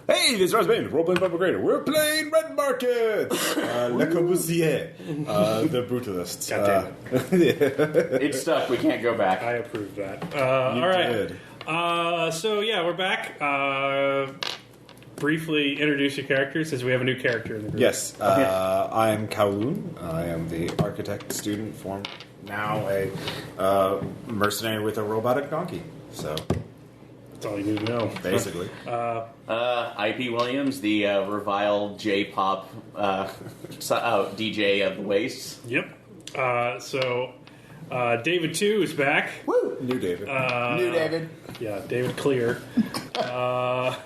Hey, this is Rosemaine, role-playing Papa Grader. We're playing Red Market! Le Corbusier, the Brutalists. God damn it. It's stuck. We can't go back. I approve that. All right. Did. So, yeah, we're back. Briefly introduce your characters, since we have a new character in the group. Yes, I am Kowloon. I am the architect student formed now a mercenary with a robotic donkey. So, That's all you need to know. basically. IP Williams, the reviled J-pop DJ of the Wastes. Yep. David 2 is back. Woo! New David. New David. Yeah, David Clear.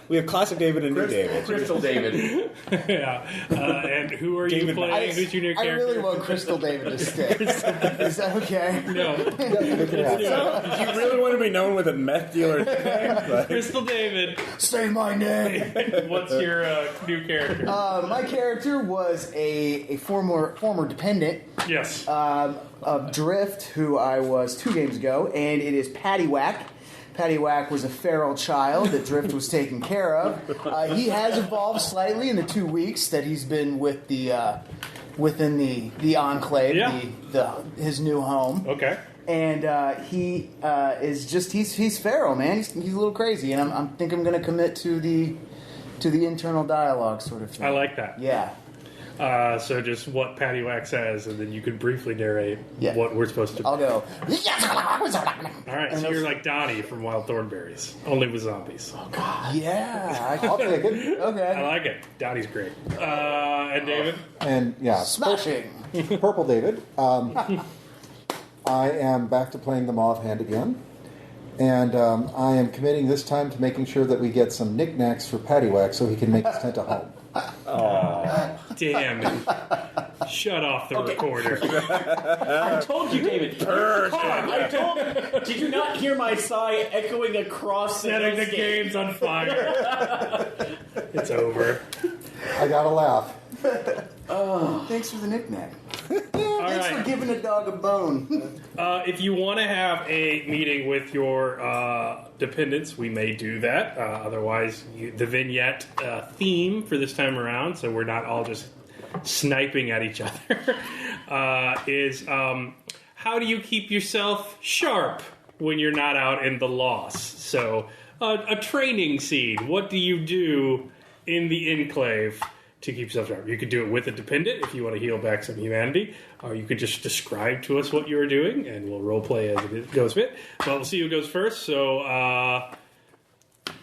We have classic David and new David. Crystal David. Yeah. And who are you David playing? Who's your new I character? really want Crystal David to stay. Is that okay? No. Do you really want to be known with a meth dealer nickname? Like, Crystal David. Say my name. What's your new character? My character was a former dependent Yes. of Drift, who I was 2 games ago, and it is Paddywhack. Paddywhack was a feral child that Drift was taking care of. He has evolved slightly in the 2 weeks that he's been with the within the Enclave, Yeah. his new home. Okay. And he is just he's feral, man. He's a little crazy, and I think I'm going to commit to the internal dialogue sort of thing. I like that. Yeah. So just what Paddywhack says, and then you could briefly narrate what we're supposed to. I'll go. All right, so you're like Donnie from Wild Thornberries, only with zombies. Yeah, I'll take it. I okay. like it. Donnie's great. And David? And yeah, Smashing. Purple David. I am back to playing them offhand again. And I am committing this time to making sure that we get some knickknacks for Paddywhack so he can make his tent a home. Oh, damn it. Shut off the recorder. I told you, David. I told. Did you not hear my sigh echoing across Setting the game's on fire. It's over. I gotta laugh. Thanks for the knickknack. All Thanks right. for giving a dog a bone. If you want to have a meeting with your dependents, we may do that. Otherwise, the vignette theme for this time around, so we're not all just sniping at each other, is how do you keep yourself sharp when you're not out in the loss? So, a training scene. What do you do in the Enclave to keep yourself sharp? You could do it with a dependent if you want to heal back some humanity, or you could just describe to us what you are doing, and we'll roleplay as it goes fit. But we'll see who goes first. So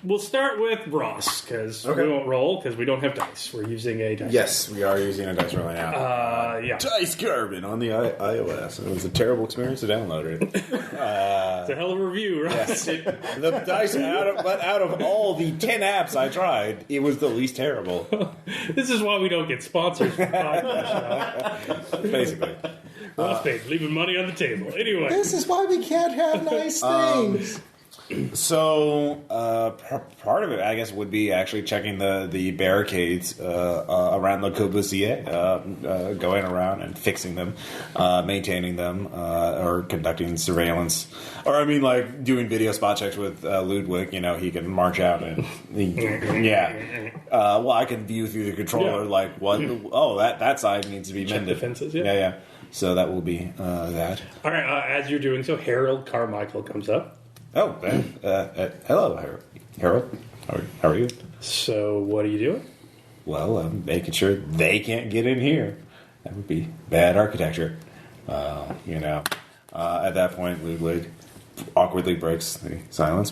we'll start with Ross, because we won't roll, because we don't have dice. We're using a dice. Yes, we are using a dice roll right now. Yeah. Dice Carbon on the iOS. It was a terrible experience to download it. It's a hell of a review, right? Yes. The dice, out of all the 10 apps I tried, it was the least terrible. This is why we don't get sponsors for podcasts. Basically. Ross paid, leaving money on the table. Anyway. This is why we can't have nice things. So, part of it, I guess, would be actually checking the barricades around Le Corbusier, going around and fixing them, maintaining them, or conducting surveillance. Or, I mean, like, doing video spot checks with Ludwig. You know, he can march out and... well, I can view through the controller, like, what... Oh, that side needs to be Check mended. defenses, Yeah. So that will be that. All right, as you're doing so, Harold Carmichael comes up. Oh, hello, Harold. How are you? So, what are you doing? Well, I'm making sure they can't get in here. That would be bad architecture. At that point, Ludwig awkwardly breaks the silence.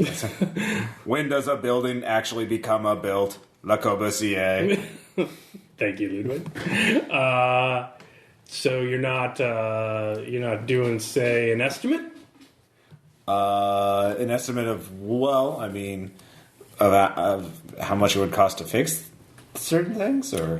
When does a building actually become a built? Le Corbusier. Thank you, Ludwig. So you're not doing, say, an estimate? An estimate of of how much it would cost to fix certain things, or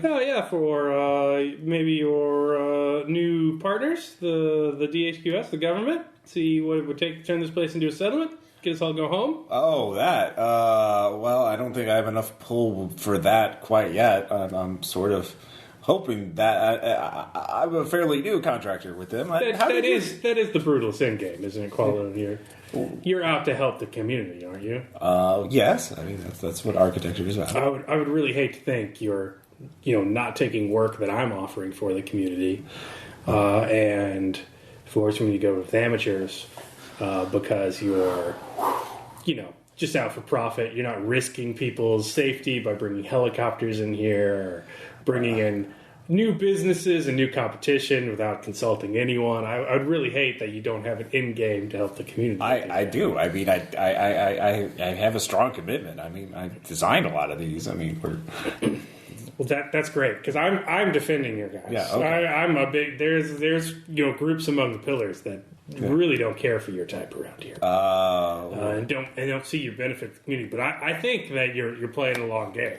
For maybe your new partners, the DHQS, the government. See what it would take to turn this place into a settlement. Get us all go home. Oh, that. Well, I don't think I have enough pull for that quite yet. I'm sort of hoping that I'm a fairly new contractor with them. That is the Brutalist end game, isn't it, Quality? You're out to help the community, aren't you? Yes, I mean that's what architecture is about. I would really hate to think you're, not taking work that I'm offering for the community, and forcing you to go with amateurs because you're, just out for profit. You're not risking people's safety by bringing helicopters in here, or bringing in new businesses and new competition without consulting anyone. I would really hate that you don't have an end game to help the community. I do. I mean, I have a strong commitment. I mean, I designed a lot of these. I mean, Well, that's great because I'm defending your guys. Yeah, okay. I'm a big there's groups among the pillars that really don't care for your type around here, and don't see your benefit to the community. But I think that you're playing a long game,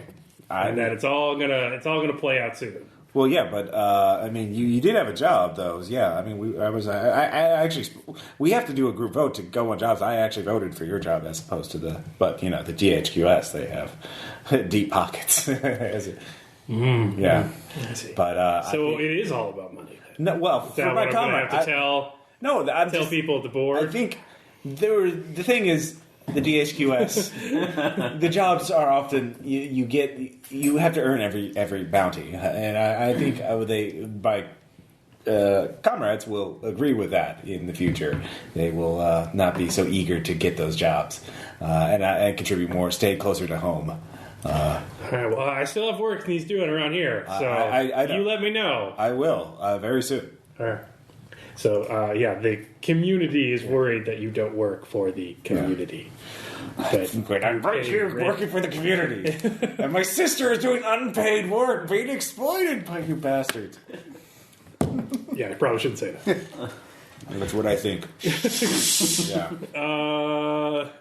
and that it's all gonna play out soon. Well, yeah, but I mean, you did have a job, though. Yeah, I mean, we have to do a group vote to go on jobs. I actually voted for your job as opposed to the GHQS. They have deep pockets. Yeah, I see. But so it is all about money. No, well, Is that what I'm going to have to tell people at the board? I think the thing is. The DHQS, the jobs are often you have to earn every bounty, and I think my comrades will agree with that in the future. They will not be so eager to get those jobs and contribute more, stay closer to home. All right, well, I still have work he's doing around here, so you let me know. I will very soon. All right. So, the community is worried that you don't work for the community. Yeah. But I'm right here working for the community. And my sister is doing unpaid work, being exploited by you bastards. Yeah, I probably shouldn't say that. That's what I think. Yeah.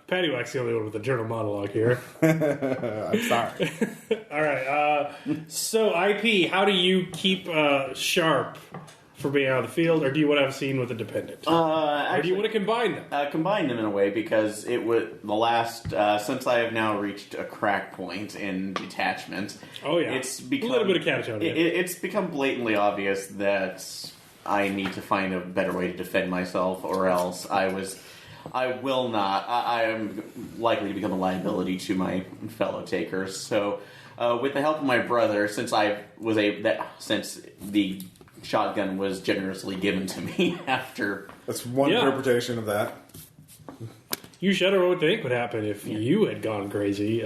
Paddywhack's the only one with a journal monologue here. I'm sorry. All right. So, IP, how do you keep sharp for being out of the field, or do you want to have a scene with a dependent? Or do you want to combine them? Combine them in a way, because it would the last since I have now reached a crack point in detachment. Oh yeah, it's become a little bit of catatonic. It's become blatantly obvious that I need to find a better way to defend myself, or else I will not. I am likely to become a liability to my fellow takers. So, with the help of my brother, since the shotgun was generously given to me after. That's one interpretation of that. You shudder what think would happen if you had gone crazy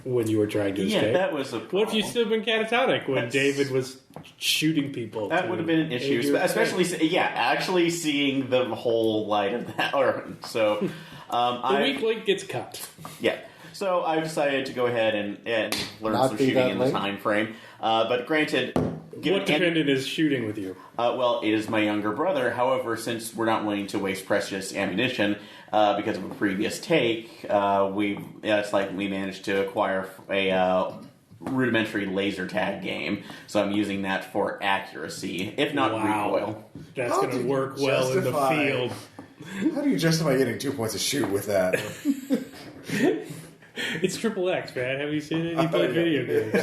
when you were trying to escape. Yeah, that was a problem. What if you still been catatonic when David was shooting people? That would have been an issue, especially actually seeing the whole light of that. The weak link gets cut. Yeah. So I decided to go ahead and learn some shooting in the time frame. But granted, what dependent is shooting with you? Well, it is my younger brother. However, since we're not willing to waste precious ammunition because of a previous take, we managed to acquire a rudimentary laser tag game. So I'm using that for accuracy, if not recoil. That's going to work well in the field. How do you justify getting 2 points of shoot with that? It's XXX, man. Have you seen it? He played video games.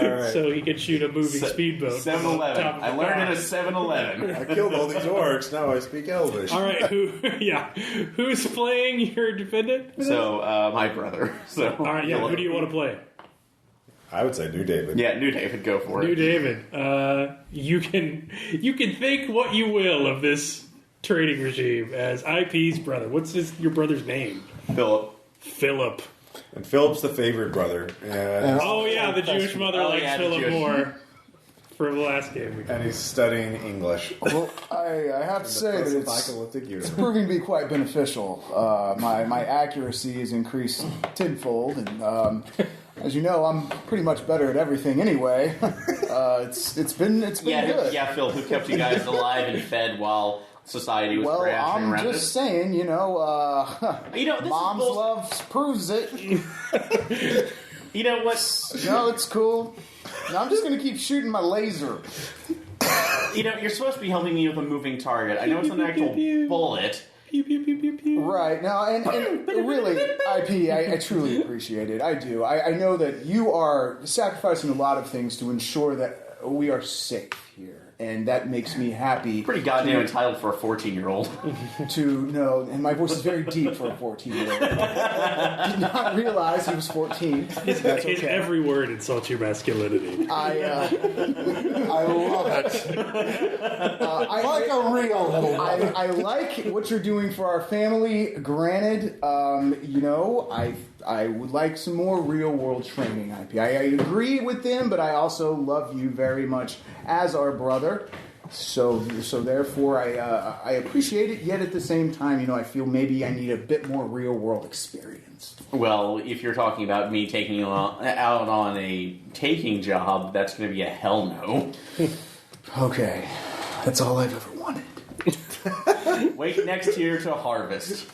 All right. So he could shoot a moving speedboat. 7-Eleven. I learned in a 7-Eleven. I killed all these orcs. Now I speak Elvish. All right. Who's playing your defendant? So, my brother. So, all right, who do you want to play? I would say New David. Yeah, New David, go for it. New David. You can think what you will of this trading regime as IP's brother. What's your brother's name? Philip. And Philip's the favorite brother. The Jewish mother likes Philip more for the last game. And he's studying English. Well, I have to say that it's proving to be quite beneficial. My accuracy has increased tenfold, and as you know, I'm pretty much better at everything anyway. It's been good. Yeah, Phil, who kept you guys alive and fed while society was crashing around us? I'm just saying, mom's love proves it. You know what? No, it's cool. No, I'm just going to keep shooting my laser. You're supposed to be helping me with a moving target. I know it's an actual bullet. Pew, pew, pew, pew, pew. Right. Now, and really, IP, I truly appreciate it. I do. I know that you are sacrificing a lot of things to ensure that safe here, and that makes me happy. Pretty goddamn entitled for a 14-year-old. To know, and my voice is very deep for a 14-year-old. Did not realize he was 14. That's okay. His every word insults your masculinity. I love it. Like a real little I like what you're doing for our family. Granted, I would like some more real-world training, IP. I agree with them, but I also love you very much as our brother. So therefore, I appreciate it. Yet at the same time, I feel maybe I need a bit more real-world experience. Well, if you're talking about me taking you out on a taking job, that's going to be a hell no. Okay, that's all I've ever wanted. Wait next year to harvest.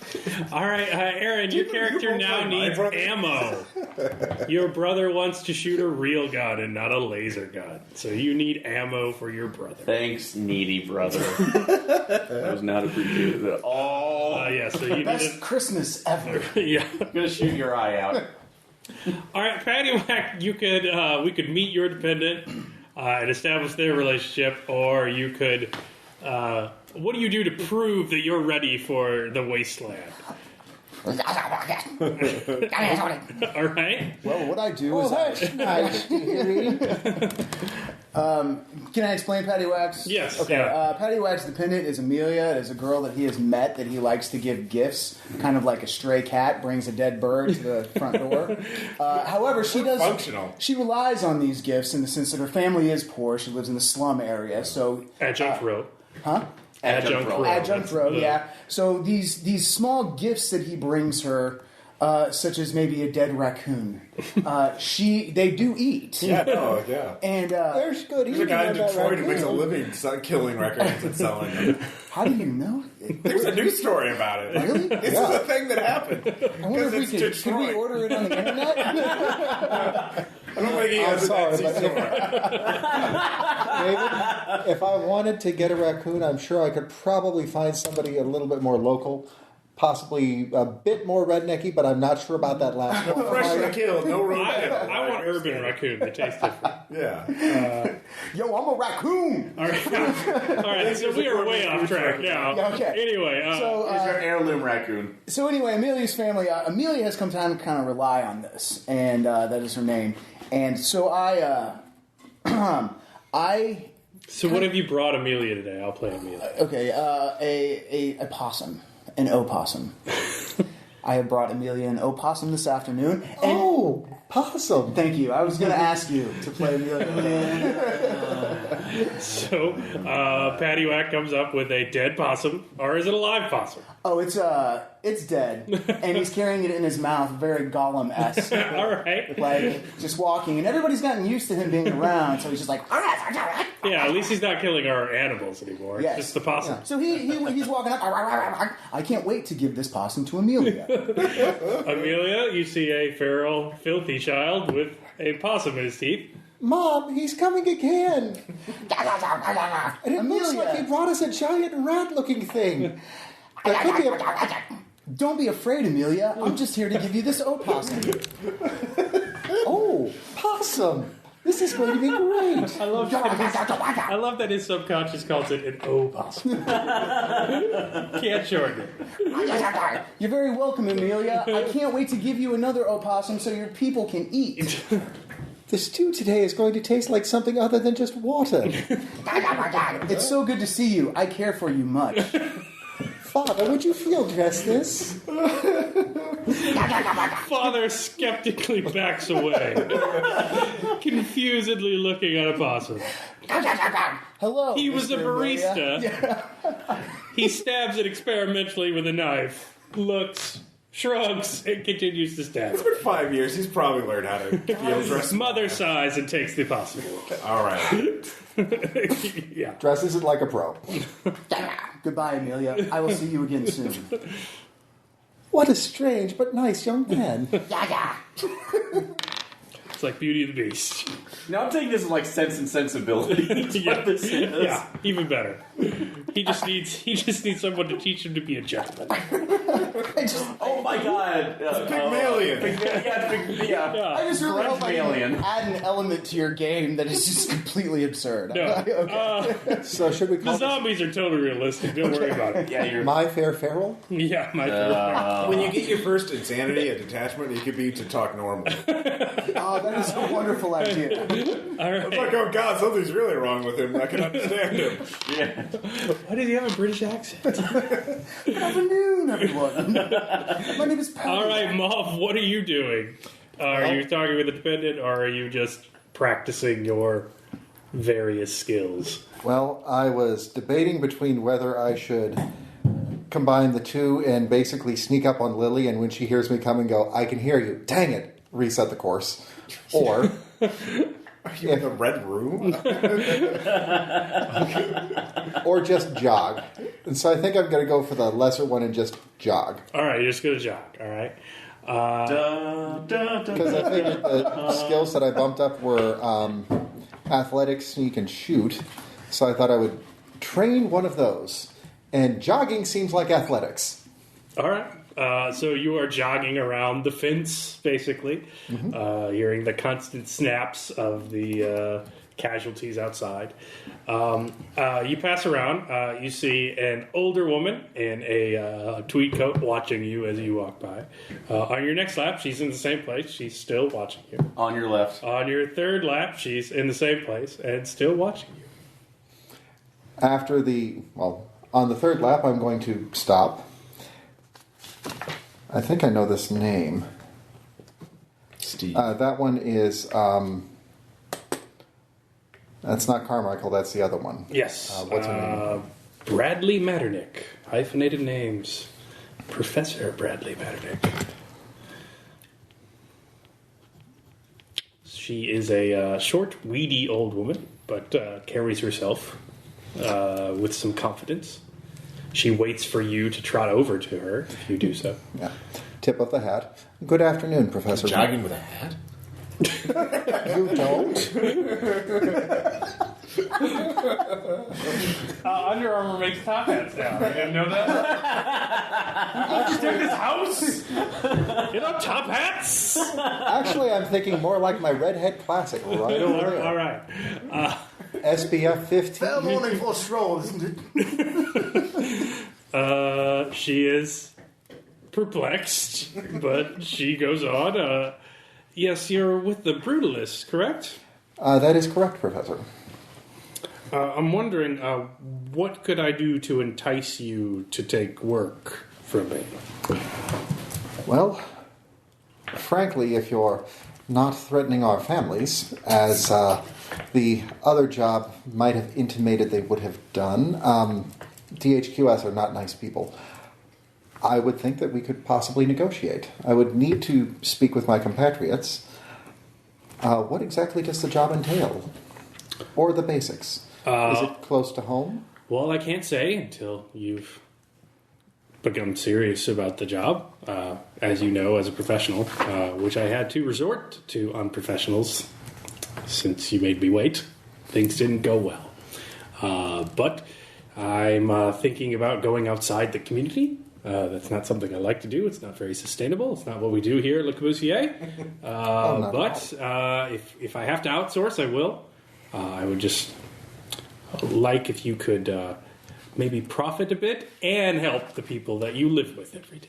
All right, Aaron, your character now needs ammo. Your brother wants to shoot a real gun and not a laser gun, so you need ammo for your brother. Thanks, needy brother. That was not appreciated at all. So you Best need Christmas ever. Yeah. I'm gonna shoot your eye out. All right, Paddywhack, you could we could meet your dependent and establish their relationship, or you could. What do you do to prove that you're ready for the wasteland? All right. Well, what I do is that's nice. Can I explain Paddywhack's? Yes. Okay. Yeah. Paddywhack's dependent is Amelia. It is a girl that he has met that he likes to give gifts, kind of like a stray cat brings a dead bird to the front door. However, she does functional. She relies on these gifts in the sense that her family is poor. She lives in the slum area, so Adjunct row. huh? Adjunct row. Adjunct row, yeah. So these small gifts that he brings her, such as maybe a dead raccoon, they do eat. Yeah, no, yeah. And There's good. There's a guy in Detroit who makes a living killing records and selling them. how do you know? There's a news story about it. Really? This is a thing that happened. I wonder if we It's could we Detroit. order it on the internet? I don't think he has sorry, an Etsy but- store. David, if I wanted to get a raccoon, I'm sure I could probably find somebody a little bit more local, possibly a bit more rednecky, but I'm not sure about that last one. Freshly killed, no road. I want urban raccoon. They taste different. Yeah. Yo, I'm a raccoon. All right. All right. So we are way off track now. Okay. Anyway. So, Here's your heirloom raccoon. So anyway, Amelia's family. Amelia has come time to kind of rely on this, and that is her name. And so So what have you brought Amelia today? I'll play Amelia. Okay, a possum, an opossum. I have brought Amelia an opossum this afternoon. And Oh, possum. thank you. I was going to ask you to play Amelia. So Paddywhack comes up with a dead possum, or is it a live possum? Oh, it's dead, and he's carrying it in his mouth, very Gollum-esque. All right. Like, just walking, and everybody's gotten used to him being around, so he's just like... Yeah, at least he's not killing our animals anymore. Yes. Just the possum. Yeah. So he's walking up. I can't wait to give this possum to Amelia. Amelia, you see a feral, filthy child with a possum in his teeth. Mom, he's coming again. And it looks Amelia. like he brought us a giant rat-looking thing. That could be a... Don't be afraid, Amelia. I'm just here to give you this opossum. Oh, possum. This is going to be great. I love that his subconscious calls it an opossum. Can't shorten it. You're very welcome, Amelia. I can't wait to give you another opossum so your people can eat. The stew today is going to taste like something other than just water. It's so good to see you. I care for you much. Father, would you field dress this? Father skeptically backs away, confusedly looking at a possum. Hello. He was a Mr. Amelia. barista. He stabs it experimentally with a knife, looks, shrugs, and continues to stab It's it. been 5 years. He's probably learned how to field dress. Mother sighs and takes the possum. All right. Yeah. Dresses it like a pro. Goodbye, Amelia. I will see you again soon. What a strange but nice young man. It's like Beauty and the Beast. Now I'm taking this as like Sense and Sensibility. That's what this is. Yeah, even better. He just needs someone to teach him to be a gentleman. Oh, Oh my god! Pygmalion. Yeah. I just really hope I Alien. can add an element to your game that is just completely absurd. No. Okay. So should we The call this zombies are totally realistic. Don't worry about it. Yeah, you're. My Fair Feral? Yeah, my favorite. When you get your first insanity, a detachment, you could be to talk normal. Oh, that is a wonderful idea. All right. It's like, oh god, something's really wrong with him. I can understand him. Yeah. Why does he have a British accent? Good afternoon, everyone. My name is Patty. All right, Moff, what are you doing? Are you talking with a dependent, or are you just practicing your various skills? Well, I was debating between whether I should combine the two and basically sneak up on Lily, and when she hears me coming, go, I can hear you. Dang it. Reset the course. Or... Are you in the red room? or just jog. And so I think I'm going to go for the lesser one and just jog. All right, you're just going to jog. All right. Because I figured the skills that I bumped up were athletics, sneak, and shoot. So I thought I would train one of those. And jogging seems like athletics. All right. So you are jogging around the fence, basically, hearing the constant snaps of the casualties outside. You pass around. You see an older woman in a tweed coat watching you as you walk by. On your next lap, she's in the same place. She's still watching you. On your left. On your third lap, she's in the same place and still watching you. On the third lap, I'm going to stop. I think I know this name. Steve. That one is... that's not Carmichael, that's the other one. Yes. What's her name? Bradley Matternick. Hyphenated names. Professor Bradley Matternick. She is a short, weedy old woman, but carries herself with some confidence. She waits for you to trot over to her if you do so. Yeah. Tip of the hat. Good afternoon, Professor. Jogging with a hat? You don't? Under Armour makes top hats now. You didn't know that? You just took this house? You know, top hats? Actually, I'm thinking more like my Redhead Classic right over there. All right. SPF 15. Fair morning for a stroll, isn't it? She is perplexed, but she goes on. Yes, you're with the Brutalists, correct? That is correct, Professor. I'm wondering, what could I do to entice you to take work from me? Well, frankly, if you're not threatening our families, as the other job might have intimated they would have done, DHQS are not nice people. I would think that we could possibly negotiate. I would need to speak with my compatriots. What exactly does the job entail? Or the basics? Is it close to home? Well, I can't say until you've become serious about the job. As you know, as a professional, which I had to resort to unprofessionals since you made me wait. Things didn't go well. But I'm thinking about going outside the community. That's not something I like to do. It's not very sustainable. It's not what we do here at Le Corbusier. But if I have to outsource, I will. I would just like if you could maybe profit a bit and help the people that you live with every day.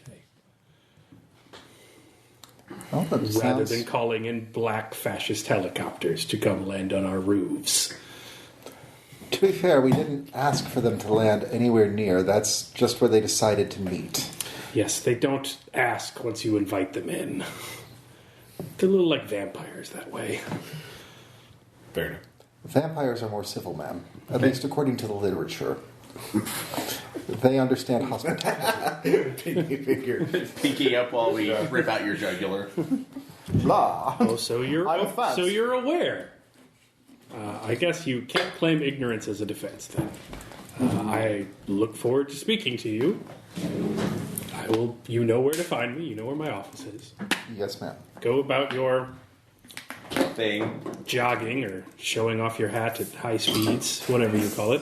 Well, that Rather sounds... than calling in black fascist helicopters to come land on our roofs. To be fair, we didn't ask for them to land anywhere near. That's just where they decided to meet. Yes, they don't ask once you invite them in. They're a little like vampires that way. Fair enough. Vampires are more civil, ma'am. At least according to the literature. They understand hospitality. Pinky finger. Pinky up while we rip out your jugular. Blah. Oh, so you're fast. so you're aware. I guess you can't claim ignorance as a defense, then. I look forward to speaking to you. I will. You know where to find me. You know where my office is. Yes, ma'am. Go about your Thing. jogging or showing off your hat at high speeds, whatever you call it.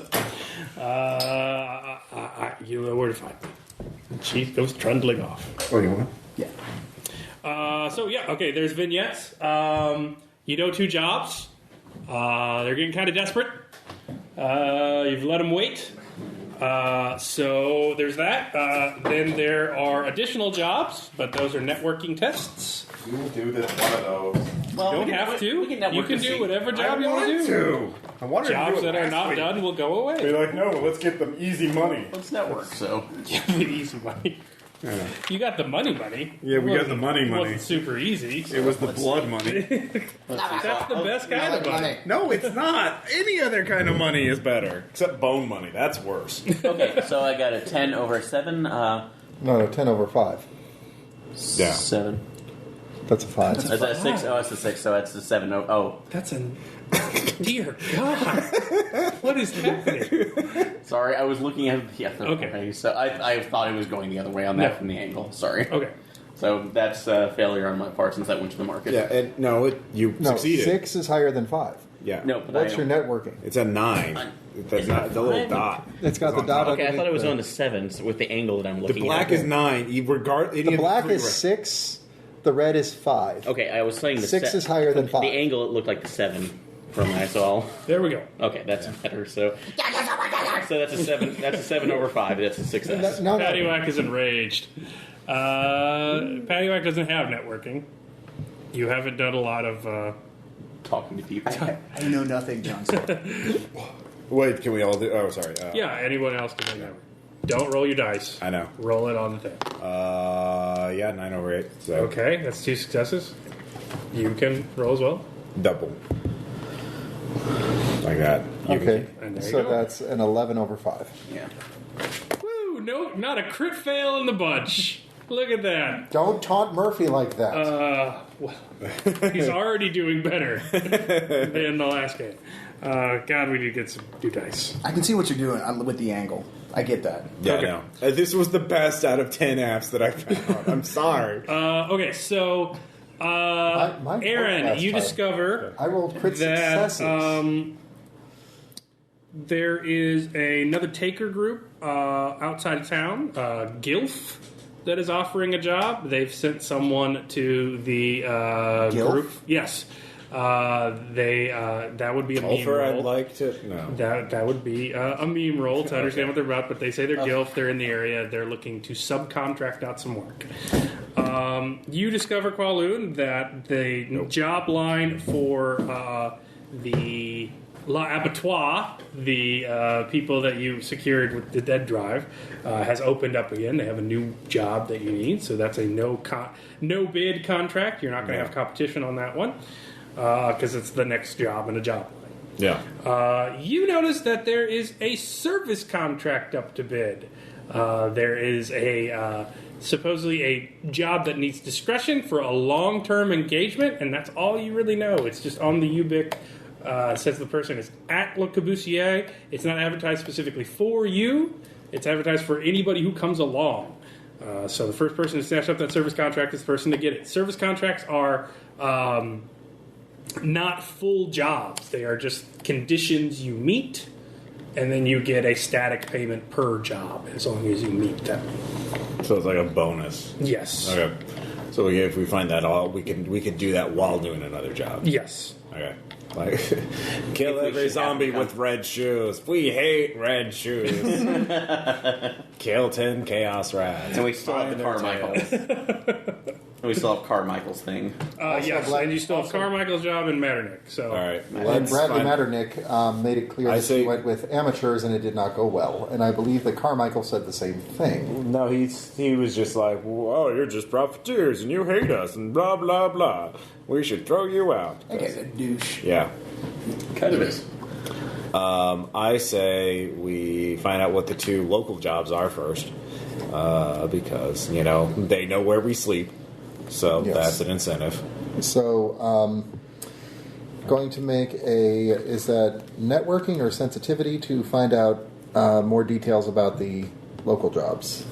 You know where to find me. She goes trundling off. Oh, you want? Yeah. Okay, there's vignettes. You know 2 jobs. They're getting kind of desperate. You've let them wait. So there's that. Then there are additional jobs, but those are networking tests. We will do this one of those. Well, You don't have to. You can do whatever job you want to do. I wanted to Jobs do it that are last not week. done will go away. Be like, no, let's get them easy money. Let's network. So Easy money. Yeah. You got the money. Yeah, we It got the wasn't- money. It wasn't super easy. It was the blood money. That's the best kind of money. No, it's not. Any other kind of money is better, except bone money. That's worse. okay, so I got a 10 over 7. No, 10 over 5. Yeah. 7. That's a 5. Is that 6? Oh, that's a 6. So that's the 7. Oh, That's a... Dear God. What is happening? sorry. I was looking at the other way. So I thought it was going the other way on that from the angle. Sorry. Okay. So that's a failure on my part since that went to the market. Yeah, and you No, succeeded. 6 is higher than 5. Yeah. No, but What's your networking? It's a 9. That's not the little dot. It's got the dot. Okay, I thought it was underneath on the 7 so with the angle that I'm The looking black at. is 9. You regard any The of black three is 6. The red is 5. Okay, I was saying the 6 is higher than 5. The angle it looked like the 7 from my so There we go. okay, that's better. So that's a 7. That's a 7 over 5. That's a success. No. Paddywhack is enraged. Paddywhack doesn't have networking. You haven't done a lot of... Talking to people. I know nothing, Johnson. Wait, can we all do? Oh, sorry. yeah, anyone else can do networking. Don't roll your dice. I know. Roll it on the thing. Yeah, 9 over 8. So Okay, that's 2 successes. You can roll as well. double. Like that. Okay, And there you so go. that's an 11 over 5. Yeah. Woo! No, not a crit fail in the bunch. Look at that. Don't taunt Murphy like that. Well, he's already doing better than the last game. God, we need to get some new dice. I can see what you're doing with the angle. I get that. Yeah, Okay. no. This was the best out of 10 apps that I found. I'm sorry. Okay, so My Aaron, last you time. discover I rolled crit that successes. there is another taker group outside of town, Gilf, that is offering a job. They've sent someone to the Gilf? group. Yes, that would be a meme Golfer, I'd roll. like to. No. That would be a meme roll to understand what they're about, but they say they're Gilf, they're in the area, they're looking to subcontract out some work. You discover, Qualoon, that the job line for the La Abattoir, the people that you secured with the dead drive, has opened up again. They have a new job that you need, so that's a no bid contract. You're not going to have competition on that one because it's the next job in a job line. Yeah. You notice that there is a service contract up to bid. There is a supposedly a job that needs discretion for a long-term engagement, and that's all you really know. It's just on the UBIC. Says the person is at Le Corbusier. It's not advertised specifically for you. It's advertised for anybody who comes along. So the first person to snatch up that service contract is the person to get it. Service contracts are not full jobs. They are just conditions you meet, and then you get a static payment per job as long as you meet them. So it's like a bonus. Yes. Okay. So if we find that all, we can do that while doing another job. Yes. Okay. Like, kill If we every should zombie have with red shoes. We hate red shoes. Kill 10 chaos rats. And we still have Find the their Carmichael's. tails. We still have Carmichael's thing. Yes. Black- And you still have Carmichael's job in Metternich. So. All right. And Let's Bradley find- Metternich made it clear I that say- he went with amateurs and it did not go well. And I believe that Carmichael said the same thing. No, he was just like, oh, you're just profiteers and you hate us and blah, blah, blah. We should throw you out. That guy's a douche. Yeah. Kind of is. I say we find out what the 2 local jobs are first. Because, they know where we sleep. So Yes. that's an incentive. So, going to make is that networking or sensitivity to find out more details about the local jobs?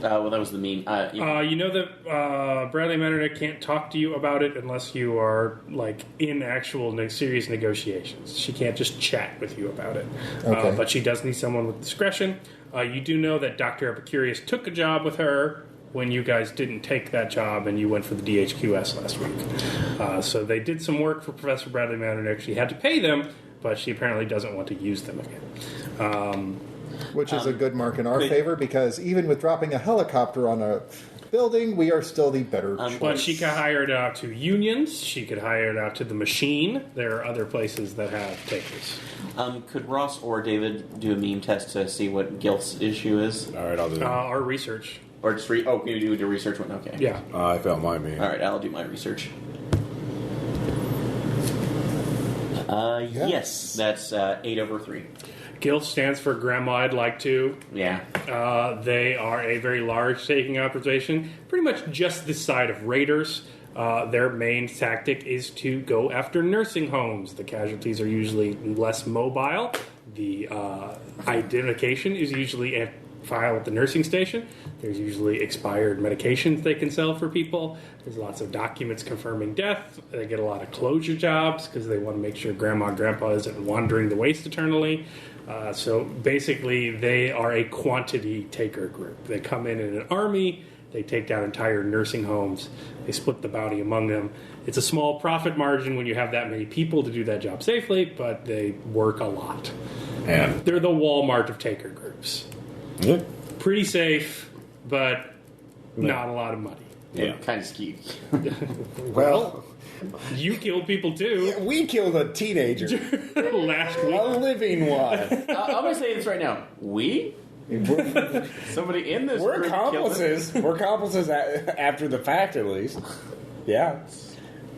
Well, that was the meme. You know that Bradley Metternich can't talk to you about it unless you are like in actual serious negotiations. She can't just chat with you about it. Okay. But she does need someone with discretion. You do know that Dr. Epicurious took a job with her when you guys didn't take that job and you went for the DHQS last week. So they did some work for Professor Bradley Metternich. She had to pay them, but she apparently doesn't want to use them again. Which is a good mark in our favor, because even with dropping a helicopter on a building, we are still the better choice. But she could hire it out to unions. She could hire it out to the machine. There are other places that have takers. Could Ross or David do a meme test to see what Gil's issue is? All right, I'll do that. Our research. Or just can you do a research one? Okay. Yeah. I failed my meme. All right, I'll do my research. Yes, that's 8/3. GILF stands for Grandma I'd Like To. Yeah. They are a very large taking operation, pretty much just this side of Raiders. Their main tactic is to go after nursing homes. The casualties are usually less mobile. The identification is usually a file at the nursing station. There's usually expired medications they can sell for people. There's lots of documents confirming death. They get a lot of closure jobs because they want to make sure Grandma and Grandpa isn't wandering the waste eternally. So basically, they are a quantity taker group. They come in an army. They take down entire nursing homes. They split the bounty among them. It's a small profit margin when you have that many people to do that job safely, but they work a lot. And They're the Walmart of taker groups. yeah. Pretty safe, but not a lot of money. Yeah. Kind of skewed. Well, You killed people too we killed a teenager, last week. a living one. I'm going to say this right now. Somebody in this We're group killed him. accomplices. We're accomplices after the fact, at least. Yeah.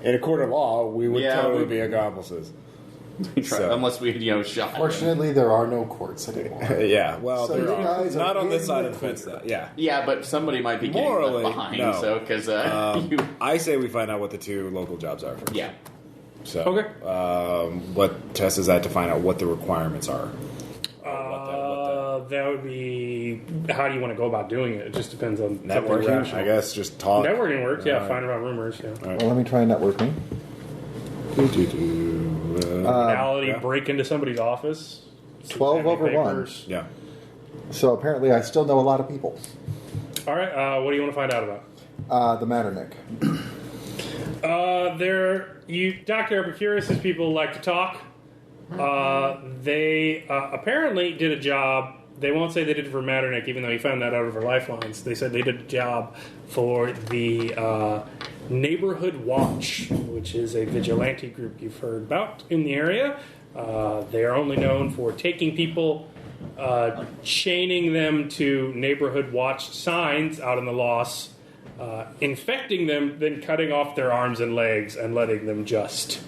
In a court of law, we would Yeah, totally we- be accomplices. So, unless we shot. Fortunately, there are no courts anymore. Yeah, well, So there you are. guys Not are on this in side the of the fence, clear. though. Yeah. Yeah, but somebody might be getting Morally, left behind. no. So, because I say we find out what the two local jobs are first. yeah. So, Okay. What test is that to find out what the requirements are? That would be, how do you want to go about doing it? It just depends on something Networking, rational. I guess. Just talk. Networking works, yeah. Alright. Find about rumors, yeah. Well, let me try networking. Reality, yeah. break into somebody's office. 12 over 1. Yeah. So apparently I still know a lot of people. All right, what do you want to find out about? The Metternich. Dr. Epicurus' people like to talk. They apparently did a job. They won't say they did it for Metternich, even though he found that out of her lifelines. They said they did a job for the Neighborhood Watch, which is a vigilante group you've heard about in the area. They are only known for taking people, chaining them to Neighborhood Watch signs out in the loss, infecting them, then cutting off their arms and legs and letting them just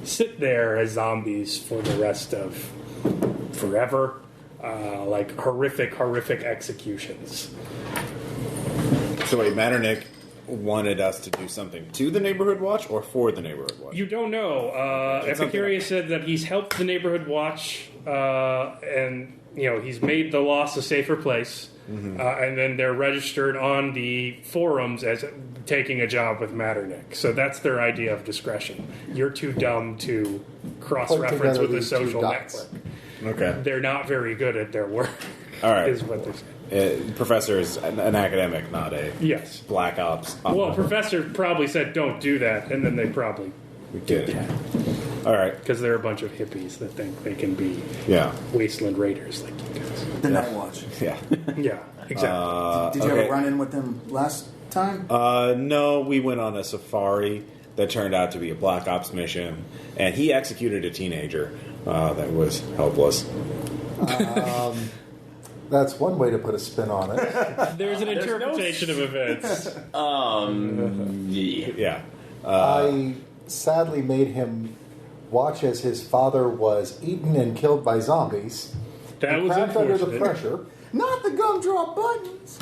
sit there as zombies for the rest of forever. Like horrific executions. So wait, Metternich wanted us to do something to the Neighborhood Watch or for the Neighborhood Watch? You don't know. Epicurus said that he's helped the Neighborhood Watch, and he's made the loss a safer place. Mm-hmm. And then they're registered on the forums as taking a job with Metternich. So that's their idea of discretion. You're too dumb to cross-reference with the social network. Okay. They're not very good at their work. All right. Is what they're saying. Professor is an academic, not a Yes. black ops. Well, Professor probably said, "Don't do that," and then they probably did. All right. because they're a bunch of hippies that think they can be Yeah. wasteland raiders like you guys. The Night Watch. Yeah. Yeah, exactly. Did you have okay. a run-in with them last time? No, we went on a safari that turned out to be a black ops mission, and he executed a teenager that was helpless. That's one way to put a spin on it. There's an interpretation of events. Yeah. I sadly made him watch as his father was eaten and killed by zombies. That He was cracked under the unfortunate. pressure. Not the gumdrop buttons.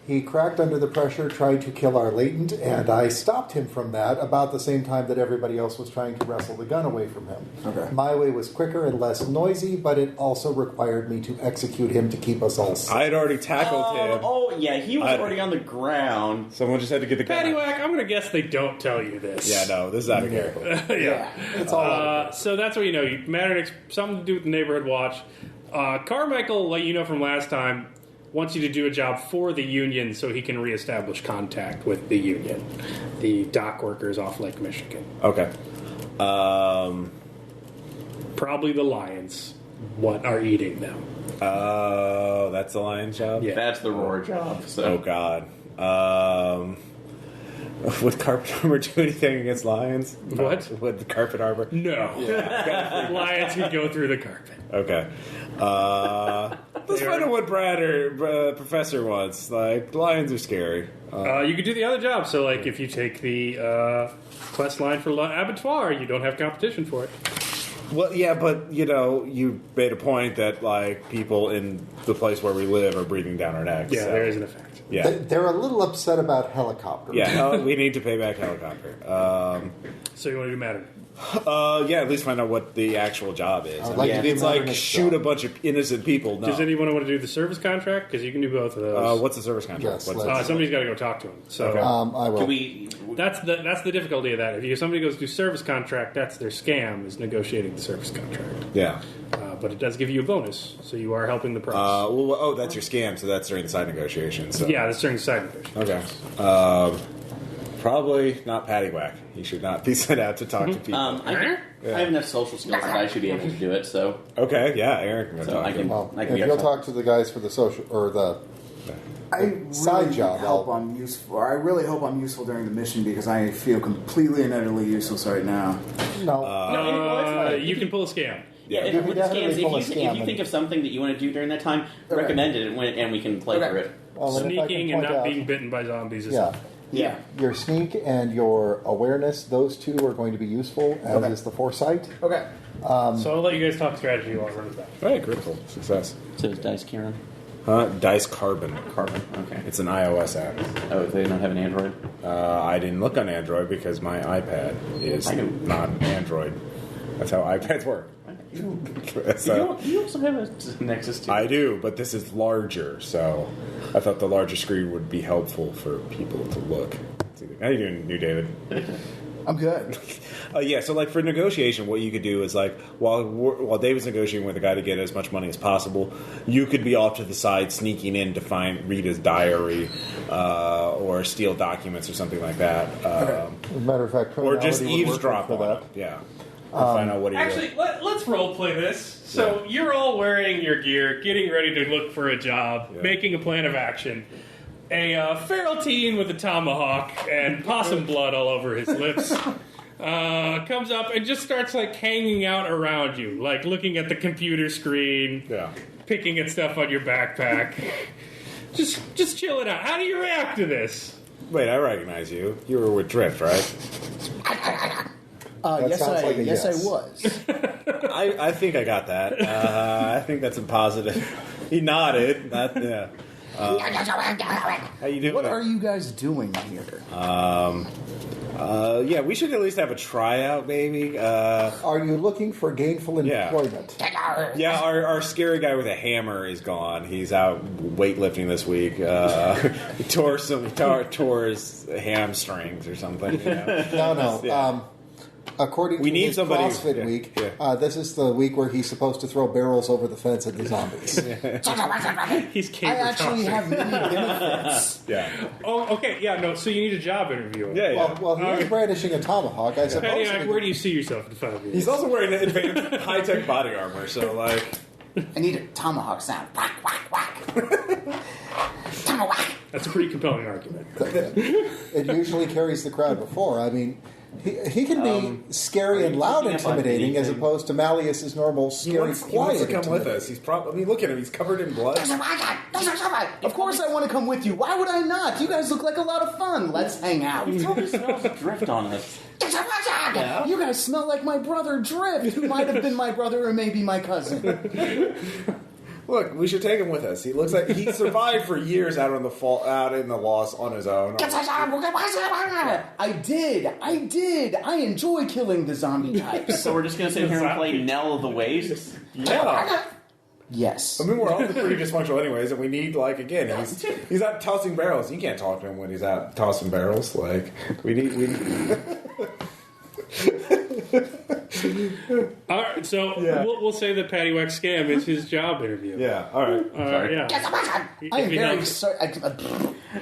He cracked under the pressure, tried to kill our latent, and I stopped him from that about the same time that everybody else was trying to wrestle the gun away from him. Okay. My way was quicker and less noisy, but it also required me to execute him to keep us all safe. I had already tackled him. Oh, yeah, he was I- already on the ground. Someone just had to get the gun. out. Paddywhack, I'm going to guess they don't tell you this. Yeah, no, this is out of character. yeah. It's all So that's what you know. Metternich's something to do with the Neighborhood Watch. Carmichael, like you know from last time, wants you to do a job for the union so he can reestablish contact with the union, the dock workers off Lake Michigan. Okay. Probably the lions. What are eating them? Oh, that's the lion's job? Yeah. That's the roar job. So. Oh, God. Would carpet armor do anything against lions? What? Would the carpet armor? No. Lions can go through the carpet. Okay. Let's find out what Brad or Professor wants. Like, lions are scary. You could do the other job. So, like, if you take the quest line for abattoir, you don't have competition for it. Well, yeah, but, you made a point that, like, people in the place where we live are breathing down our necks. Yeah, so. there is an effect. Yeah. They're a little upset about helicopters. Yeah, we need to pay back helicopter. So you want to do matter? Yeah, at least find out what the actual job is. I'd like to do It's like Modernist shoot job. a bunch of innocent people. No. Does anyone want to do the service contract? Because you can do both of those. What's the service contract? Yes, What's let's- Somebody's got to go talk to him. So Okay. I will. Can we? that's the difficulty of that. If somebody goes to do service contract, that's their scam, is negotiating the service contract. yeah. But it does give you a bonus, so you are helping the price. That's your scam, so that's during the side negotiations. So. Yeah, that's during the side negotiation. Okay. Probably not Paddywhack. He should not be sent out to talk to people. I have enough social skills that I should be able to do it. So, Okay, yeah, Aaron can go so talk I to him. can. Well, I can if be you'll upfront. talk to the guys for the social or the I Side really job, hope I'll- I'm useful. I really hope I'm useful during the mission because I feel completely and utterly useless right now. no. You can pull a scam. Yeah, You can definitely pull a if scam you think of something that you want to do during that time, Okay. recommend it, and we can play Okay. through it. Well, and if I can Sneaking and point not out- being bitten by zombies is Yeah. Yeah. Your sneak and your awareness, those two are going to be useful, as Okay. is the foresight. Okay. So I'll let you guys talk strategy while I run it back. All right, critical success. So it's Dice Kieran. Dice Carbon. Carbon. Okay. It's an iOS app. Oh, they don't have an Android. I didn't look on Android because my iPad is I know. not Android. That's how iPads work. So, You also have a Nexus 2. I do, but this is larger, so I thought the larger screen would be helpful for people to look. How you doing, New David? I'm good. Yeah, so like for negotiation, what you could do is like while David's negotiating with the guy to get as much money as possible, you could be off to the side sneaking in to read his diary or steal documents or something like that, As a matter of fact, or just criminality would work eavesdrop for on that. him. Yeah, find out what he Actually, let's role play this. So you're all wearing your gear, getting ready to look for a job, making a plan of action. A feral teen with a tomahawk and possum blood all over his lips comes up and just starts like hanging out around you, like looking at the computer screen, picking at stuff on your backpack, just chilling out. How do you react to this? Wait, I recognize you. You were with Drift, right? That sounds like a yes, yes. I was. I think I got that. I think that's a positive. He nodded. Yeah. How you doing? What are you guys doing here? Yeah, we should at least have a tryout, maybe. Are you looking for gainful Yeah. employment? Yeah, our scary guy with a hammer is gone. He's out weightlifting this week. He tore his hamstrings or something. You know? No. Yeah. According We to need his somebody- CrossFit yeah, week, yeah. this is the week where he's supposed to throw barrels over the fence at the zombies. He's I caber actually tossing. have many benefits. Yeah. Oh, okay, yeah, no. So you need a job interview. Yeah, yeah. Well, he is brandishing a tomahawk. I suppose. Patty, where do you see yourself in 5 years? He's also wearing advanced high-tech body armor, so like... I need a tomahawk sound. Whack, whack, whack. Tomahawk. That's a pretty compelling argument. It usually carries the crowd before. I mean, he can be scary and loud, looking up on intimidating, as anything? opposed to Malleus's normal He scary, wants quiet. to come with intimidating. us. He's probably... I mean, look at him. He's covered in blood. Of course I want to come with you. Why would I not? You guys look like a lot of fun. Let's hang out. He probably smells drift on us. You guys smell like my brother Drift, who might have been my brother or maybe my cousin. Look, we should take him with us. He looks like he survived for years out in the lost on his own. I did. I enjoy killing the zombie types. So we're just going to sit here and play Knell of the Waste? Yeah. Yes. I mean, we're all pretty dysfunctional anyways, and we need, like, again, he's out tossing barrels. You can't talk to him when he's out tossing barrels. Like, we need All right, so we'll say that Paddywhack scam is his job interview. Yeah, all right. Yeah. I'm very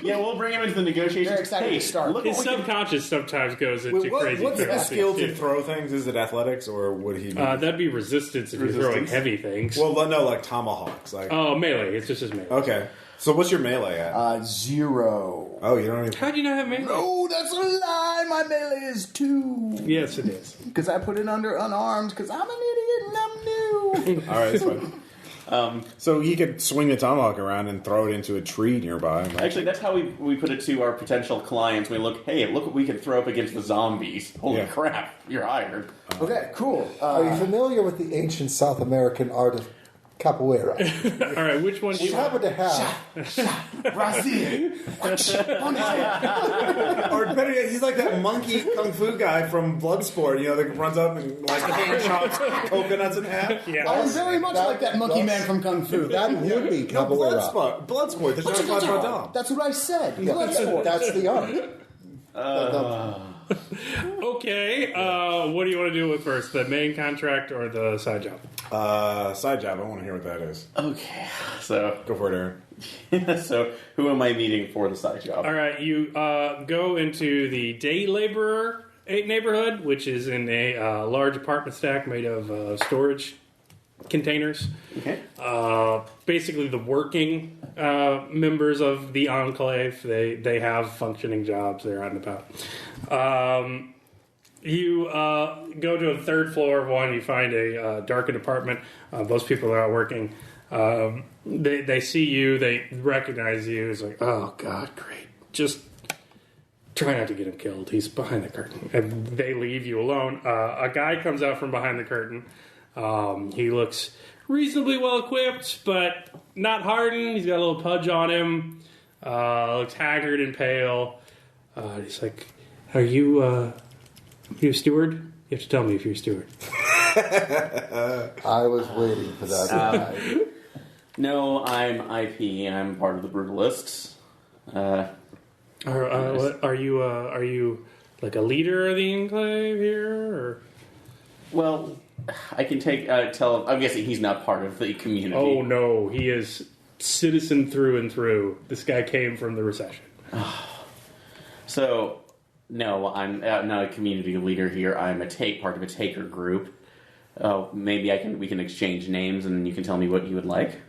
Yeah, we'll bring him into the negotiations. Very excited to start. Look His what we can- subconscious sometimes goes into crazy. What's the things. skill to throw things? Is it athletics, or would he be... That'd be resistance if you're throwing heavy things. well, no, like tomahawks. Like Oh, melee. It's just his melee. Okay. So what's your melee at? 0. Oh, you don't even... How do you not have melee? Oh, that's a lie. My melee is 2. Yes, it is. Because I put it under unarmed because I'm an idiot and I'm new. All right, that's fine. So he could swing the tomahawk around and throw it into a tree nearby. Actually, that's how we put it to our potential clients. We look what we can throw up against the zombies. Holy crap, you're hired. Okay, cool. Are you familiar with the ancient South American art of capoeira? All right, which one do We you happen to have. Brazil. Or better yet, he's like that monkey kung fu guy from Bloodsport, that runs up and like hand chops coconuts in half. Yeah. I'm very much like that monkey man from Kung Fu. That would be No, capoeira. Bloodsport. There's no Bloodsport Dom. That's what I said. Yeah, Bloodsport. that's the art. Okay, what do you want to do with first? The main contract or the side job? Side job. I want to hear what that is. Okay, so Go for it, Aaron. so who am I meeting for the side job? All right, you go into the day laborer neighborhood, which is in a large apartment stack made of storage containers. Okay. Basically, the working members of the enclave, they have functioning jobs. They're out and about. You go to a third floor of one. You find a darkened apartment. Most people are out working. They see you. They recognize you. It's like, oh God, great. Just try not to get him killed. He's behind the curtain. And they leave you alone. A guy comes out from behind the curtain. He looks reasonably well equipped, but not hardened. He's got a little pudge on him. Looks haggard and pale. He's like, "Are you a steward? You have to tell me if you're a steward." I was waiting for that. No, I'm IP. I'm part of the Brutalists. Are you like a leader of the enclave here? Or? Well, I can tell. I'm guessing he's not part of the community. Oh no, he is citizen through and through. This guy came from the recession. So, no, I'm not a community leader here. I'm part of a taker group. Maybe we can exchange names, and you can tell me what you would like.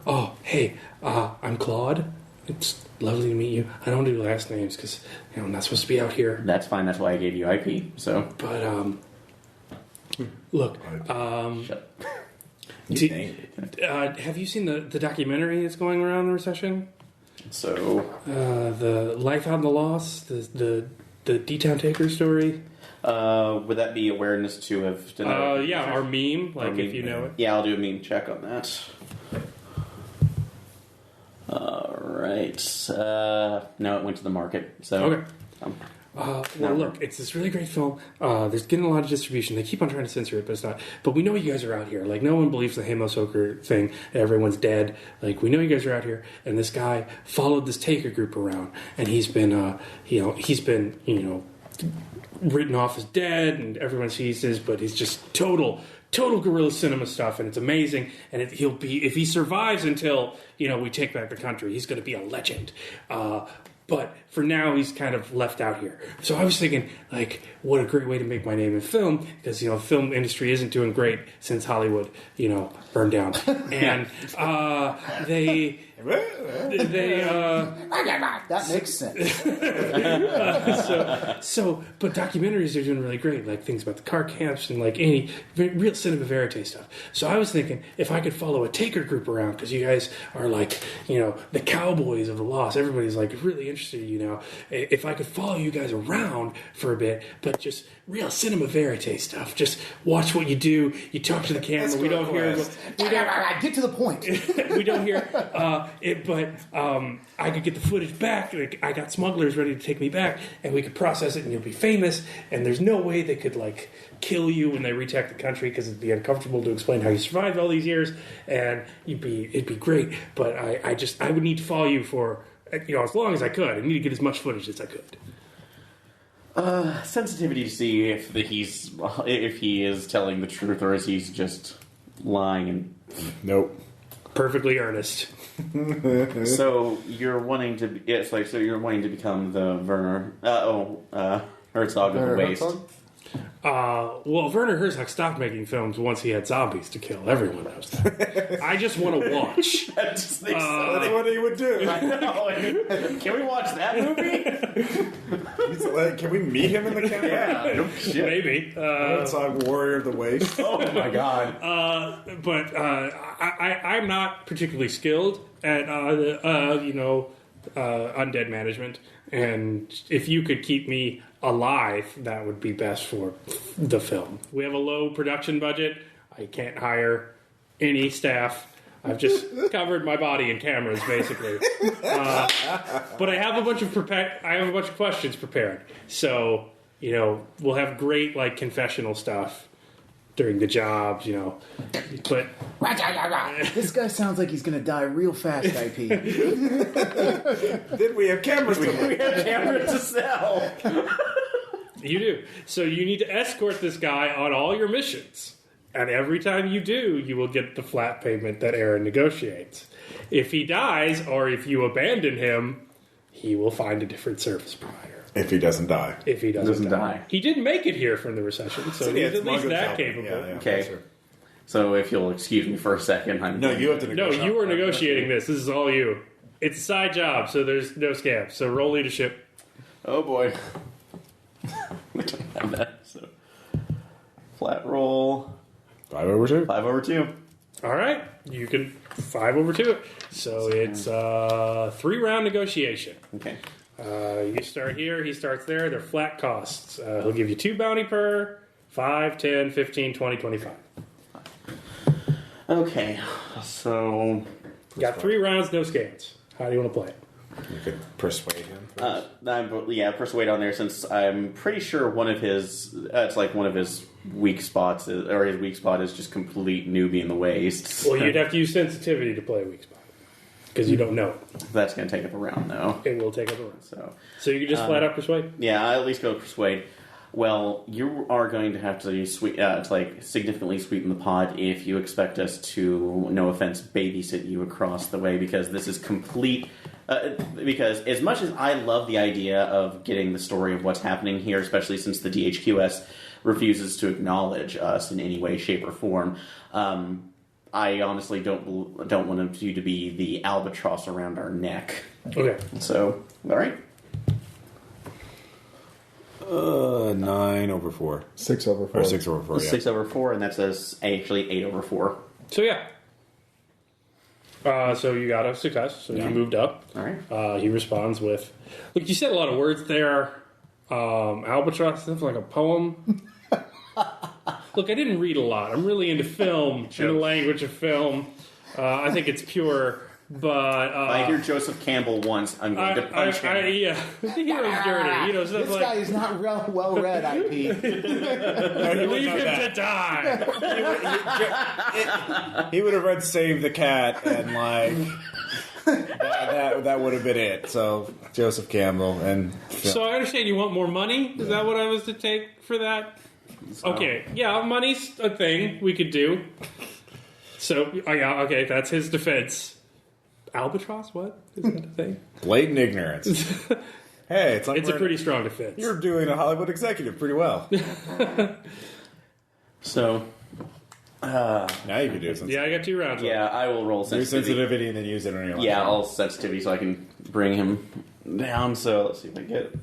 Oh, hey, I'm Claude. It's lovely to meet you. I don't do last names because I'm not supposed to be out here. That's fine. That's why I gave you IP. So, But look, shut. have you seen the documentary that's going around the recession? So, The Life Out in the Loss, the D-Town Taker story. would that be awareness to have? Yeah, our meme, like Our if meme, you know it. Yeah, I'll do a meme check on that. All right. No, it went to the market. So Okay. Well, look, it's this really great film. There's getting a lot of distribution. They keep on trying to censor it, but it's not. But we know you guys are out here. Like, no one believes the Hamo Soaker thing. Everyone's dead. Like, we know you guys are out here. And this guy followed this taker group around, and he's been written off as dead, and everyone sees this, but he's just total guerrilla cinema stuff, and it's amazing. And he'll be, if he survives until we take back the country, he's going to be a legend. But for now, he's kind of left out here. So I was thinking, like, what a great way to make my name in film, because, the film industry isn't doing great since Hollywood, burned down. And that makes sense. But documentaries are doing really great, like things about the car camps and like any real cinema verite stuff. So I was thinking if I could follow a taker group around, because you guys are like, the cowboys of the lost. Everybody's like really interested, if I could follow you guys around for a bit, but just real cinema verite stuff. Just watch what you do. You talk to the camera. We don't hear. Get to the point. We don't hear it, but I could get the footage back. Like, I got smugglers ready to take me back, and we could process it, and you'll be famous. And there's no way they could like kill you when they retake the country, because it'd be uncomfortable to explain how you survived all these years, and it'd be great. But I would need to follow you for as long as I could. I need to get as much footage as I could. Sensitivity to see if he is telling the truth or is he's just lying. And Nope. Perfectly earnest. so you're wanting to become the Werner Herzog of the Waste. Herzog? Well, Werner Herzog stopped making films once he had zombies to kill. Everyone knows that. I just want to watch. That just makes That's what he would do. I know. Can we watch that movie? He's like, can we meet him in the camera? Yeah. No shit. Maybe. Herzog, Warrior of the Waste. Oh my god. But I'm not particularly skilled at, undead management. And if you could keep me alive, that would be best for the film. We have a low production budget. I can't hire any staff. I've just covered my body in cameras, basically. But I have a bunch of questions prepared. So, we'll have great confessional stuff during the jobs, But This guy sounds like he's going to die real fast, IP. Then we have cameras to We have cameras to sell. you do. So you need to escort this guy on all your missions. And every time you do, you will get the flat payment that Aaron negotiates. If he dies, or if you abandon him, he will find a different service provider. If he doesn't die. If he doesn't die. He did make it here from the recession, so he's at least that capable. Yeah, Okay. sure. So if you'll excuse me for a second, No, you have to No, negotiate. you were negotiating this. This is all you. It's a side job, so there's no scam. So roll leadership. Oh boy. We don't have that. So flat roll. 5/2. 5/2. All right. You can 5/2 it. So it's a 3-round negotiation. Okay. You start here, he starts there. They're flat costs. He'll give you 2 bounty per 5, 10, 15, 20, 25. Okay. So Got 3 rounds, no scans. How do you want to play it? You could persuade him. persuade on there since I'm pretty sure one of his weak spots his weak spot is just complete newbie in the waste. Well, you'd have to use sensitivity to play a weak spot. Because you don't know it. That's going to take up a round though. It will take up a round. So you can just flat out persuade? yeah, I'll at least go persuade. Well, you are going to have to significantly sweeten the pot if you expect us to, no offense, babysit you across the way, because this is complete. Because as much as I love the idea of getting the story of what's happening here, especially since the DHQS refuses to acknowledge us in any way, shape, or form, I honestly don't want you to be the albatross around our neck. Okay. So, all right. 9/4. 6/4. Or 6/4, yeah. 6/4, and that says actually 8/4. So, yeah. So you got a success. So you moved up. All right. He responds with, look, you said a lot of words there. Albatross, sounds like a poem. Look, I didn't read a lot. I'm really into film, and the language of film. I think it's pure, but... If I hear Joseph Campbell once, I'm going to punch him. Yeah, the hero's dirty. Stuff This guy is not well read, IP. Leave him to die. He would have read Save the Cat, and that would have been it. So, Joseph Campbell and... So I understand you want more money? Is that what I was to take for that? Okay, yeah, money's a thing we could do. So, yeah, okay, that's his defense. Albatross, what? Is that a thing? Blatant ignorance. Hey, it's like It's a pretty strong defense. You're doing a Hollywood executive pretty well. So, Now you can do it. Yeah, I got 2 rounds. yeah, I will roll Do sensitivity. sensitivity and then use it on your last Yeah, round. I'll sensitivity so I can bring him down. So, let's see if I get it.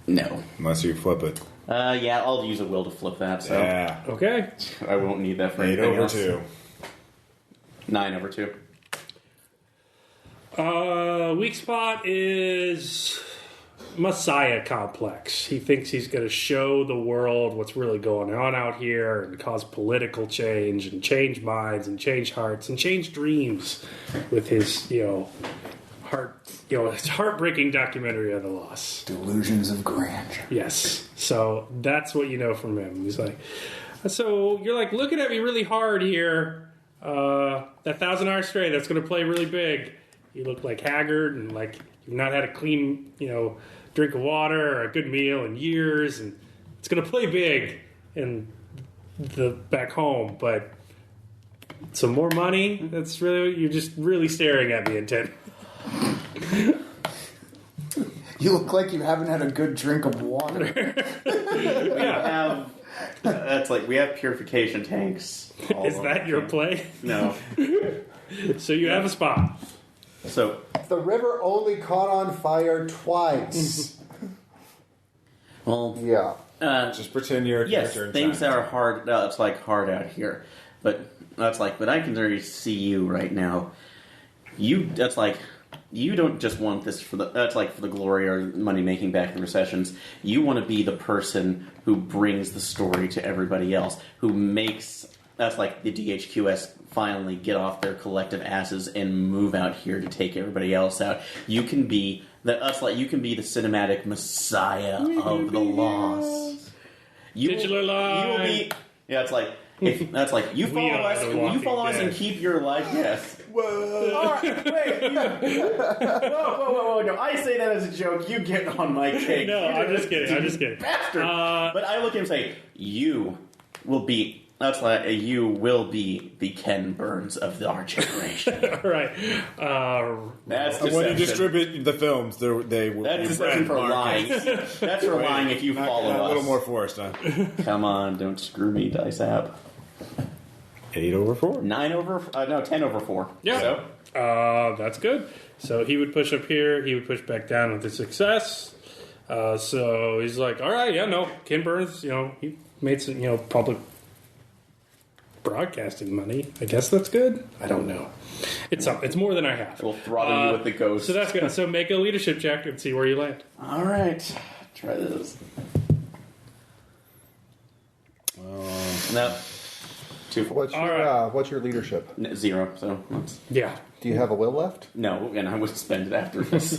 No. Unless you flip it. Yeah, I'll use a will to flip that, so Yeah. Okay. I won't need that for anything else. 8/2. 9/2. Weak spot is Messiah complex. He thinks he's going to show the world what's really going on out here and cause political change and change minds and change hearts and change dreams with his, his heartbreaking documentary on the loss. Delusions of grandeur. Yes. So that's what you know from him. He's like, so you're like looking at me really hard here. That 1,000 hour stray, that's going to play really big. You look like haggard and like you've not had a clean, drink of water or a good meal in years, and it's going to play big in the back home, but some more money, you're just really staring at me intent. You look like you haven't had a good drink of water. We have purification tanks. Is that your play? No. So you have a spot. So The river only caught on fire twice. well, Yeah. Just pretend you're a yes, character. things are hard. It's like hard out here, but but I can already see you right now. You don't just want this for the glory or money making back in the recessions. You want to be the person who brings the story to everybody else, who makes the DHQS finally get off their collective asses and move out here to take everybody else out. You can be the cinematic messiah of the lost. Titular lie. You will be. Yeah, it's like. You follow us and keep your life. Yes. Whoa. All right, wait. Whoa. No, I say that as a joke. You get on my cake. No, I'm just kidding. Bastard. But I look at him and say, you will be the Ken Burns of our generation. All right. That's And when you deception. distribute the films, they will That's be deception for lying. markets. That's for lying if you follow Not us. a little more forced, huh? Come on, don't screw me, Dice App. 8/4. 10/4. Yeah. So, That's good. So he would push up here. He would push back down with the success. So he's like, all right, Ken Burns, he made some, public broadcasting money. I guess that's good. I don't know. It's more than I have. we'll throttle you with the ghost. So that's good. So make a leadership check and see where you land. All right. Try this. No. 2 4. What's your leadership? 0. So Yeah. Do you have a will left? no, and I would spend it after this.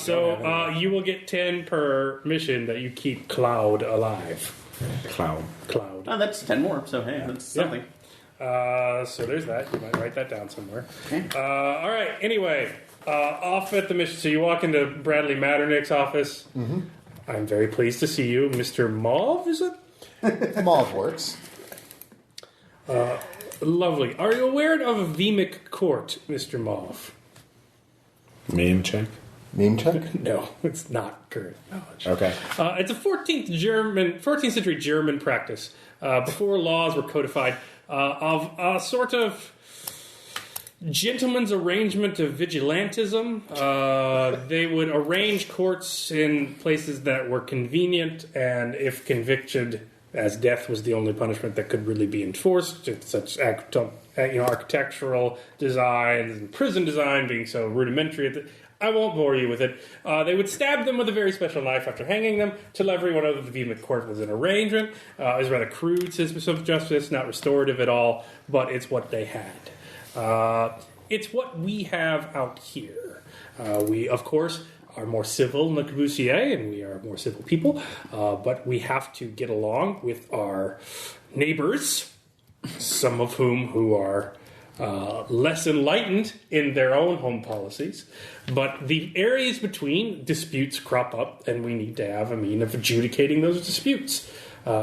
So You will get 10 per mission that you keep Cloud alive. Clown. Cloud. that's 10 more. So hey, that's something. So there's that. You might write that down somewhere. Okay. All right. Anyway, off at the mission. So you walk into Bradley Matternick's office. Mm-hmm. I'm very pleased to see you, Mr. Mauve. Is it? Mauve works. Lovely. Are you aware of Vimic Court, Mr. Mauve? Meme check. Meme check? No, it's not current knowledge. Okay. It's a 14th century German practice before laws were codified of a sort of gentleman's arrangement of vigilantism. They would arrange courts in places that were convenient, and if convicted, as death was the only punishment that could really be enforced, such architectural designs and prison design being so rudimentary. I won't bore you with it. They would stab them with a very special knife after hanging them. Tell everyone that the Vimic Court was an arrangement. It was a rather crude system of justice, not restorative at all, but it's what they had. It's what we have out here. We, of course, are more civil in Le Corbusier, and we are more civil people, but we have to get along with our neighbors, some of who are less enlightened in their own home policies. But the areas between disputes crop up, and we need to have a mean of adjudicating those disputes.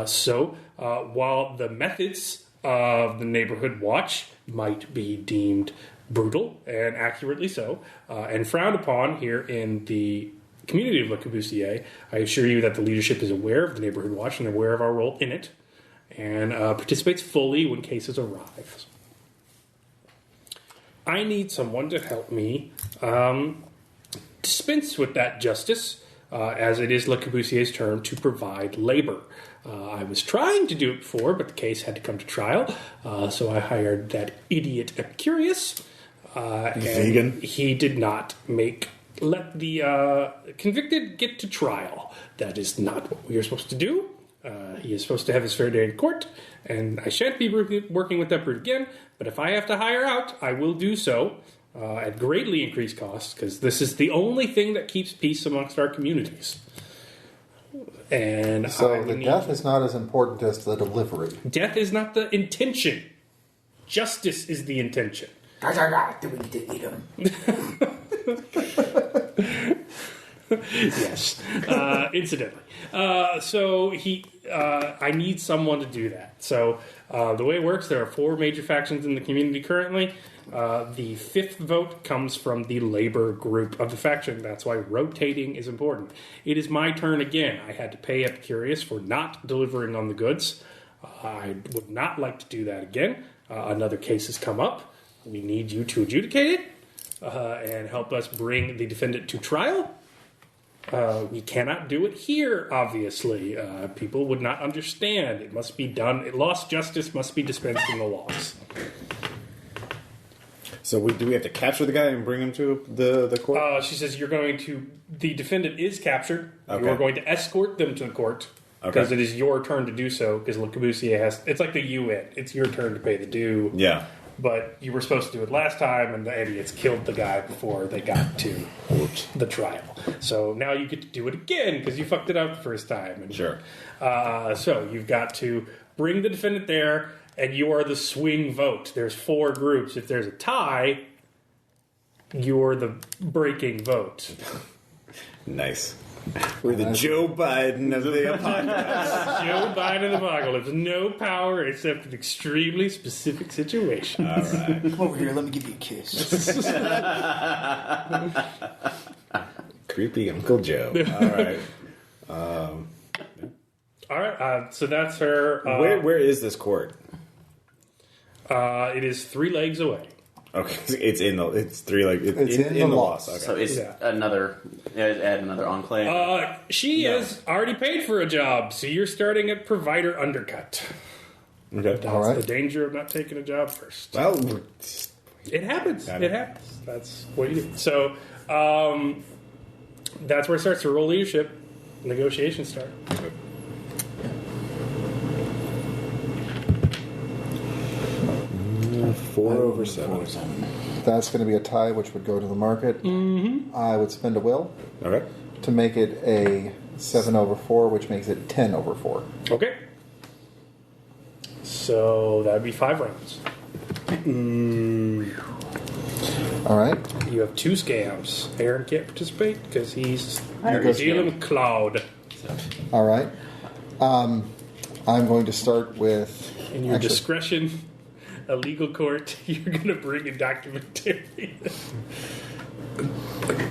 So while the methods of the neighborhood watch might be deemed brutal, and accurately so, and frowned upon here in the community of Le Corbusier, I assure you that the leadership is aware of the neighborhood watch and aware of our role in it, and participates fully when cases arise. I need someone to help me dispense with that justice, as it is Le Corbusier's term to provide labor. I was trying to do it before, but the case had to come to trial, so I hired that idiot Epicurus. Vegan. He did not let the convicted get to trial. That is not what we are supposed to do. He is supposed to have his fair day in court, and I shan't be working with that brute again, but if I have to hire out, I will do so at greatly increased costs, because this is the only thing that keeps peace amongst our communities. And So the death is not as important as the delivery. Death is not the intention. Justice is the intention. Do we get to eat him? Yes. Incidentally. So I need someone to do that. So the way it works, there are 4 major factions in the community currently. The 5th vote comes from the labor group of the faction. That's why rotating is important. It is my turn again. I had to pay Epicurious for not delivering on the goods. I would not like to do that again. Another case has come up. We need you to adjudicate it and help us bring the defendant to trial. We cannot do it here, obviously. People would not understand. It must be done. Lost justice must be dispensed in the laws. So do we have to capture the guy and bring him to the court? She says the defendant is captured. Okay. You are going to escort them to the court because it is your turn to do so because Le Corbusier it's like the UN. It's your turn to pay the due. Yeah. But you were supposed to do it last time, and the idiots killed the guy before they got to the trial. So now you get to do it again because you fucked it up the first time. And, Sure. So you've got to bring the defendant there, and you are the swing vote. There's 4 groups. If there's a tie, you're the breaking vote. Nice. We're the Joe Biden of the apocalypse. Joe Biden of the apocalypse. No power except in extremely specific situations. All right. Come over here, let me give you a kiss. Creepy Uncle Joe. All right. All right. So that's her. Where is this court? It is 3 legs away. Okay, it's 3 legs. It's in the loss. Okay. So it's another enclave. She has already paid for a job, so you're starting at provider undercut. Okay. That's All right. the danger of not taking a job first. Well, It happens. Got it. It happens. That's what you do. So that's where it starts to roll leadership. Negotiations start. 4/7. That's going to be a tie, which would go to the market. Mm-hmm. I would spend a will Okay. to make it a 7/4, which makes it 10/4. Okay. So that would be 5 rounds. All right. You have 2 scams. Aaron can't participate because he's go dealing with Cloud. All right. I'm going to start with. In your actually, discretion, a legal court, you're going to bring in documentary.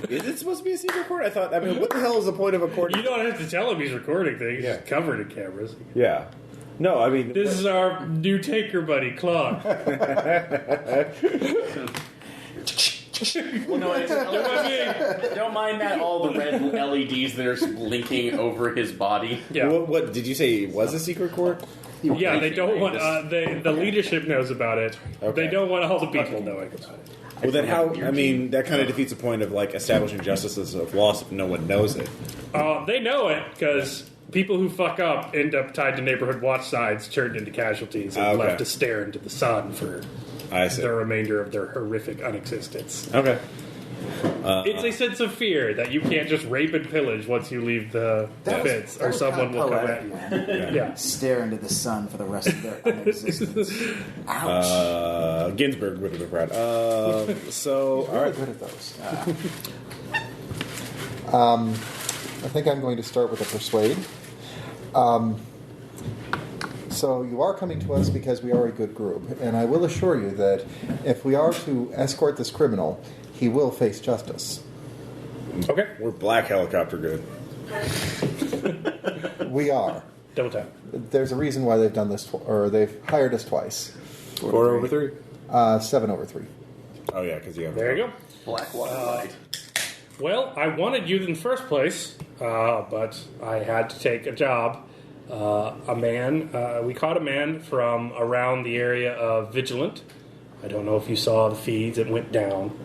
Is it supposed to be a secret court? I mean, what the hell is the point of a court? You don't have to tell him he's recording things. Yeah. It's covered in cameras. Yeah. No, I mean... This is our new taker buddy, Claude. Well, no, don't mind that. All the red LEDs that are blinking over his body. Yeah. What did you say? It was a secret court? Yeah, they don't want... the leadership knows about it. Okay. They don't want all the people knowing about it. Well, then how... I mean, that kind of defeats the point of, like, establishing justices of loss if no one knows it. They know it because people who fuck up end up tied to neighborhood watch signs, turned into casualties, and Okay. left to stare into the sun for I see. the remainder of their horrific unexistence. Okay. It's a sense of fear that you can't just rape and pillage once you leave the pits, or someone will come at you. Yeah. Stare into the sun for the rest of their existence. Ouch. Ginsburg would have been proud. So, all Really right. good at those. I think I'm going to start with a persuade. So you are coming to us because we are a good group, and I will assure you that if we are to escort this criminal, he will face justice. Okay. We're black helicopter good. We are. Double tap. There's a reason why they've done this, or they've hired us twice. 4/3? 7/3. Oh, yeah, because you have... There you go. Black water light. Well, I wanted you in the first place, but I had to take a job. We caught a man from around the area of Vigilant. I don't know if you saw the feeds. It went down.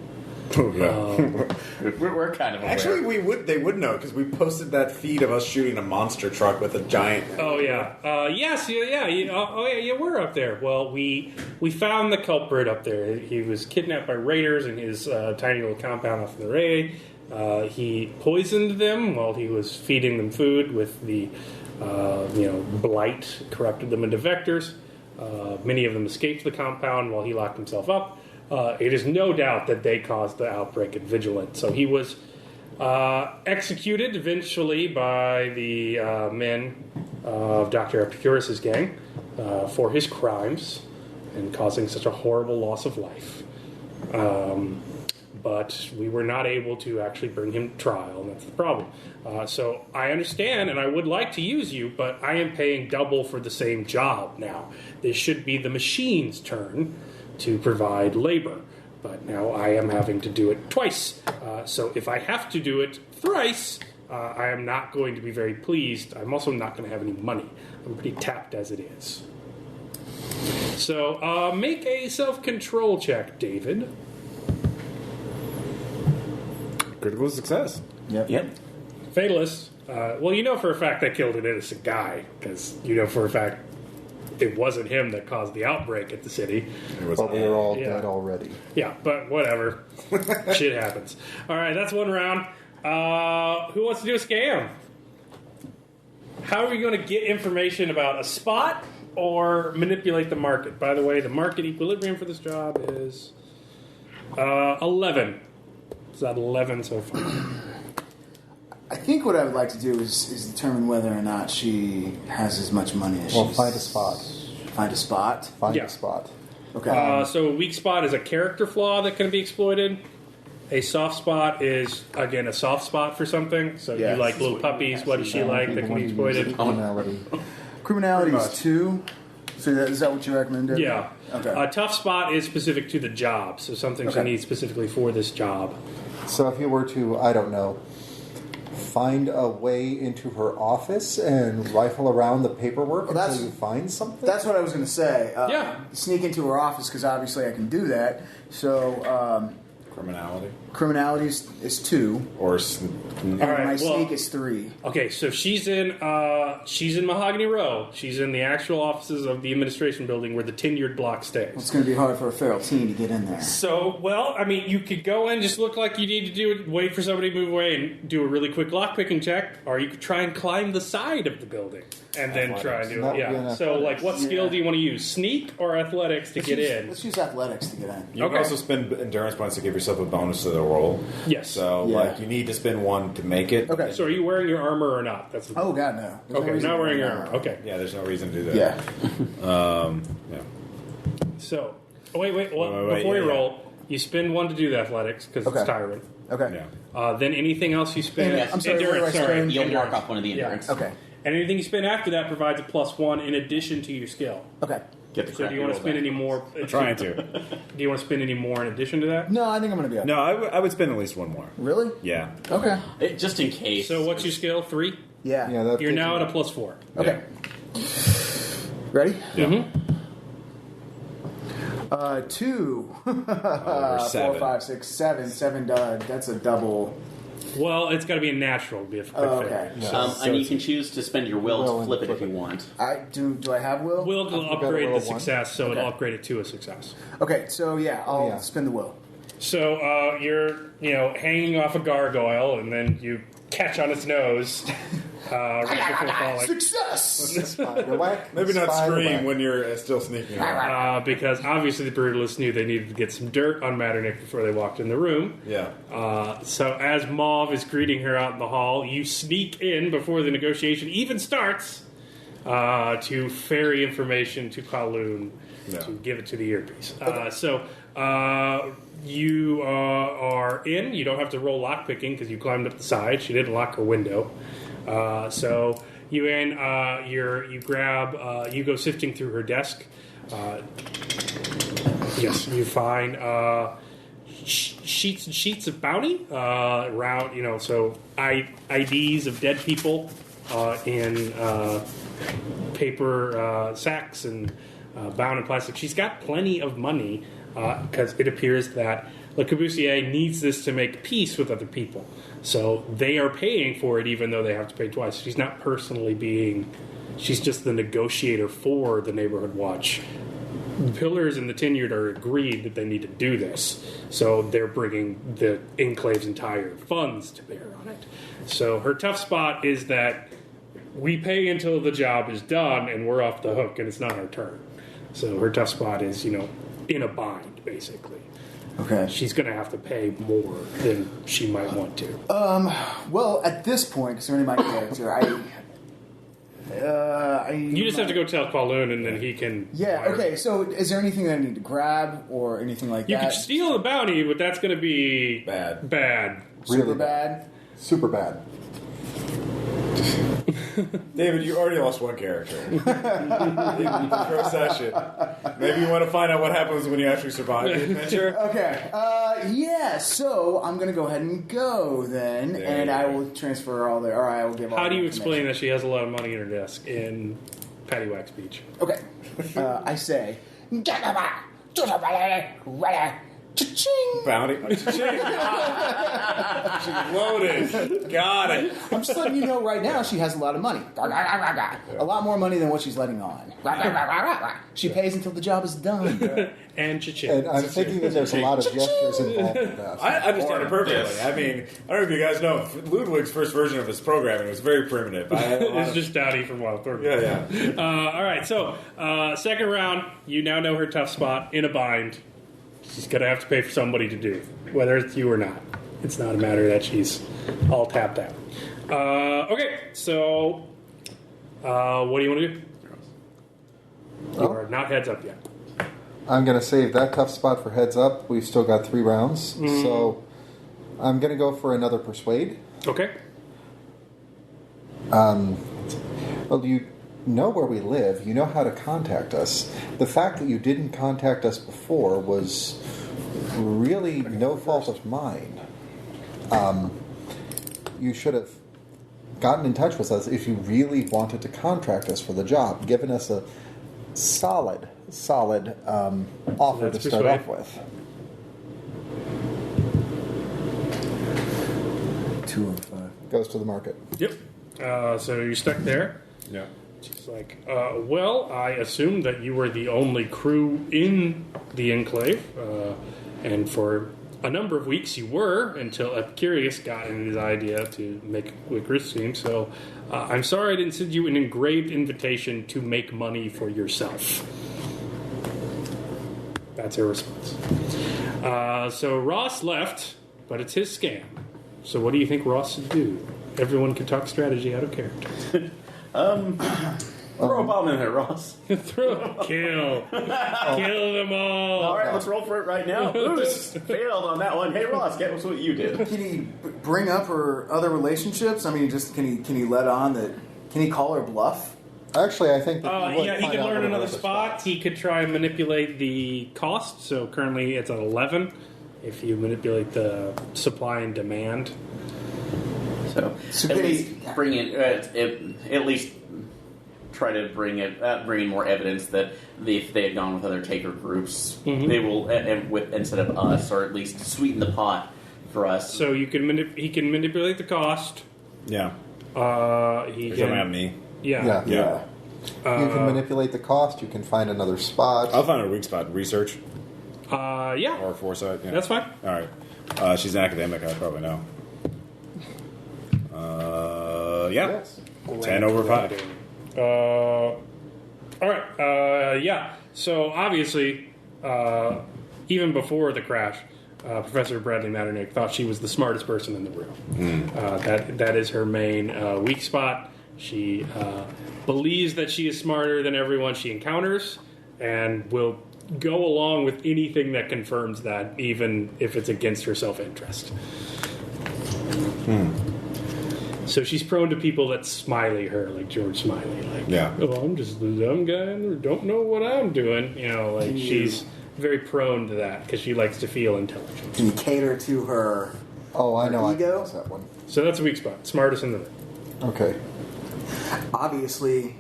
We're kind of aware. Actually, they would know because we posted that feed of us shooting a monster truck with a giant. Oh yeah, yes, yeah. You were up there. Well, we found the culprit up there. He was kidnapped by raiders in his tiny little compound off the raid. He poisoned them while he was feeding them food with the blight, corrupted them into vectors. Many of them escaped the compound while he locked himself up. it is no doubt that they caused the outbreak at Vigilant. So he was executed eventually by the men of Dr. Epicurus's gang for his crimes and causing such a horrible loss of life. But we were not able to actually bring him to trial, and that's the problem. So I understand, and I would like to use you, but I am paying double for the same job now. This should be the machine's turn to provide labor, but now I am having to do it twice. So if I have to do it thrice, I am not going to be very pleased. I'm also not going to have any money. I'm pretty tapped as it is. So make a self-control check, David. Critical success. Yep. Fatalist. Well, you know for a fact they killed an innocent guy, because you know for a fact it wasn't him that caused the outbreak at the city. But we were all Yeah. dead already. Yeah, but whatever. Shit happens. All right, that's one round. Who wants to do a scam? How are we going to get information about a spot or manipulate the market? By the way, the market equilibrium for this job is 11. It's at 11 so far. I think what I would like to do is determine whether or not she has as much money as Well, she's... find a spot. Find a spot? Find Yeah. a spot. Okay. So a weak spot is a character flaw that can be exploited. A soft spot is, again, a soft spot for something. So Yeah. you like little puppies. What does she like that can be exploited? Criminality. Criminality is 2. So is that what you recommend? David? Yeah. Okay. A tough spot is specific to the job. So something she Okay. needs specifically for this job. So if you were to, I don't know, find a way into her office and rifle around the paperwork Well, that's- until you find something? That's what I was going to say. Yeah. Sneak into her office, because obviously I can do that. So Criminality. criminality is 2. Or And All right, my well- sneak is 3. Okay, so she's in Mahogany Row. She's in the actual offices of the administration building where the tenured block stays. It's going to be hard for a feral teen to get in there. So, well, I mean, you could go in, just look like you need to do it, wait for somebody to move away and do a really quick lockpicking check, or you could try and climb the side of the building and then try and do That it. would be Yeah. an So, like, what skill Yeah. do you want to use? Sneak or athletics to get in? Let's use athletics to get in. You can Okay. also spend endurance points to give yourself a bonus to the roll. Yes. So, Yeah. like, you need to spend one to make it. Okay. So, are you wearing your armor or not? That's the Oh, God, no. There's no okay. reason Not to wearing wear your armor. Okay. Yeah, there's no reason to do that. Yeah. Yeah. So, wait. Well, Wait, before yeah, you yeah. roll, you spend one to do the athletics because Okay. it's tiring. Okay. Yeah. Then anything else you spend, Yes. I'm sorry, what do I endurance. spend? Sorry, You'll endurance. mark off one of the Yeah. endurance. Okay. And anything you spend after that provides a +1 in addition to your skill. Okay. Get the So do you want to spend any more? Trying to. Do you want to spend any more in addition to that? No, I think I'm going to be okay. No, I would spend at least one more. Really? Yeah. Okay. Just in case. So what's your skill? 3? Yeah. Yeah, that You're gives now you- at a +4. Okay. Ready? Yeah. 2. Over 4, 7. 5, 6, 7. 7, that's a double. Well, it's got to be a natural. Be a quick Oh, failure. okay. and you can choose to spend your will Will to flip and it if flip you it. want. Do I have will? Will I forgot upgrade roll the one. success, so it'll Okay. upgrade it to a success. Okay, so yeah, I'll Yeah. spin the will. So you're, hanging off a gargoyle, and then you catch on its nose right before falling. Success! Spider whack. Maybe not spider scream whack. when you're still sneaking around. Because obviously the Brutalists knew they needed to get some dirt on Metternich before they walked in the room. Yeah. So as Mauve is greeting her out in the hall, you sneak in before the negotiation even starts to ferry information to Kowloon Yeah. to give it to the earpiece. You are in. You don't have to roll lockpicking because you climbed up the side. She didn't lock her window. So you in. You grab. You go sifting through her desk. Yes, you find sheets and sheets of bounty around. So IDs of dead people in paper sacks and bound in plastic. She's got plenty of money because it appears that Le Corbusier needs this to make peace with other people. So they are paying for it even though they have to pay twice. She's not personally being... She's just the negotiator for the Neighborhood Watch. The Pillars and the Tenured are agreed that they need to do this. So they're bringing the Enclave's entire funds to bear on it. So her tough spot is that we pay until the job is done and we're off the hook and it's not our turn. So her tough spot is, in a bind, basically. Okay. she's going to have to pay more than she might want to. Well, at this point, concerning my character, You just have to go tell Kowloon, and then he can. Yeah. wire Okay. it. So, is there anything that I need to grab or anything like You that? could steal the bounty, but that's going to be Bad. Bad. Super Really bad. Super bad. David, you already lost one character. Per session. Maybe you want to find out what happens when you actually survive the adventure. Okay. Yeah. So I'm gonna go ahead and go then, There and you I go. will transfer all the, or I will give. all How do the you explain information. that she has a lot of money in her desk in Paddywhack speech? Okay. I say. Cha-ching! Bounty. She's loaded. Got it. I'm just letting you know right now she has a lot of money. A lot more money than what she's letting on. She pays until the job is done. And cha-ching. And I'm thinking that there's a lot of gestures involved in that. I understand it perfectly. Yes. I mean, I don't know if you guys know, Ludwig's first version of his programming was very primitive. I had a lot It's of- just Dowdy from Wild Thornton. yeah. All right, so second round, you now know her tough spot in a bind. She's going to have to pay for somebody to do, whether it's you or not. It's not a matter that she's all tapped out. Okay, so what do you want to do? You are not heads up yet. I'm going to save that tough spot for heads up. We've still got 3 rounds. So I'm going to go for another persuade. Okay. Well, you know where we live. You know how to contact us. The fact that you didn't contact us before was really no fault of mine. You should have gotten in touch with us if you really wanted to contract us for the job, given us a solid offer to That's start persuade. off with. 2 of 5. Goes to the market. Yep. So you're stuck there. Yeah. She's like, well, I assumed that you were the only crew in the Enclave, and for a number of weeks you were, until Epicurus got in his idea to make a quick risk scheme, so I'm sorry I didn't send you an engraved invitation to make money for yourself. That's her response. So Ross left, but it's his scam. So what do you think Ross should do? Everyone can talk strategy out of character. Throw a bomb in there, Ross. Kill them all. All right, let's roll for it right now. Oops, failed on that one. Hey, Ross, get us what you did. Can he bring up her other relationships? I mean, just can he let on that? Can he call her bluff? Actually, I think that you would Yeah, he find could out learn what another other spot. He could try and manipulate the cost. So currently it's at 11. If you manipulate the supply and demand. So So at can least he- bring in, at least try to bring in more evidence that if they had gone with other taker groups, they will, with instead of us, or at least sweeten the pot for us. So you can he can manipulate the cost. Yeah. He You're talking about can. me. Yeah. Yeah. you can manipulate the cost. You can find another spot. I'll find a weak spot. Research Yeah. or foresight. Yeah. That's fine. All right. She's an academic. I probably know. Yeah. Yes. 10 over 5. All right. Yeah. So obviously, even before the crash, Professor Bradley Matternick thought she was the smartest person in the room. That is her main weak spot. She believes that she is smarter than everyone she encounters, and will go along with anything that confirms that, even if it's against her self-interest. So she's prone to people that smiley her, like George Smiley. Like, Yeah. oh, I'm just the dumb guy who don't know what I'm doing. You know, like she's very prone to that because she likes to feel intelligent. Can you cater to her? Oh, I know. I can Ego? guess that one. So that's a weak spot. Smartest in the room. Okay. Obviously,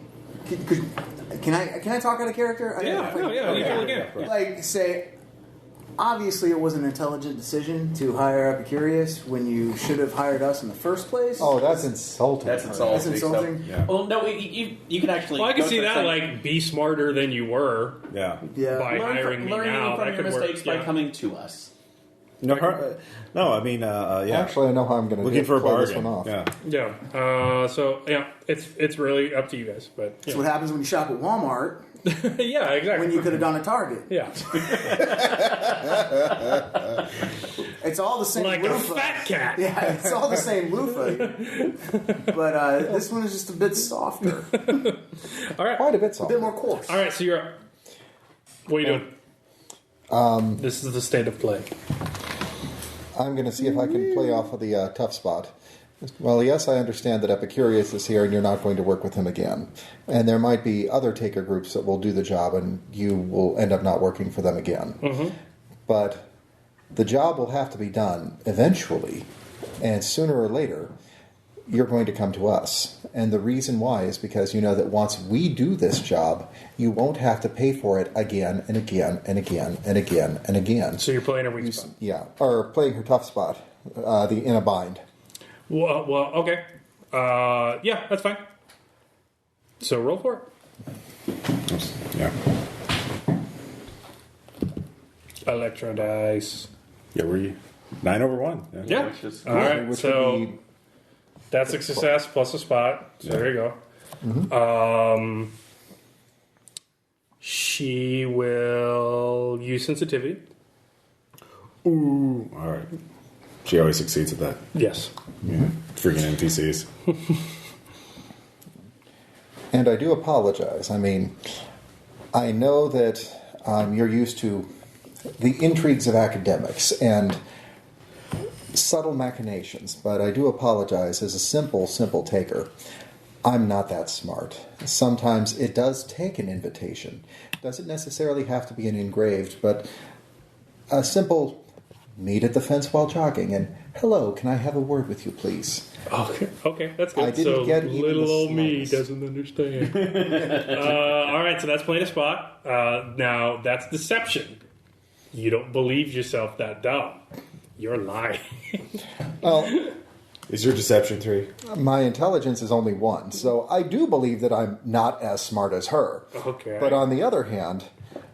can I talk out of character? I don't know if I can- You totally can. Like, say, obviously it was an intelligent decision to hire Epicurus when you should have hired us in the first place. Oh, that's insulting. That's her. insulting. That's insulting? Yeah. Well, no, you can actually. Well, I can go see to that, some- like, be smarter than you were Yeah. Yeah. by hiring me learning now. from That your could mistakes work. by Yeah. coming to us. No, I mean, yeah. Actually, I know how I'm going to Looking for a play this bargain. one off. Yeah. Yeah. So yeah, it's really up to you guys. But That's what happens when you shop at Walmart yeah, exactly. when you could have gone to Target. Yeah. It's all the same Like loofah. a fat cat. Yeah, it's all the same loofah. But this one is just a bit softer. All right. Quite a bit A softer. bit more coarse. All right, so you're up. What are you doing? This is the state of play. I'm going to see if I can play off of the tough spot. Well, yes, I understand that Epicurus is here and you're not going to work with him again. And there might be other taker groups that will do the job and you will end up not working for them again. Mm-hmm. But the job will have to be done eventually. And sooner or later, you're going to come to us. And the reason why is because you know that once we do this job, you won't have to pay for it again and again and again and again and again. So you're playing a weak spot. Yeah, or playing her tough spot, the in a bind. Well, okay. Yeah, that's fine. So roll for it. Yeah. Electro dice. Yeah, were you 9 over 1? Yeah. Which is All right. Which So would be that's a success plus a spot. So there you go. Mm-hmm. She will use sensitivity. Ooh. All right. She always succeeds at that. Yes. Yeah. Freaking NPCs. And I do apologize. I mean, I know that you're used to the intrigues of academics and subtle machinations, but I do apologize. As a simple taker, I'm not that smart. Sometimes it does take an invitation. It doesn't necessarily have to be an engraved, but a simple meet at the fence while jogging and, hello, can I have a word with you, please? Okay, that's good. I didn't so get even little the old me slightest. doesn't understand. All right, so that's playing a spot. Now that's deception. You don't believe yourself that dumb. You're lying. Well, Is your deception 3? my intelligence is only 1, so I do believe that I'm not as smart as her. Okay. But on the other hand,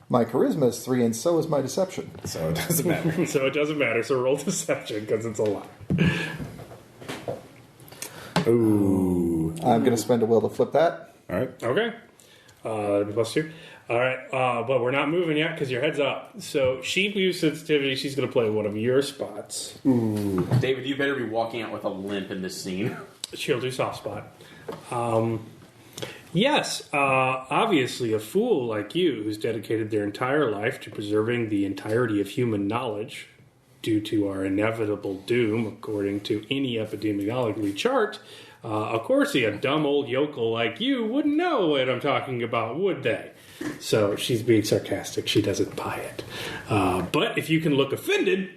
my charisma is 3, and so is my deception. So it doesn't matter. So it doesn't matter. So roll deception because it's a lie. Ooh. I'm going to spend a will to flip that. All right. Okay. +2. All right, but we're not moving yet because your head's up. So she used sensitivity. She's going to play one of your spots. David, you better be walking out with a limp in this scene. She'll do soft spot. Yes, obviously a fool like you who's dedicated their entire life to preserving the entirety of human knowledge due to our inevitable doom, according to any epidemiology chart, of course a dumb old yokel like you wouldn't know what I'm talking about, would they? So she's being sarcastic. She doesn't buy it. But if you can look offended,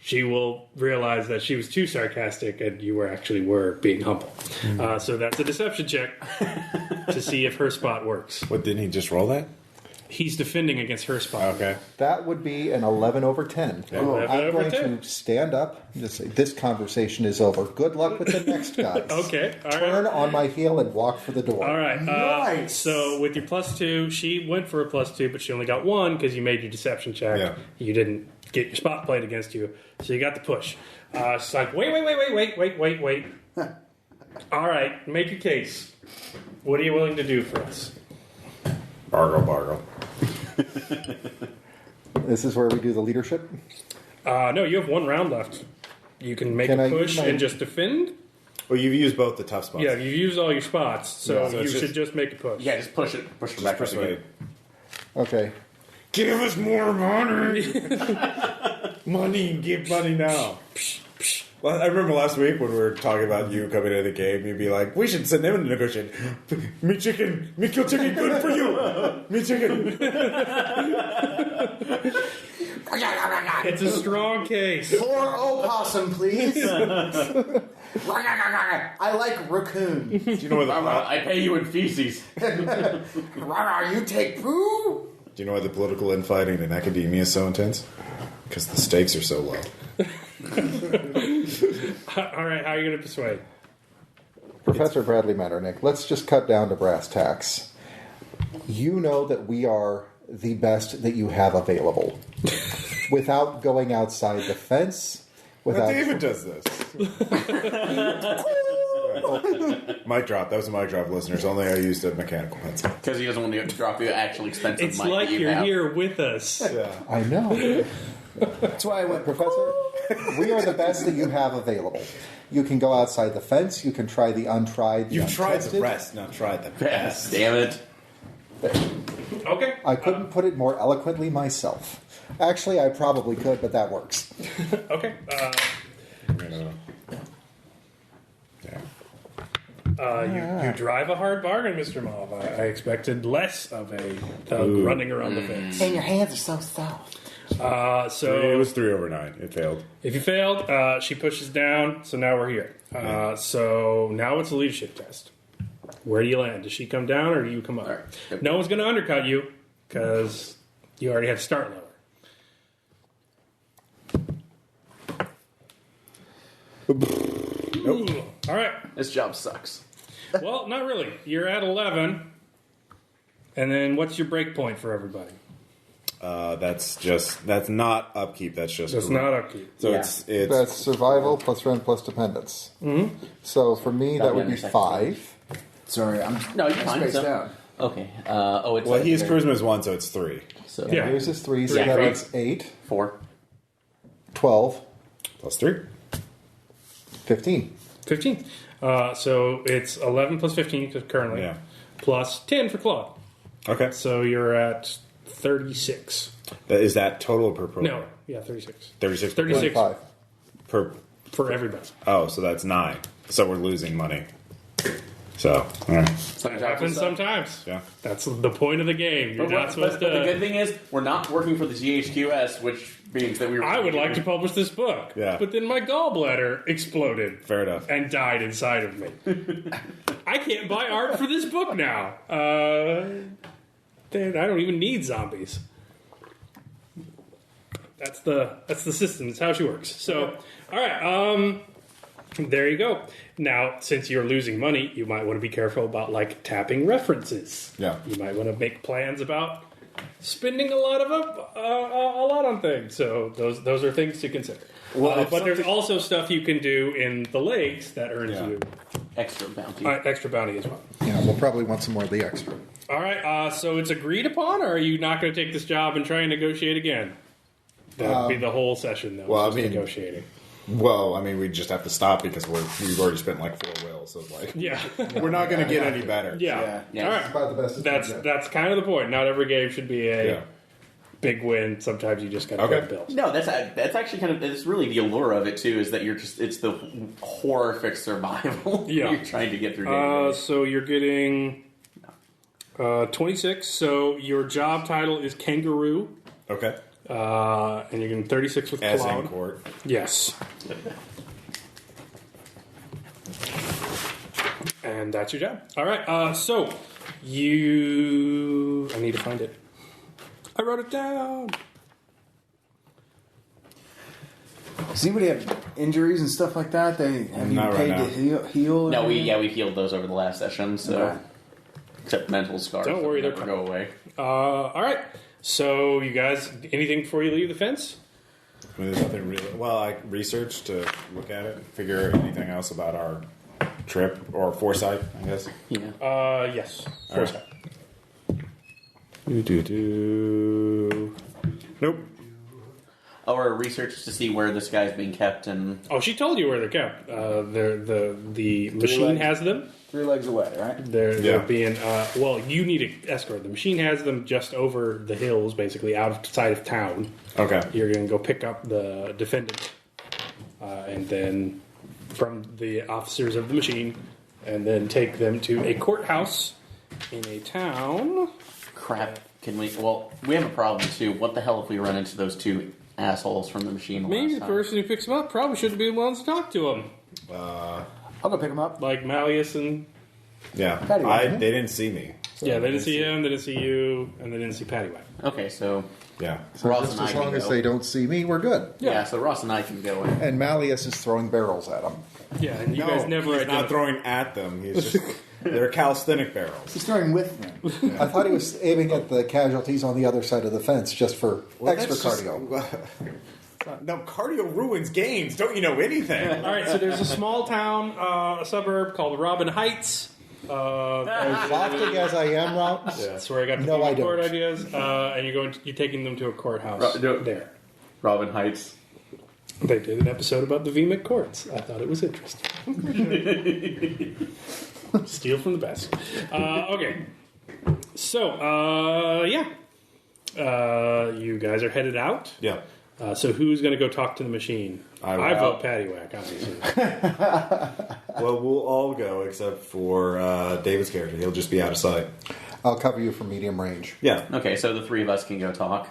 she will realize that she was too sarcastic and you were being humble. So that's a deception check to see if her spot works. What, didn't he just roll that? He's defending against her spot. Okay. That would be an 11 over 10. Yeah. 11 I'm over going 10. to stand up and just say, this conversation is over. Good luck with the next guys. Okay, all Turn right. on my heel and walk for the door. All right. Nice. So with your +2, she went for a +2, but she only got 1 because you made your deception check. Yeah. You didn't get your spot played against you, so you got the push. She's like, wait. All right, make your case. What are you willing to do for us? Bargo. This is where we do the leadership. No, you have 1 round left. You can make Can I a push use my- and just defend. Well, you've used both the tough spots. Yeah, you've used all your spots, so Yeah, so you it's should just make a push. Yeah, just push it. Push it back up Persuade. again. Okay. Give us more money. Give money now. Well, I remember last week when we were talking about you coming into the game, you'd be like, we should send him to negotiate. Me chicken, me kill chicken, good for you. Me chicken. It's a strong case. More opossum, please. I like raccoon. Do you know what I pay you in feces. You take poo? Do you know why the political infighting in academia is so intense? Because the stakes are so low. All right, how are you going to persuade? Professor Bradley Metternich, let's just cut down to brass tacks. You know that we are the best that you have available. Without going outside the fence. But David does this. Mic drop. That was a mic drop, listeners. Only I used a mechanical pencil. Because he doesn't want to drop you actually expensive It's mic like that you you're have. here with us. Yeah. I know. That's why I went. Professor, we are the best that you have available. You can go outside the fence. You can try the untried. You've tried the untested. rest, not tried the best. Damn it. Okay. I couldn't put it more eloquently myself. Actually, I probably could, but that works. Okay. You drive a hard bargain, Mr. Mauve. I expected less of a thug running around the fence. And your hands are so soft. So It was 3 over 9. It failed. if you failed, she pushes down. So now we're here. So now it's a leadership test. Where do you land? Does she come down or do you come up? Right. No one's going to undercut you because you already have to start lower. Ooh, all right. This job sucks. Well, not really. You're at 11. And then what's your break point for everybody? That's not upkeep. That's just That's not upkeep. So Yeah. it's That's survival plus rent plus dependence. Mm-hmm. So for me, that would be 5. Sorry, I'm No, you're fine. spaced So, out. okay. It's well, he's charisma is 1, so it's 3 So Yeah. Here's his 3, so Yeah. that makes 8, 4. 12, plus 3. 15. 15. So it's 11 plus 15 currently. Yeah. Plus 10 for Claude. Okay. So you're at 36. Is that total per program? No. Yeah, 36. 36. 36 25. per. for everybody. Oh, so that's 9. So we're losing money. So all right. That happens sometimes. Yeah. That's the point of the game. You're not supposed But the to. good thing is, we're not working for the GHQS, which means that we were. I would like to publish this book. Yeah. But then my gallbladder exploded. Fair enough. And died inside of me. I can't buy art for this book now. Then I don't even need zombies. That's the system. It's how she works. So, all right. There you go. Now, since you're losing money, you might want to be careful about like tapping references. Yeah. You might want to make plans about spending a lot on things. So those are things to consider. Well, But there's also stuff you can do in the lakes that earns Yeah. you extra bounty. extra bounty as well. Yeah, we'll probably want some more of the extra. All right. So it's agreed upon, or are you not going to take this job and try and negotiate again? That would be the whole session, though. well, I just mean- negotiating. Well, I mean, we just have to stop because we've already spent like 4 wills. So like, Yeah. we're not going to get any better. Yeah. Yeah. All It's right. about the best. That's kind of the point. Not every game should be a Yeah. big win. Sometimes you just got to Okay. pay bills. No, that's actually kind of it's really the allure of it too. Is that it's the horrific survival. Yeah. You're trying to get through. Day-to-day. So you're getting 26. So your job title is Kangaroo. Okay. And you're getting 36 with As in Cloud. court. Yes. And that's your job. All right. So you. I need to find it. I wrote it down. Does anybody have injuries and stuff like that? Have you Not right paid now. to heal? No, we healed those over the last session. So Okay. except mental scars. Don't that worry, will they're never go away. All right. So you guys, anything before you leave the fence? I mean, there's nothing really. Well, I researched to look at it, figure anything else about our trip or foresight, I guess. Yeah. Yes. All right. Foresight. Nope. Or research to see where this guy's being kept and Oh, she told you where they're kept. The machine legs. has them. 3 legs away, right? They're Yeah. being well. You need to escort. The machine has them just over the hills, basically outside of town. Okay. You're going to go pick up the defendant, and then from the officers of the machine, and then take them to a courthouse in a town. crap. Can we? Well, we have a problem too. What the hell if we run into those 2 assholes from the machine? Maybe last the time? person who picks them up probably shouldn't be the ones to talk to them, I'll go pick him up. like Malleus and Yeah. Paddywhack. They didn't see me. yeah. They didn't see him. They didn't see you, and they didn't see Paddywhack. Okay, so Yeah. So Ross just and as I long can as go. they don't see me, we're good. yeah, so Ross and I can go in. And Malleus is throwing barrels at them. Yeah, and you No, guys never he's identified. not throwing at them. He's just they're calisthenic barrels. He's throwing with them. I thought he was aiming at the casualties on the other side of the fence just for extra That's just- cardio. No, cardio ruins games. Don't you know anything? All right, so there's a small town, a suburb called Robin Heights. As lofty as I am, Rob, That's where I got the No, I court don't. ideas. And you're taking them to a courthouse No. there. Robin Heights. They did an episode about the VMIC courts. I thought it was interesting. Steal from the best. Okay. So, you guys are headed out. Yeah. So who's going to go talk to the machine? I vote Paddywhack, obviously. Well, we'll all go except for David's character. He'll just be out of sight. I'll cover you from medium range. Yeah. Okay, so the three of us can go talk.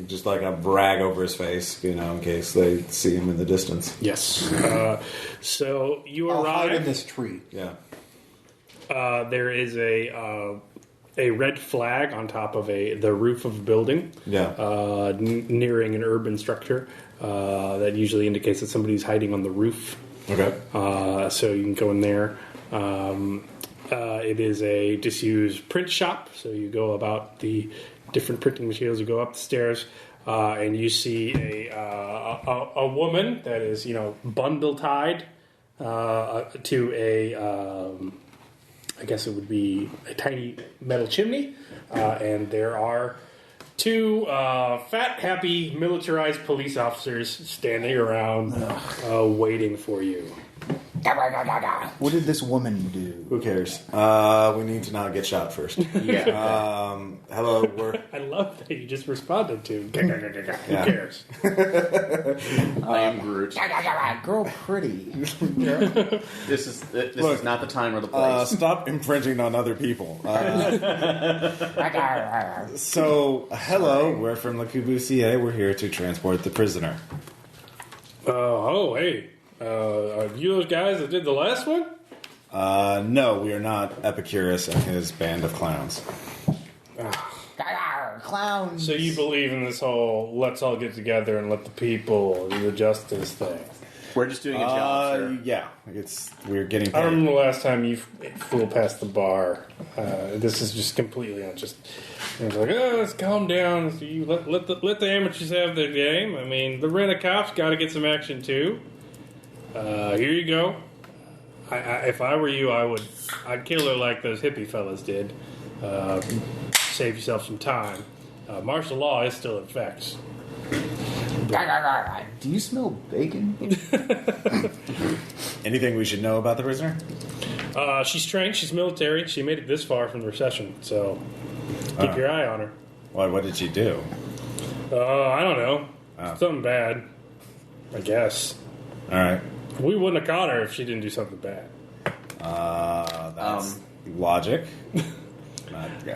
Just like a brag over his face, in case they see him in the distance. Yes. So you I'll hide in arrive. this tree. Yeah. There is a red flag on top of the roof of a building. Yeah. Nearing an urban structure. That usually indicates that somebody's hiding on the roof. Okay. So you can go in there. It is a disused print shop, so you go about the different printing materials. You go up the stairs, and you see a woman that is, bundle tied to a, I guess it would be a tiny metal chimney, and there are two fat, happy, militarized police officers standing around waiting for you. What did this woman do? Who cares? We need to not get shot first. Yeah. Hello, we're... I love that you just responded to. Who cares? I am Groot. Girl, pretty. This is not the time or the place. Stop infringing on other people. So, hello, we're from Le Corbusier. We're here to transport the prisoner. Hey. Are you those guys that did the last one? No, we are not Epicurus and his band of clowns. Clowns. So you believe in this whole let's all get together and let the people do the justice thing? We're just doing a job, sir. Yeah, we're getting I paid. remember the last time you flew past the bar. This is just completely unjust. It's like, let's calm down. So you let the amateurs have their game. I mean, the rent-a-cops got to get some action too. Here you go. If I were you, I'd kill her like those hippie fellas did. Save yourself some time. Martial law is still in effect. Do you smell bacon? Anything we should know about the prisoner? She's trained. She's military. She made it this far from the recession, so keep your eye on her. What did she do? I don't know. Something bad, I guess. All right. We wouldn't have caught her if she didn't do something bad. That's logic.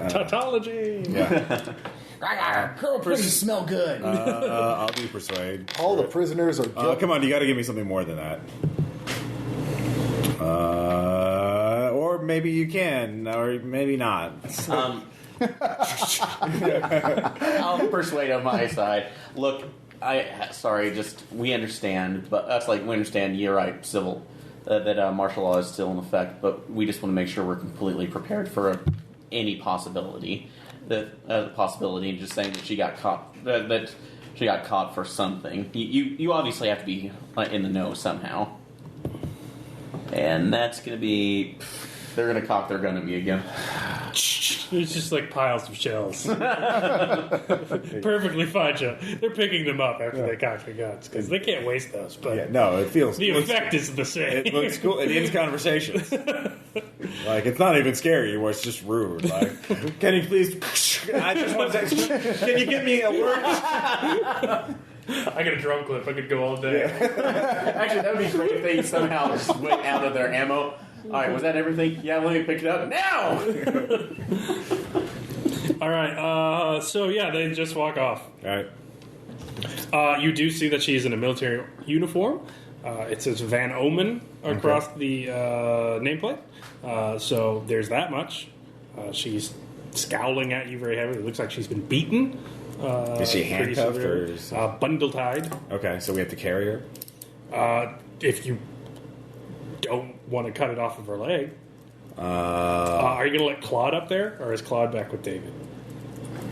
Tautology! Yeah. Girl, pretty smell good. I'll do persuade. All the prisoners are guilty. Come on, you got to give me something more than that. Or maybe you can, or maybe not. I'll persuade on my side. Look, we understand, but that's like, we understand, you're right, civil, that martial law is still in effect, but we just want to make sure we're completely prepared for any possibility. Possibility, just saying that she got caught, that she got caught for something. You obviously have to be in the know somehow. And that's going to be... They're going to cock their gun at me again. It's just like piles of shells. Perfectly fine shell. They're picking them up after they cock their guns, because they can't waste those. But No, it feels... the effect is the same. It looks cool. It ends conversations. Like, it's not even scary anymore. It's just rude. Like, can you please... I just want to say... Can you give me a word? I got a drum clip. I could go all day. Actually, that would be great if they somehow just went out of their ammo. Alright, was that everything? Yeah, let me pick it up now! Alright, so yeah, they just walk off. All right. You do see that she's in a military uniform. It says Van Omen across the nameplate. So there's that much. She's scowling at you very heavily. It looks like she's been beaten. Is she pretty handcuffed severely. or is... Bundle tied. Okay, so we have to carry her? If you don't want to cut it off of her leg. Are you going to let Claude up there, or is Claude back with David?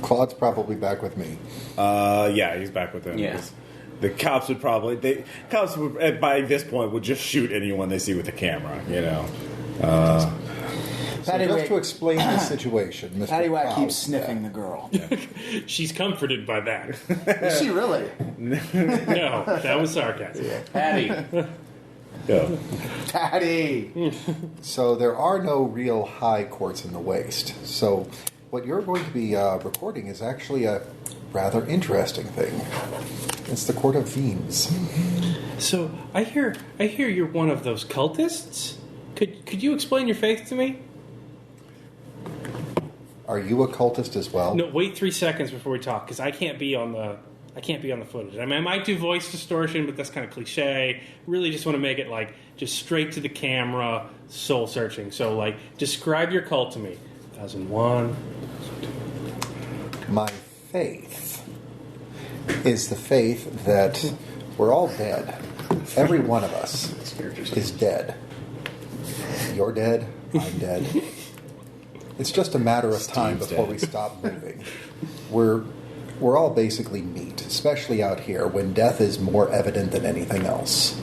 Claude's probably back with me. Yeah, he's back with them. Yeah. The cops would probably... Cops would, by this point, would just shoot anyone they see with a camera, you know. just to explain the situation, Mr. Paddywhack Cow, keeps sniffing the girl. She's comforted by that. Is she really? No, that was sarcasm. Patty. Yeah. Patty! So there are no real high courts in the Waste. So what you're going to be recording is actually a rather interesting thing. It's the Court of Fiends. So I hear you're one of those cultists. Could you explain your faith to me? Are you a cultist as well? No, wait 3 seconds before we talk, because I can't be on the footage. I mean, I might do voice distortion, but that's kind of cliche. Really, just want to make it like just straight to the camera, soul searching. So, like, describe your cult to me. 2001. My faith is the faith that we're all dead. Every one of us is dead. You're dead. I'm dead. It's just a matter of time before we stop moving. We're all basically meat, especially out here when death is more evident than anything else.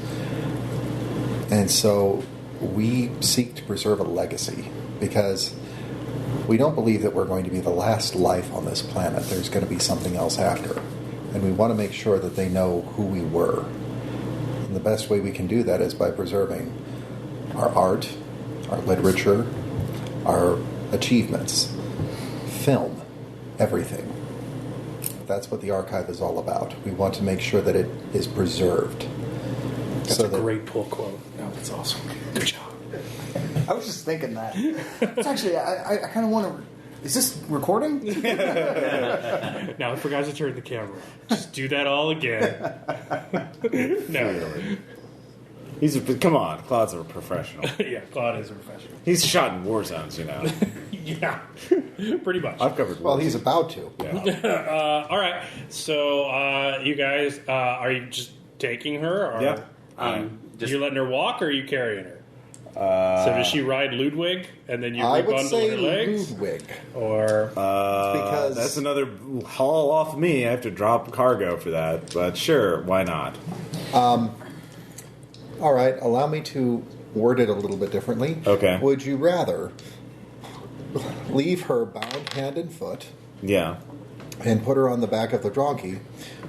And so we seek to preserve a legacy because we don't believe that we're going to be the last life on this planet. There's going to be something else after. And we want to make sure that they know who we were. And the best way we can do that is by preserving our art, our literature, our achievements, film, everything. That's what the archive is all about. We want to make sure that it is preserved. That's a great pull quote. No, that's awesome. Good job. I was just thinking that. It's actually, I kind of want to... Is this recording? Now I forgot to turn the camera. Just do that all again. No. Come on, Claude's a professional. Yeah, Claude is a professional. He's shot in war zones, you know. Yeah, pretty much. I've covered war Well, he's about to. Yeah. All right. So, you guys, are you just taking her? Or Yeah. you letting her walk, or are you carrying her? So does she ride Ludwig, and then you I would rebundle say her legs? Ludwig. Or Because that's another haul off me. I have to drop cargo for that, but sure, why not? All right, allow me to word it a little bit differently. Okay. Would you rather leave her bound hand and foot Yeah. and put her on the back of the donkey,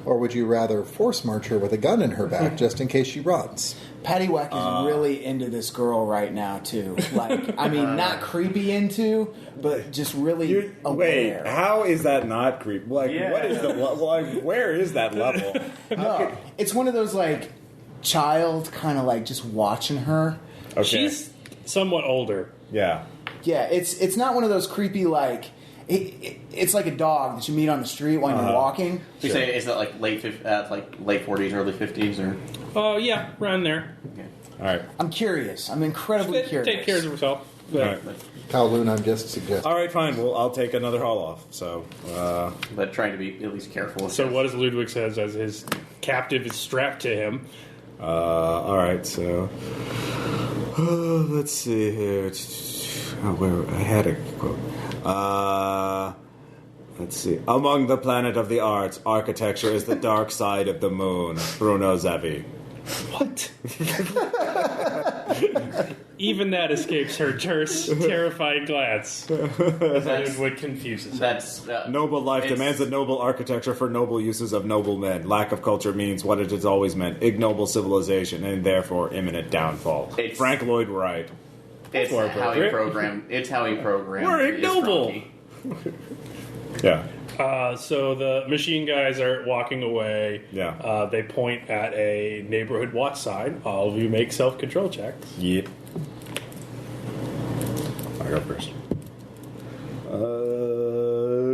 or would you rather force march her with a gun in her back just in case she runs? Paddywhack is really into this girl right now, too. Like, I mean, not creepy into, but just really aware. Wait, how is that not creepy? Like, Yeah. what is the like? Where is that level? No, it's one of those, like, child kind of, like, just watching her. Okay. she's somewhat older. Yeah. Yeah, it's not one of those creepy, like... It's like a dog that you meet on the street while you're walking. You say is that like late 40s, early 50s, or? Oh, yeah, around there. Okay. All right. I'm curious. I'm incredibly curious. Take care of herself. All right. Kowloon, I'm just suggesting. All right, fine. Well, I'll take another haul off. So, But trying to be at least careful. So what does Ludwig says as his captive is strapped to him? all right. So, let's see here. Oh, where I had a quote. Let's see. Among the planet of the arts, architecture is the dark side of the moon. Bruno Zevi. What? Even that escapes her terse, terrified glance. Ludwig confuses her. That's Noble life it's- demands a noble architecture for noble uses of noble men. Lack of culture means what it has always meant: ignoble civilization and therefore imminent downfall. It's- Frank Lloyd Wright. It's more how he appropriate. programmed. It's how he programmed. We're his ignoble. donkey. Yeah. So the machine guys are walking away. Yeah. They point at a neighborhood watch sign. All of you make self-control checks. Yep. I go first.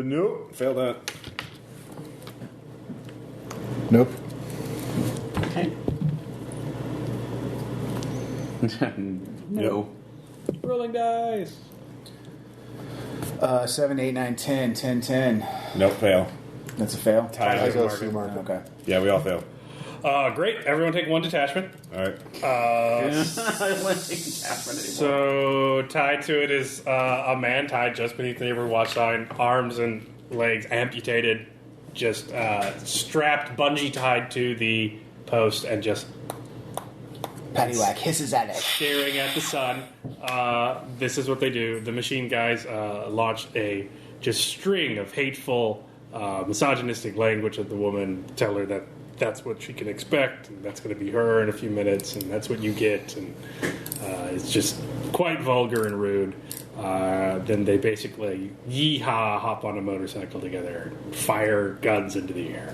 Nope. Failed that. Nope. Okay. No. Rolling dice. 7, 8, 9, 10, 10, 10. Nope. Fail. That's a fail. I go Market. through market. Okay. Yeah, we all fail. Great. Everyone take one detachment. All right. So tied to it is a man tied just beneath the neighborhood watch sign, arms and legs amputated, just strapped, bungee tied to the post, and just Paddywhack hisses at it. staring at the sun. This is what they do. The machine guys launch a just string of hateful, misogynistic language at the woman. Tell her that that's what she can expect, and that's going to be her in a few minutes, and that's what you get. And it's just quite vulgar and rude. Then they basically yee-haw, hop on a motorcycle together, fire guns into the air,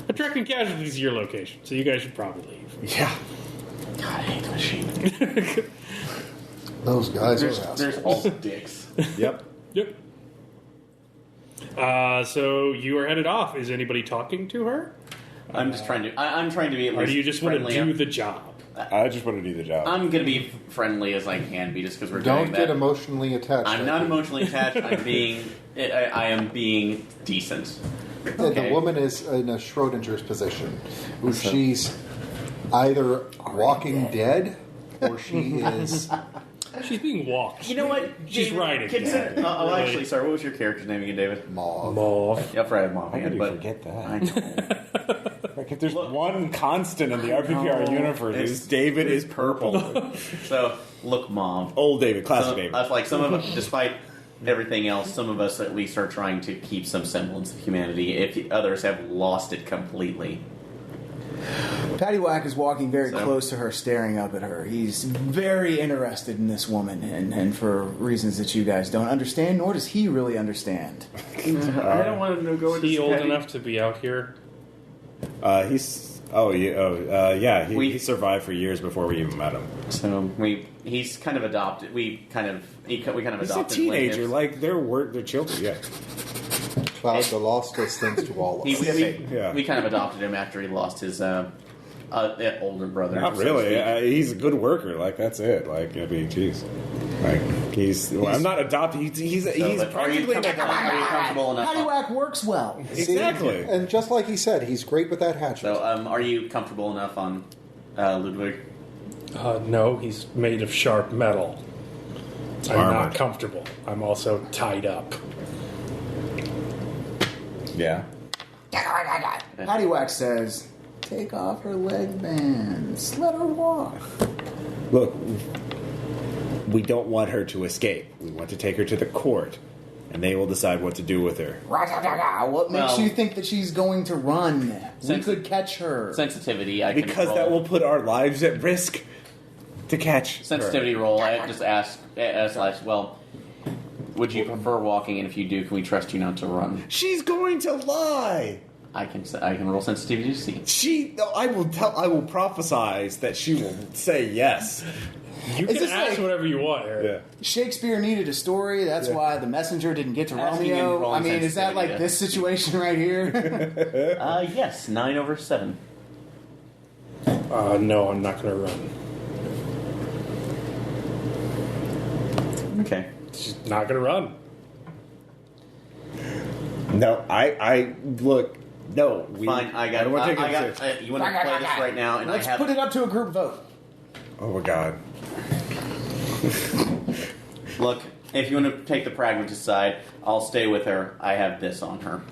attracting casualties to your location. So you guys should probably leave. Yeah. God, I hate the machine. Those guys are assholes. There's also dicks. Yep. Yep. So you are headed off. Is anybody talking to her? I'm just trying to. I'm trying to be at least. Or do you just want to friendly. do the job? I just want to do the job. I'm gonna be friendly as I can be, just because we're Don't doing get that. emotionally attached. I'm not emotionally attached. I am being decent. The woman is in a Schrodinger's position. She's either walking dead or she is. She's being walked. You know what? She's riding. Actually, sorry. What was your character's name again, David? Mauve. Yeah, Fred Mauve. How could you but forget that? I know. Like, if there's one constant in the RPPR universe, it's David is purple. So look, Mauve. Old David, classic David. Like some of us, despite everything else, some of us at least are trying to keep some semblance of humanity. If others have lost it completely. Paddywhack is walking very close to her, staring up at her. He's very interested in this woman, and for reasons that you guys don't understand, nor does he really understand. I don't want to go Is he old enough to be out here? He's he survived for years before we even met him. So he's kind of adopted. We kind of He's adopted. a teenager, like they're children. Yeah, Cloud the lost us things to all of us. We kind of adopted him after he lost his older brother. not so to really. speak. He's a good worker. Like that's it. Like I mean, jeez. Like I'm not adopted. He's But are you practically comfortable enough? Paddywhack works well. exactly. And just like he said, he's great with that hatchet. So are you comfortable enough on Ludwig? No, he's made of sharp metal. I'm armored. not comfortable. I'm also tied up. Yeah. Paddywhack says, "Take off her leg bands. Let her walk." Look, we don't want her to escape. We want to take her to the court, and they will decide what to do with her. What makes Well, you think that she's going to run? We since- could catch her. Sensitivity. I Because can that roll. will put our lives at risk to catch Sensitivity roll. I just ask. Well, would you prefer walking? And if you do, can we trust you not to run? She's going to lie. I can roll sensitivity to see. I will prophesize that she will say yes. You Is can this ask like- whatever you want, Eric. Yeah. Shakespeare needed a story. That's why the messenger didn't get to Asking and Romeo. rolling I mean, is that sensitivity, like yeah. this situation right here? Yes, 9/7. No, I'm not going to run. Okay. She's not going to run. No, I look. No, Fine. I got. don't want to take I it got. serious. You want to play this right now? And Let's I have. put it up to a group vote. Oh my god. Look, if you want to take the pragmatist side, I'll stay with her. I have this on her.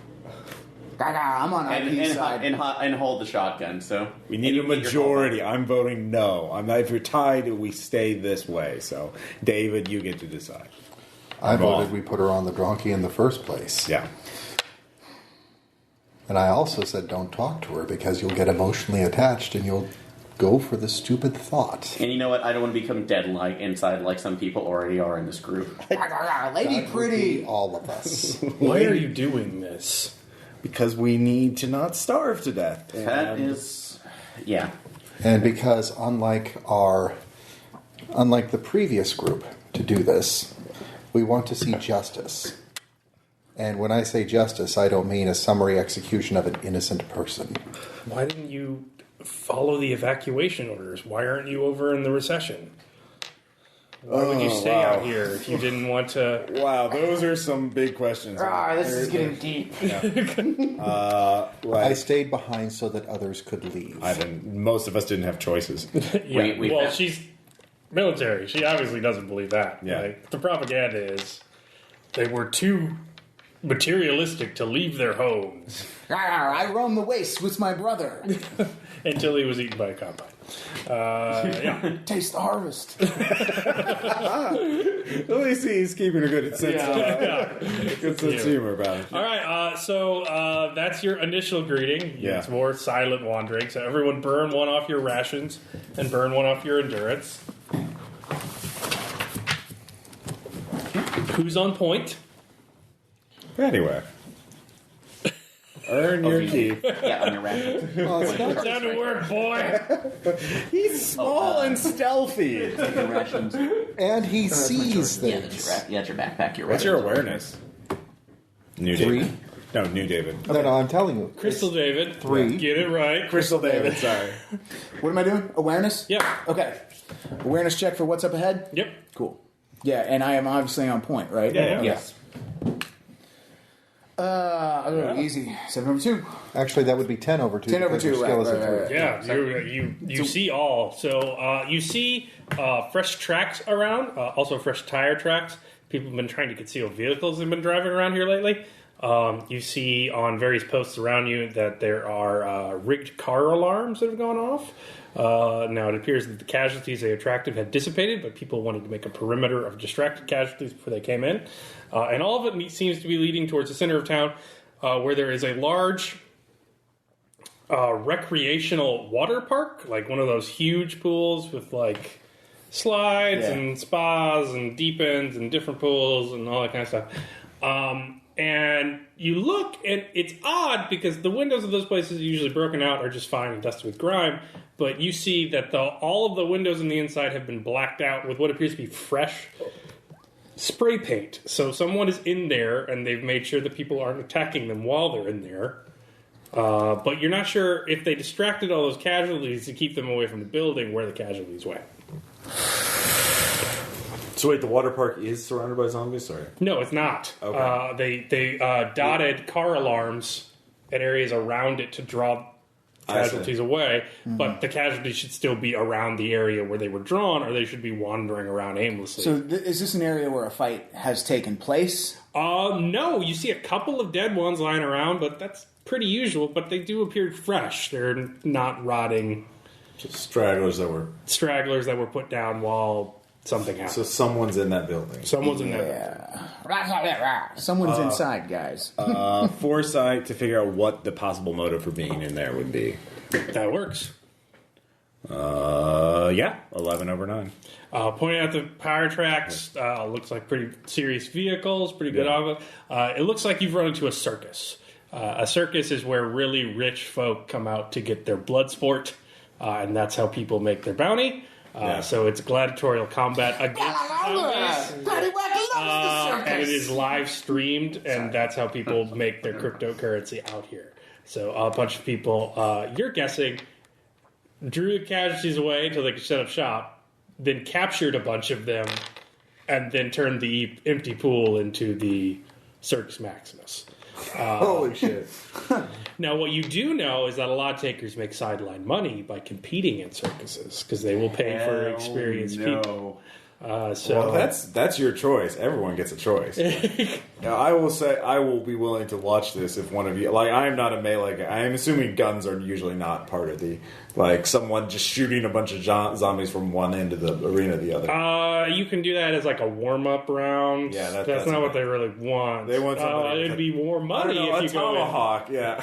I'm on IP's side. And hold the shotgun. So We need a majority. I'm voting no. I'm not. If you're tied, we stay this way. So, David, you get to decide. I Wrong. voted we put her on the donkey in the first place. Yeah. And I also said don't talk to her because you'll get emotionally attached and you'll go for the stupid thought. And you know what? I don't want to become dead like inside like some people already are in this group. Lady That would be Pretty. all of us. Why are you doing this? Because we need to not starve to death. That is, yeah. And because unlike the previous group to do this, we want to see justice. And when I say justice, I don't mean a summary execution of an innocent person. Why didn't you follow the evacuation orders? Why aren't you over in the recession? Why would you stay out here if you didn't want to? Wow, those are some big questions. This is getting deep. I stayed behind so that others could leave. Most of us didn't have choices. Yeah, we well, found- she's military. She obviously doesn't believe that. Yeah. Like, the propaganda is they were too materialistic to leave their homes I roam the wastes with my brother. until he was eaten by a combine. Yeah. Taste the harvest. At least he's keeping a good sense of humor about it. All right, so that's your initial greeting. Yeah. It's more silent wandering. So everyone burn one off your rations and burn one off your endurance. Who's on point? Anyway. Earn your keep. Yeah, on your rations. Oh, it's not Down to work, boy. He's small and stealthy. Take your rations. and he sees Yeah, things. that's your backpack. Your What's rations. your awareness? New 3. David. No, New David. No, I'm telling you. Crystal David. 3. Get it right. Crystal David, sorry. What am I doing? Awareness? Yep. Okay. Awareness check for what's up ahead? Yep. Cool. Yeah, and I am obviously on point, right? Yeah. Yes. Easy. 7 over 2. Actually, that would be 10 over 2. 10 over because your 2, skill right, is a right, three. right. Yeah, you see all. So you see fresh tracks around, also fresh tire tracks. People have been trying to conceal vehicles that have been driving around here lately. You see on various posts around you that there are rigged car alarms that have gone off. Now it appears that the casualties they attracted had dissipated, but people wanted to make a perimeter of distracted casualties before they came in. And all of it seems to be leading towards the center of town, where there is a large recreational water park, like one of those huge pools with like slides and spas and deep ends and different pools and all that kind of stuff. And you look, and it's odd because the windows of those places usually broken out are just fine and dusted with grime. But you see that all of the windows on the inside have been blacked out with what appears to be fresh spray paint. So someone is in there, and they've made sure that people aren't attacking them while they're in there. But you're not sure if they distracted all those casualties to keep them away from the building where the casualties went. So wait, the water park is surrounded by zombies? Sorry. No, it's not. Okay. They dotted car alarms at areas around it to draw casualties away, but the casualties should still be around the area where they were drawn, or they should be wandering around aimlessly. So is this an area where a fight has taken place? No, you see a couple of dead ones lying around, but that's pretty usual, but they do appear fresh. They're not rotting Just stragglers that were... stragglers that were put down while something happened. So someone's in that building. Someone's in there. Someone's inside, guys. Foresight to figure out what the possible motive for being in there would be. That works. 11 over 9. Pointing out the power tracks, looks like pretty serious vehicles, pretty good of it. It looks like you've run into a circus. A circus is where really rich folk come out to get their blood sport, and that's how people make their bounty. So it's gladiatorial combat against zombies. And it is live streamed, and that's how people make their cryptocurrency out here. So a bunch of people, you're guessing, drew the casualties away until they could set up shop, then captured a bunch of them, and then turned the empty pool into the Circus Maximus. Holy shit. Now, what you do know is that a lot of takers make sideline money by competing in circuses because they will pay for experienced people. Well, that's your choice. Everyone gets a choice. Now, I will say I will be willing to watch this if one of you... Like, I am not a melee guy. I am assuming guns are usually not part of the... Like, someone just shooting a bunch of zombies from one end of the arena to the other. You can do that as like a warm-up round. Yeah, that's not what they really want. They want somebody... it'd be more money if you go in. tomahawk, yeah.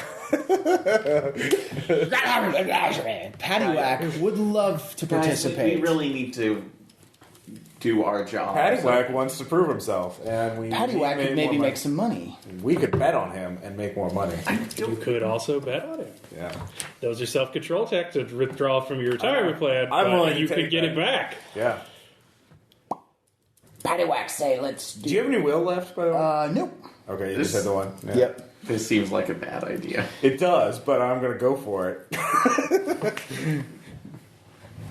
Paddywhack would love to participate. We really need to do our job. Paddywhack wants to prove himself, and Paddywhack could maybe make some money. We could bet on him and make more money. You could also bet on it. Yeah. Those are self-control checks to withdraw from your retirement plan. I'm but willing to you take could get that. it back. Yeah. Paddywhack say, let's Do you have any will left, by the way? Nope. Okay, you This- just had the one. Yeah. Yep. This seems like a bad idea. It does, but I'm going to go for it.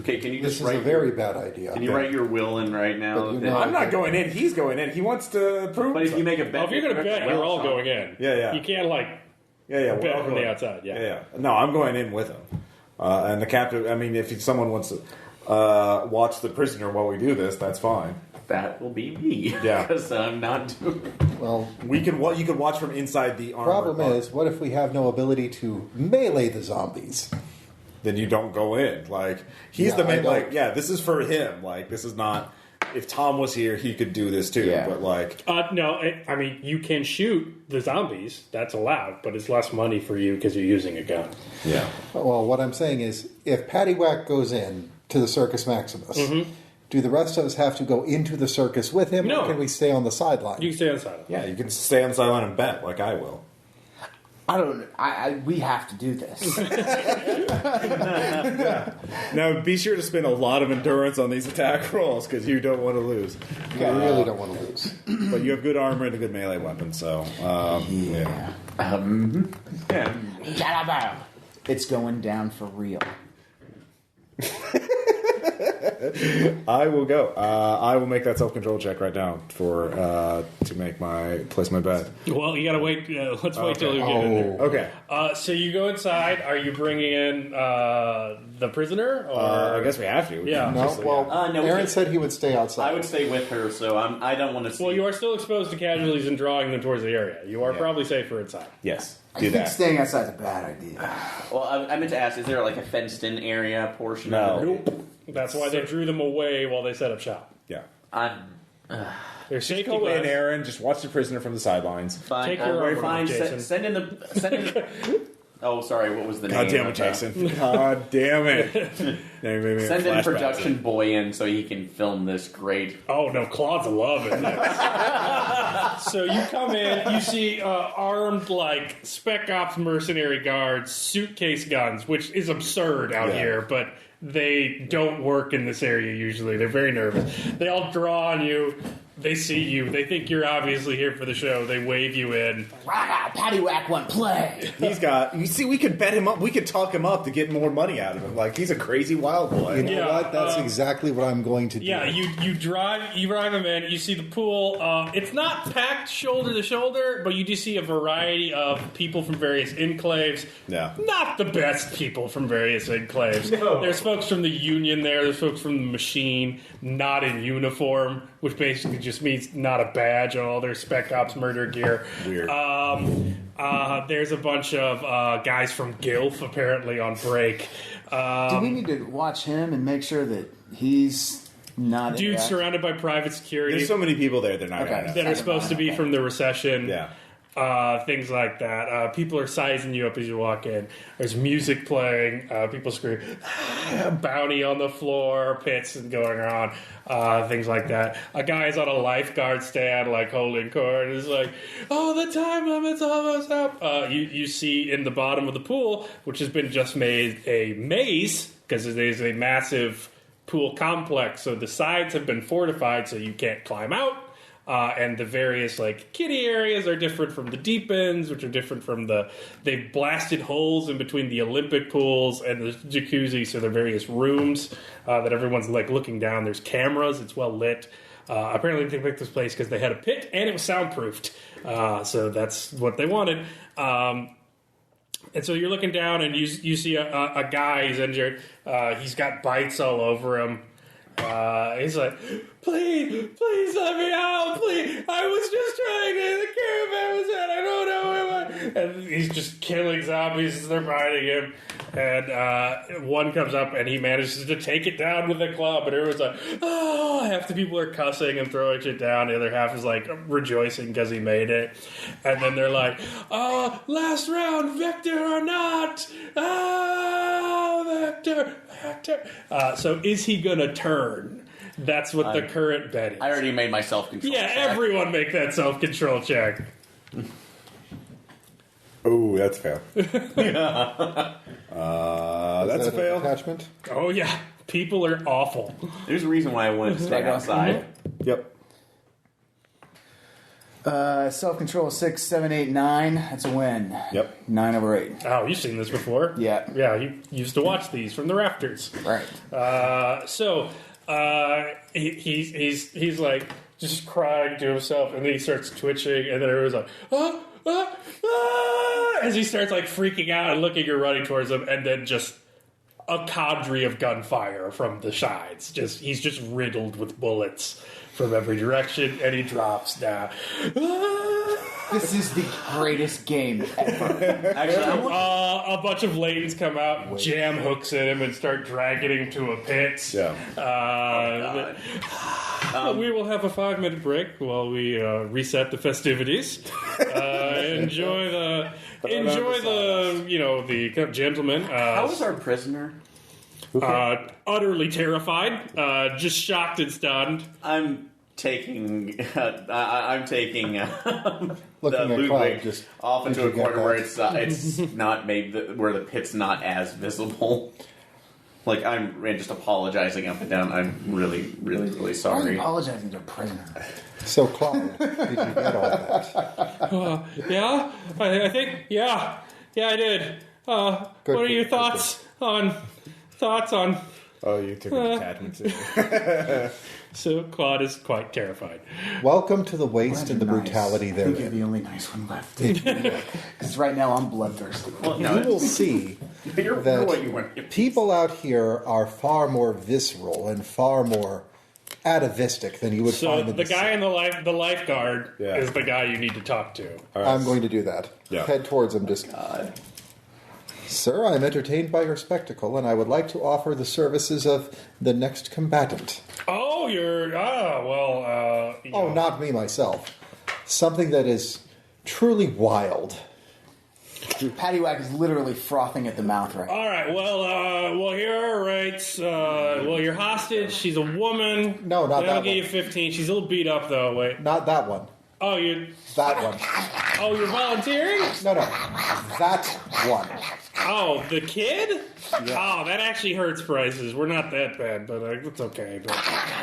Okay, can you This just is write a very bad idea. Can you write your will in right now? But you know- I'm not going in. He's going in. He wants to prove But if you himself. make a bet, Well, if you're going to bet, you're all going in. Yeah. You can't, like, Yeah, bet we're all from going. the outside. Yeah. No, I'm going in with him. And the captain, I mean, if someone wants to watch the prisoner while we do this, that's fine. that will be me. Yeah. Because I'm not doing. Well, You can watch from inside the armor. problem is, what if we have no ability to melee the zombies? then you don't go in. Like, he's the main, like, this is for him. Like, this is not, if Tom was here, he could do this too. Yeah. But, like... No, I mean, you can shoot the zombies. That's allowed, but it's less money for you because you're using a gun. Yeah. Well, what I'm saying is, if Paddywhack goes in to the Circus Maximus, do the rest of us have to go into the circus with him, No. or can we stay on the sideline? You can stay on the sideline. Yeah, you can stay on the sideline and bet, like I will. I don't. We have to do this. Now, be sure to spend a lot of endurance on these attack rolls, because you don't want to lose. I really don't want to lose. But you have good armor and a good melee weapon, so... yeah. It's going down for real. I will go. I will make that self-control check right now for to place my bet. Well, you gotta wait. Let's wait till you get in there. Okay. So you go inside. Are you bringing in the prisoner? Or I guess we have to. Yeah. No, well, no, Aaron said he would stay outside. I would stay with her, so I don't want to see... Well, you are still exposed to casualties and drawing them towards the area. You are probably safer inside. Yes. I think staying outside is a bad idea. Well, I meant to ask, is there like a fenced-in area portion No. of it? Nope. That's why they drew them away while they set up shop. Yeah. They're safety Go in, bus. Aaron. Just watch the prisoner from the sidelines. Fine. Take your armor, fine. Jason. Send in the... Oh, sorry, what was the God name? damn it, Jason. God damn it. Send in production boy in so he can film this great. Oh, no, Claude's loving it. So you come in, you see armed, like, Spec Ops mercenary guards, suitcase guns, which is absurd out here, but they don't work in this area usually. They're very nervous. They all draw on you. They see you. They think you're obviously here for the show. They wave you in. Wow, Paddywhack won't play. He's got... You see, we could bet him up. We could talk him up to get more money out of him. Like, he's a crazy wild boy. You know Yeah, what? That's exactly what I'm going to do. Yeah, you drive him in. You see the pool. It's not packed shoulder to shoulder, but you do see a variety of people from various enclaves. Yeah. Not the best people from various enclaves. No. There's folks from the Union there. There's folks from the Machine, not in uniform, which basically just means not a badge on all their Spec Ops murder gear. Weird. There's a bunch of guys from GILF apparently on break. Do we need to watch him and make sure that he's not... Dudes surrounded by private security. There's so many people there, they're not Okay. going to that are supposed to be from the recession. Yeah. Things like that. People are sizing you up as you walk in. There's music playing. People scream, bounty on the floor, pits and going on. Things like that. A guy's on a lifeguard stand, like holding court. It's like, oh, the time limit's almost up. You see in the bottom of the pool, which has been just made a maze because there's a massive pool complex. So the sides have been fortified so you can't climb out. And the various, like, kiddie areas are different from the deep ends, which are different from they've blasted holes in between the Olympic pools and the jacuzzi, so there are various rooms that everyone's, like, looking down. There's cameras. It's well lit. Apparently they picked this place because they had a pit and it was soundproofed. So that's what they wanted. And so you're looking down and you see a guy, he's injured. He's got bites all over him. He's like, please let me out, please. I was just trying to, the caravan was in, I don't know where and he's just killing zombies as they're biting him. And one comes up and he manages to take it down with a club, and everyone's like, oh, half the people are cussing and throwing shit down, the other half is like rejoicing because he made it. And then they're like, oh, last round, Vector or not? Oh, Vector. So is he gonna turn? That's what the current bet is. I already made my self-control check. Everyone make that self-control check. Oh, that's a fail. That's a fail. Attachment. Oh yeah, people are awful. There's a reason why I wanted to stay outside. Yep. Self-control 6, 7, 8, 9. That's a win. Yep. 9 over 8. Oh, you've seen this before. Yeah. Yeah, you used to watch these from the rafters. Right. He's like just crying to himself, and then he starts twitching, and then everyone's like, as he starts like freaking out and looking and running towards him, and then just a cadre of gunfire from the sides. He's just riddled with bullets from every direction, and he drops down. This is the greatest game ever. Actually, I'm looking. A bunch of ladies come out, jam hooks at him, and start dragging him to a pit. Yeah. We will have a 5-minute break while we reset the festivities. Enjoy the gentleman. How is our prisoner? Utterly terrified, just shocked and stunned. I'm taking Looking the at Ludwig Clyde, just off into a did you get corner where that? it's not made where the pit's not as visible. Like I'm just apologizing up and down. I'm really, really, really Why are you sorry. apologizing to a prisoner? So, Clyde, did you get all that? Yeah, I think, yeah, I did. What are your thoughts on? Oh, you took an attachment to it. So Claude is quite terrified. Welcome to the waste and the brutality I think you're therein. the only nice one left. Because right now I'm bloodthirsty. Well, You will see you're that what you want. people out here are far more visceral and far more atavistic than you would So find in the the guy in the lifeguard Yeah. is the guy you need to talk to. I'm going to do that. Yeah. Head towards him. Just, Sir, I am entertained by your spectacle, and I would like to offer the services of the next combatant. Oh, Oh, not me myself. Something that is truly wild. Paddywhack is literally frothing at the mouth right now. All right. Well, here are our rates. Your hostage. She's a woman. No, not I'll that give you one. 15. She's a little beat up though. Wait. Not that one. Oh, you. That one. Oh, you're volunteering. No. That one. Oh, the kid. Oh, that actually hurts prices. We're not that bad, but it's okay. But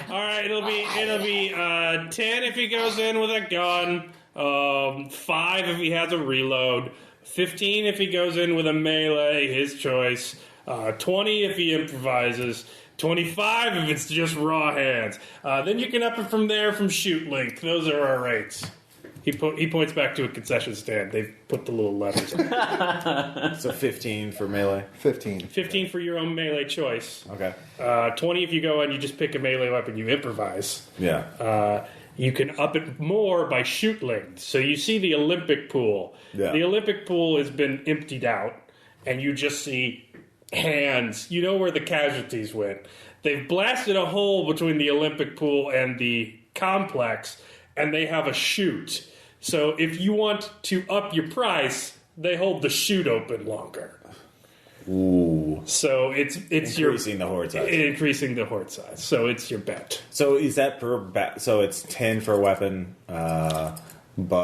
all right, it'll be 10 if he goes in with a gun. 5 if he has a reload. 15 if he goes in with a melee, his choice. 20 if he improvises. 25 if it's just raw hands. Then you can up it from there from shoot length. Those are our rates. He points back to a concession stand. They've put the little letters on. So 15 for melee. 15. 15 for your own melee choice. Okay. 20 if you go and you just pick a melee weapon, you improvise. Yeah. You can up it more by shoot length. So you see the Olympic pool. Yeah. The Olympic pool has been emptied out, and you just see hands. You know where the casualties went. They've blasted a hole between the Olympic pool and the complex, and they have a chute. So if you want to up your price, they hold the chute open longer. Ooh. So it's Increasing the horde size. increasing the horde size. So it's your bet. So is that so it's 10 for a weapon, but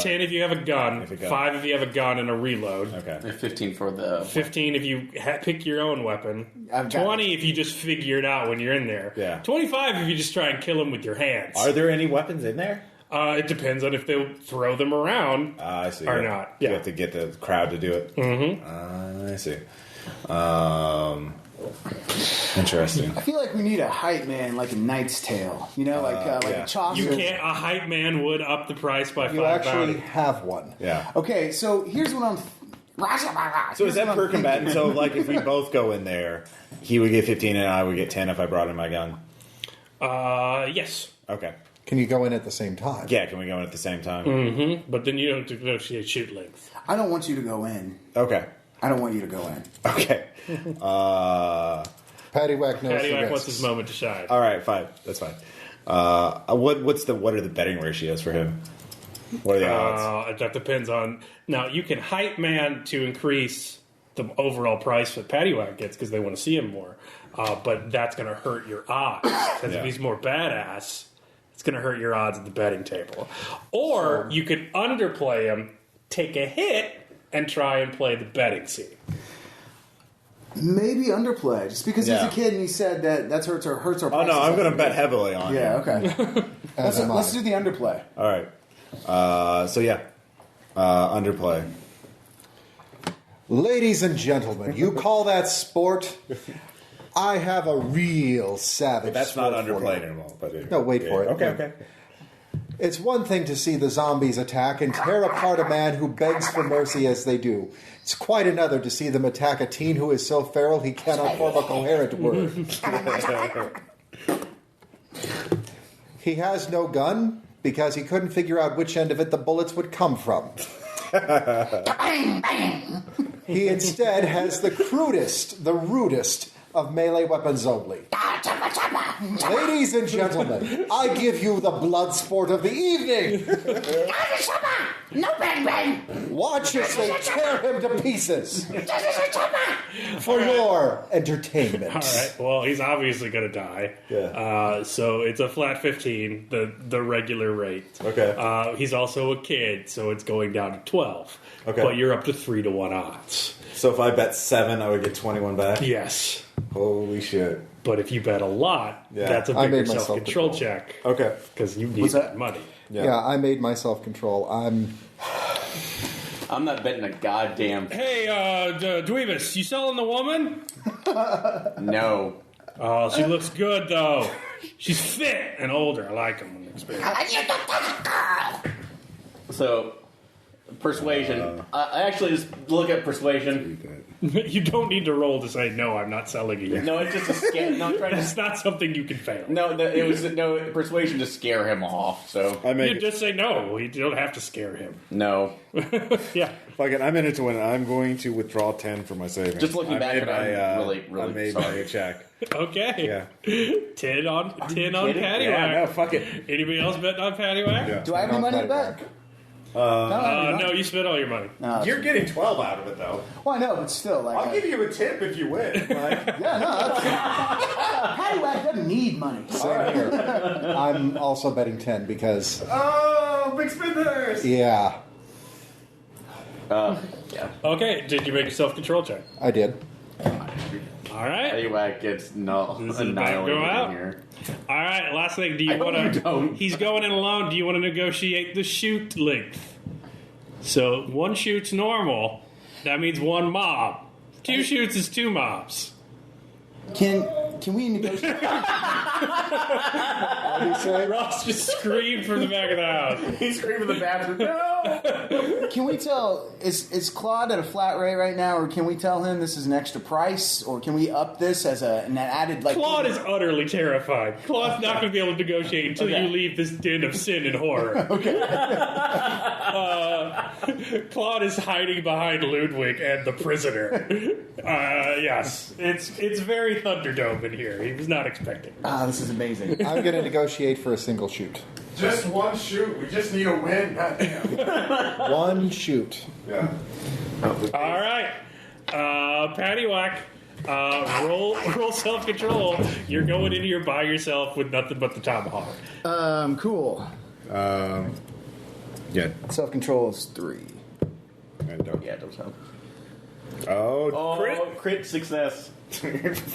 10 if you have a gun, If a gun. 5 if you have a gun and a reload, okay. 15 for the 15 if you pick your own weapon, I've got 20 if you just figure it out when you're in there, Yeah. 25 if you just try and kill them with your hands. Are there any weapons in there? It depends on if they'll throw them around. I see. Or You not, You yeah. have to get the crowd to do it. Mm-hmm. I see. Interesting. I feel like we need a hype man like a Knight's Tale. You know, like yeah. a Chaucer. You can't. A hype man would up the price by You 5 actually bounty. have one. Yeah. Okay, so here's what I'm... So is that per combatant? So like if we both go in there, he would get 15 and I would get 10 if I brought in my gun. Yes. Okay. Can you go in at the same time? Yeah, can we go in at the same time? Mm-hmm. But then you don't negotiate shoot length. I don't want you to go in. Okay. I don't want you to go in. Okay. Paddywhack knows the Paddywhack wants risks. his moment to shine. All right, fine. That's fine. What are the betting ratios for him? What are the odds? That depends on. Now, you can hype man to increase the overall price that Paddywhack gets because they want to see him more. But that's going to hurt your odds. Because Yeah. if he's more badass, it's going to hurt your odds at the betting table. Or you could underplay him, take a hit, and try and play the betting scene. Maybe underplay. Just because he's Yeah. a kid and he said that hurts our Oh prices. no, I'm going to bet heavily on Yeah, him. okay. As am I. Let's do the underplay. All right. Underplay. Ladies and gentlemen, you call that sport? I have a real savage. That's not sport for underplayed you. anymore. But No, wait for it. Okay. It's one thing to see the zombies attack and tear apart a man who begs for mercy as they do. It's quite another to see them attack a teen who is so feral he cannot form a coherent word. He has no gun, because he couldn't figure out which end of it the bullets would come from. He instead has the crudest, the rudest of melee weapons only. Ladies and gentlemen, I give you the blood sport of the evening. No bang bang. Watch as they tear him to pieces for your entertainment. All right. Well, he's obviously going to die. Yeah. So it's a flat 15, the regular rate. Okay. He's also a kid, so it's going down to 12. Okay. But you're up to 3-1 odds. So if I bet 7, I would get 21 back? Yes. Holy shit. But if you bet a lot, Yeah. that's a I bigger made myself self-control control. check. Okay. Because you need What's that? that money. Yeah, I made my self-control. I'm not betting a goddamn Hey, Dweebus, you selling the woman? no. Oh, she looks good, though. She's fit and older. I like them when they're experienced. So, persuasion. I actually just look at persuasion. You don't need to roll to say, no, I'm not selling it yet. No, it's just a scare. No, I'm trying to. It's not something you can fail. No, it was no persuasion to scare him off. So I You make just say no. You don't have to scare him. no. Yeah. Fuck it, I'm in it to win. I'm going to withdraw 10 for my savings. Just looking back made at it, I'm really I made sorry. my check. Okay. Yeah. 10 on kidding? Paddywhack. Yeah, no, fuck it. Anybody else betting on Paddywhack? Yeah. Do I have any money to bet? No, you spent all your money. No. You're getting 12 out of it, though. Well, I know, but still, like, I'll give you a tip if you win. Like, yeah, no. Paddywhack doesn't need money. Same here. I'm also betting 10 because, oh, big spenders! yeah, Yeah. Okay, did you make a self-control check? I did. All right. Anyway, gets no Does the back annihilated go out? in here. All right, last thing. Do I you hope want you don't. to... He's going in alone. Do you want to negotiate the shoot length? So, 1 shoot's normal. That means 1 mob. 2 shoots is 2 mobs. Can we negotiate? What do you say? Ross just screamed from the back of the house. He's screaming in the bathroom. No. Can we tell? Is Claude at a flat rate right now, or can we tell him this is an extra price, or can we up this as an added like? Claude is utterly terrified. Claude's not going to be able to negotiate until Okay. you leave this den of sin and horror. Okay. Claude is hiding behind Ludwig and the prisoner. Yes, it's very Thunderdome in here. He was not expecting. This is amazing. I'm going to negotiate for a single shoot. Just 1 shoot. We just need a win. Goddamn. 1 shoot. Yeah. All right, Paddywhack. Roll self-control. You're going into here by yourself with nothing but the tomahawk. Cool. Yeah. Self-control is 3. And don't. Yeah, don't help. Oh, Crit success.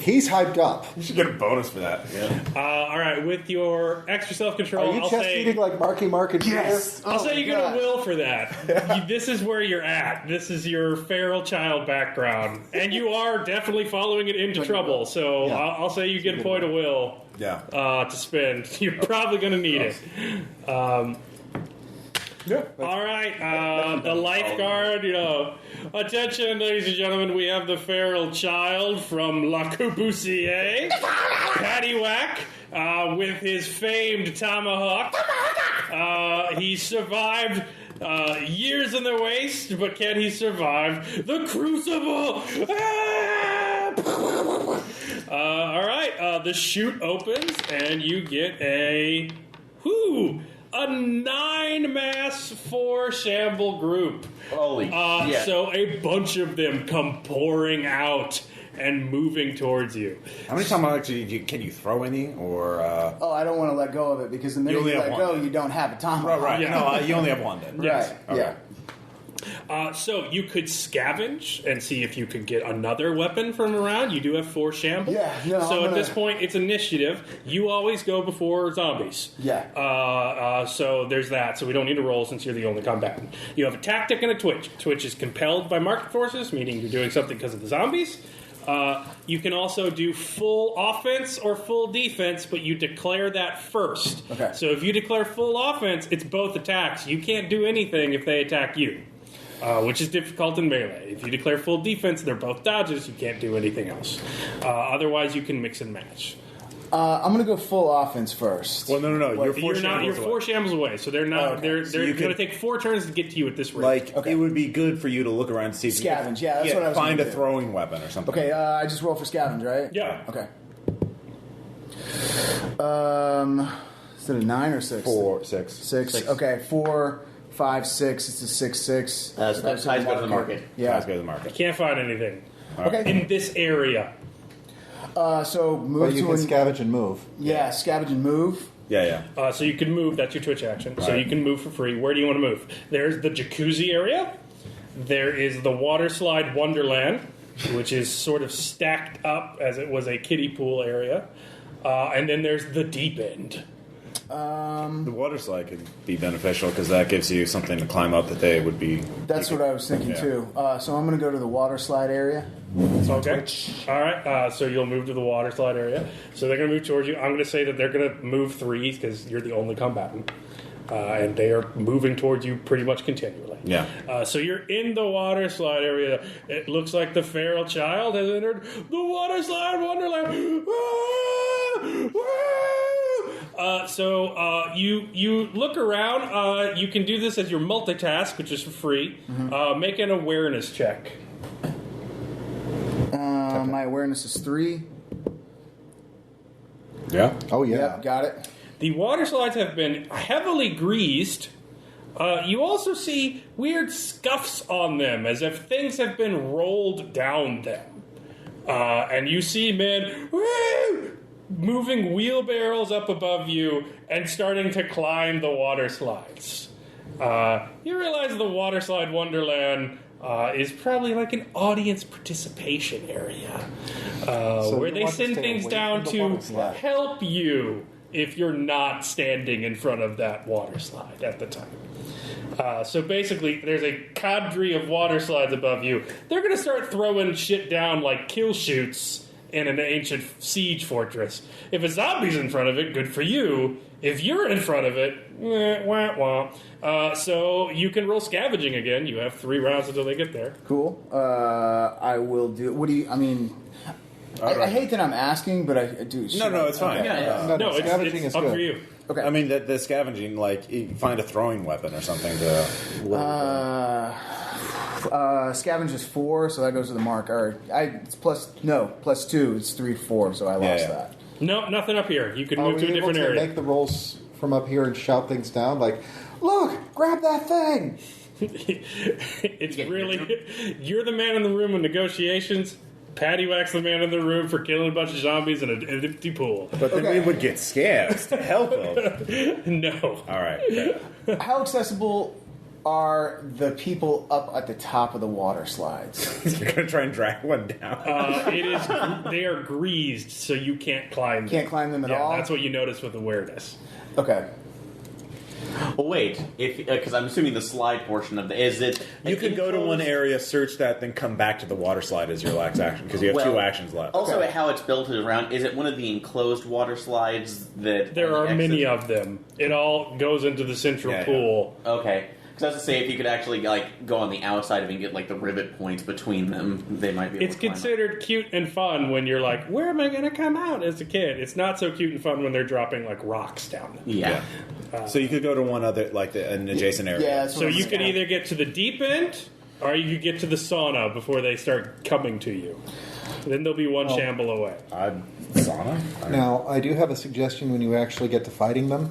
He's hyped up. You should get a bonus for that. Yeah. All right, with your extra self-control, Are you I'll chest say... eating like Marky Mark and Yes. I'll Oh say my you get God. a will for that. This is where you're at. This is your feral child background. And you are definitely following it into trouble. So Yeah. I'll say you get a point of will Yeah. to spend. You're probably going to need it. Yeah. All right, the lifeguard, attention, ladies and gentlemen, we have the feral child from La Corbusier, Paddywhack, with his famed tomahawk. He survived years in the waste, but can he survive the crucible? All right, the chute opens, and you get a 9-mass 4-shamble group. Holy shit. So a bunch of them come pouring out and moving towards you. How many tomahawks can you throw any? Or Oh, I don't want to let go of it because the minute only you have let one. go, you don't have a tomahawk. right? Yeah. No, you only have 1 then. Yes. Right. Okay. Yeah. So you could scavenge and see if you could get another weapon from around. You do have 4 shambles. Yeah, no, So I'm at gonna- this point, it's initiative. You always go before zombies. Yeah. So there's that. So we don't need to roll since you're the only combatant. You have a tactic and a twitch. Twitch is compelled by market forces, meaning you're doing something because of the zombies. You can also do full offense or full defense, but you declare that first. Okay. So if you declare full offense, it's both attacks. You can't do anything if they attack you. Which is difficult in melee. If you declare full defense, they're both dodges. You can't do anything else. Otherwise, you can mix and match. I'm going to go full offense first. Well, no. You're You're four shambles away, so they're not. Okay. They're So you going to could- take 4 turns to get to you at this rate. It would be good for you to look around and see if you Scavenge, can yeah, that's what I was find a gonna do. throwing weapon or something. Okay, I just roll for scavenge, right? Yeah. Okay. Is it a 9 or 6? 4, 6. 6. Okay, 4, 5, 6. It's a 6. So that ties go to the market. Yeah. Guys go to the market. Can't find anything Okay. in this area. So move But you to can an, scavenge and move. yeah, scavenge and move. Yeah. So you can move. That's your twitch action. So Right. you can move for free. Where do you want to move? There's the jacuzzi area. There is the water slide wonderland, which is sort of stacked up as it was a kiddie pool area. And then there's the deep end. The water slide could be beneficial because that gives you something to climb up that they would be. That's what I was thinking Yeah. too. So I'm going to go to the water slide area. Okay. All right. So you'll move to the water slide area. So they're going to move towards you. I'm going to say that they're going to move 3 because you're the only combatant. And they are moving towards you pretty much continually. Yeah. So you're in the water slide area. It looks like the feral child has entered the water slide wonderland. So you look around. You can do this as your multitask, which is for free. Make an awareness check. My awareness is 3. Yeah. Oh, yeah. Yep, got it. The water slides have been heavily greased. You also see weird scuffs on them, as if things have been rolled down them. And you see men moving wheelbarrows up above you and starting to climb the water slides. You realize the water slide wonderland is probably like an audience participation area, where you they want to send stay things away down from the to water slide. help you if you're not standing in front of that water slide at the time. So basically, there's a cadre of water slides above you. They're going to start throwing shit down like kill shoots in an ancient siege fortress. If a zombie's in front of it, good for you. If you're in front of it, wah, wah. So you can roll scavenging again. You have 3 rounds until they get there. Cool. I will do. What do you? I mean, I hate that I'm asking, but I do. No, it's fine. Yeah. No, scavenging it's is up good. for you. Okay. I mean, the scavenging, like, you find a throwing weapon or something to. Scavenge is 4, so that goes to the mark. Or it's plus 2. It's 3 to 4, so I lost Yeah. that. No, nothing up here. You can Are move we to a able different to area. make the rolls from up here and shout things down? Like, look, grab that thing! It's really you're the man in the room in negotiations. Paddywhack's the man in the room for killing a bunch of zombies in an empty pool. But then we would get scavs to help them. No. All right. Okay. How accessible are the people up at the top of the water slides? You're going to try and drag one down. They are greased, so you can't climb them. Can't climb them at Yeah, all? that's what you notice with awareness. Okay. Well, wait, because I'm assuming the slide portion of is it? You could go to one area, search that, then come back to the water slide as your last action, because you have 2 actions left. Also, Okay. how it's built around, is it one of the enclosed water slides that There are exit- many of them. It all goes into the central Yeah, yeah. pool. Okay. Because I was to say, if you could actually like go on the outside of it and get like the rivet points between them, they might be able It's to climb up. considered cute and fun when you're like, where am I going to come out as a kid? It's not so cute and fun when they're dropping like rocks down them. Yeah. So you could go to one other, like an adjacent area. Yeah. That's what So I'm you could saying. either get to the deep end, or you could get to the sauna before they start coming to you. Then there'll be one shamble away. Sauna? Now, I do have a suggestion when you actually get to fighting them.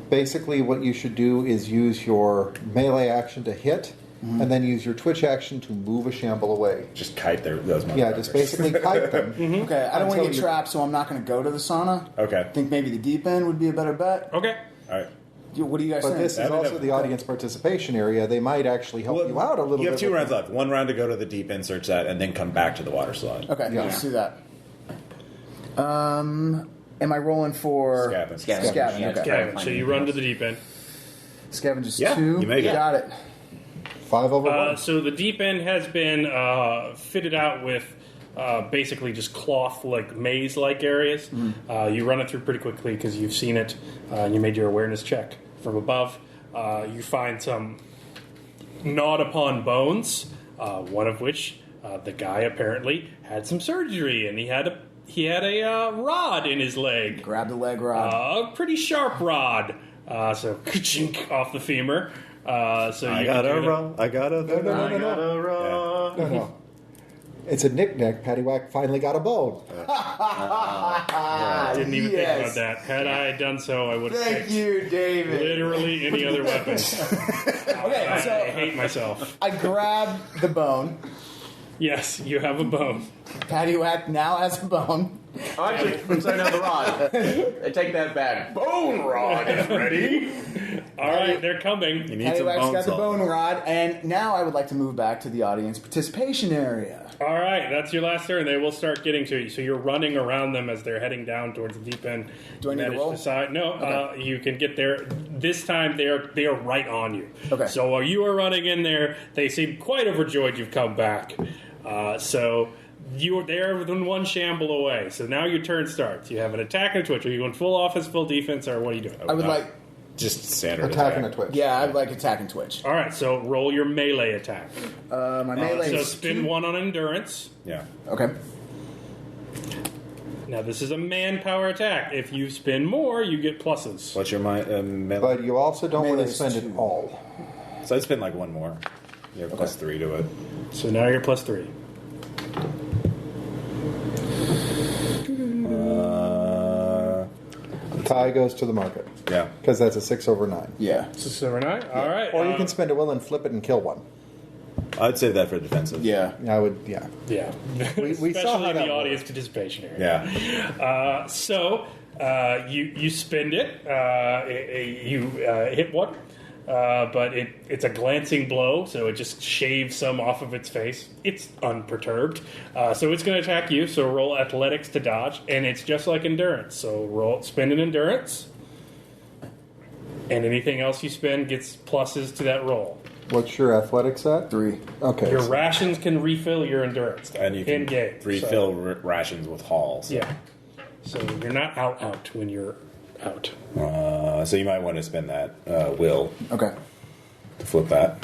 Basically, what you should do is use your melee action to hit, and then use your twitch action to move a shamble away. Just kite those motherfuckers. Yeah, just basically kite them. Okay, I don't want to Until get you- trapped, so I'm not going to go to the sauna. Okay. I think maybe the deep end would be a better bet. Okay. All right. What do you guys But think? this is That'd also have- the audience participation area. They might actually help you out a little bit. You have 2 with rounds them. left. 1 round to go to the deep end, search that, and then come back to the water slide. Okay, Yeah. let's do that. Am I rolling for Scavenge. Scavenge, Yeah, okay. Okay, so you run to the deep end. Scavenge is Yeah, 2. you make it. Got it. 5 over 1. So the deep end has been fitted out with basically just cloth, like maze-like areas. You run it through pretty quickly because you've seen it. And you made your awareness check from above. You find some gnawed upon bones, one of which the guy apparently had some surgery and he had to he had a rod in his leg. Grab the leg rod. A pretty sharp rod. So ka-chink off the femur. So I you got can a do raw. I got a. No. It's a knick-knack. Paddywhack finally got a bone. I didn't even think about that. Had I done so, I would have Thank picked you, David. literally any other weapon. Okay, I so hate myself. I grab the bone. Yes, you have a bone. Paddywhack now has a bone. Oh, actually, sorry, no, the rod. I take that back. Bone rod is ready. All right, they're coming. You need some Paddywhack's bone got the salt. bone rod, and now I would like to move back to the audience participation area. All right, that's your last turn. They will start getting to you. So you're running around them as they're heading down towards the deep end. Do I need to Manage roll? decide- No, Okay. you can get there. This time they are right on you. Okay. So while you are running in there, they seem quite overjoyed you've come back. So you are there within one shamble away. So now your turn starts. You have an attack and a twitch. Are you going full offense, full defense, or what are you doing? I would like, Just standard Attack and a twitch. yeah, I'd like attack and twitch. All right, so roll your melee attack. My melee So is spin one on endurance. Yeah. Okay. Now this is a manpower attack. If you spin more, you get pluses. What's your melee? But you also don't want to Melee's spend it 2. all. So I'd spend like one more. You have plus 3 to it. So now you're plus 3. Tie goes to the market. Yeah. Because that's a 6 over 9. Yeah. So we're not? All right. Or you can spend a will and flip it and kill one. I'd save that for defensive. Yeah. I would, yeah. Yeah. We Especially saw how in that the audience worked. participation area. Yeah. So you spend it. You hit one. But it's a glancing blow, so it just shaves some off of its face. It's unperturbed. So it's going to attack you, so roll athletics to dodge. And it's just like endurance. So spend an endurance. And anything else you spend gets pluses to that roll. What's your athletics at? 3. Okay. Your rations can refill your endurance. And you can in-game. refill rations with hauls. Yeah. So you're not out when you're out. So you might want to spend that will Okay. to flip that.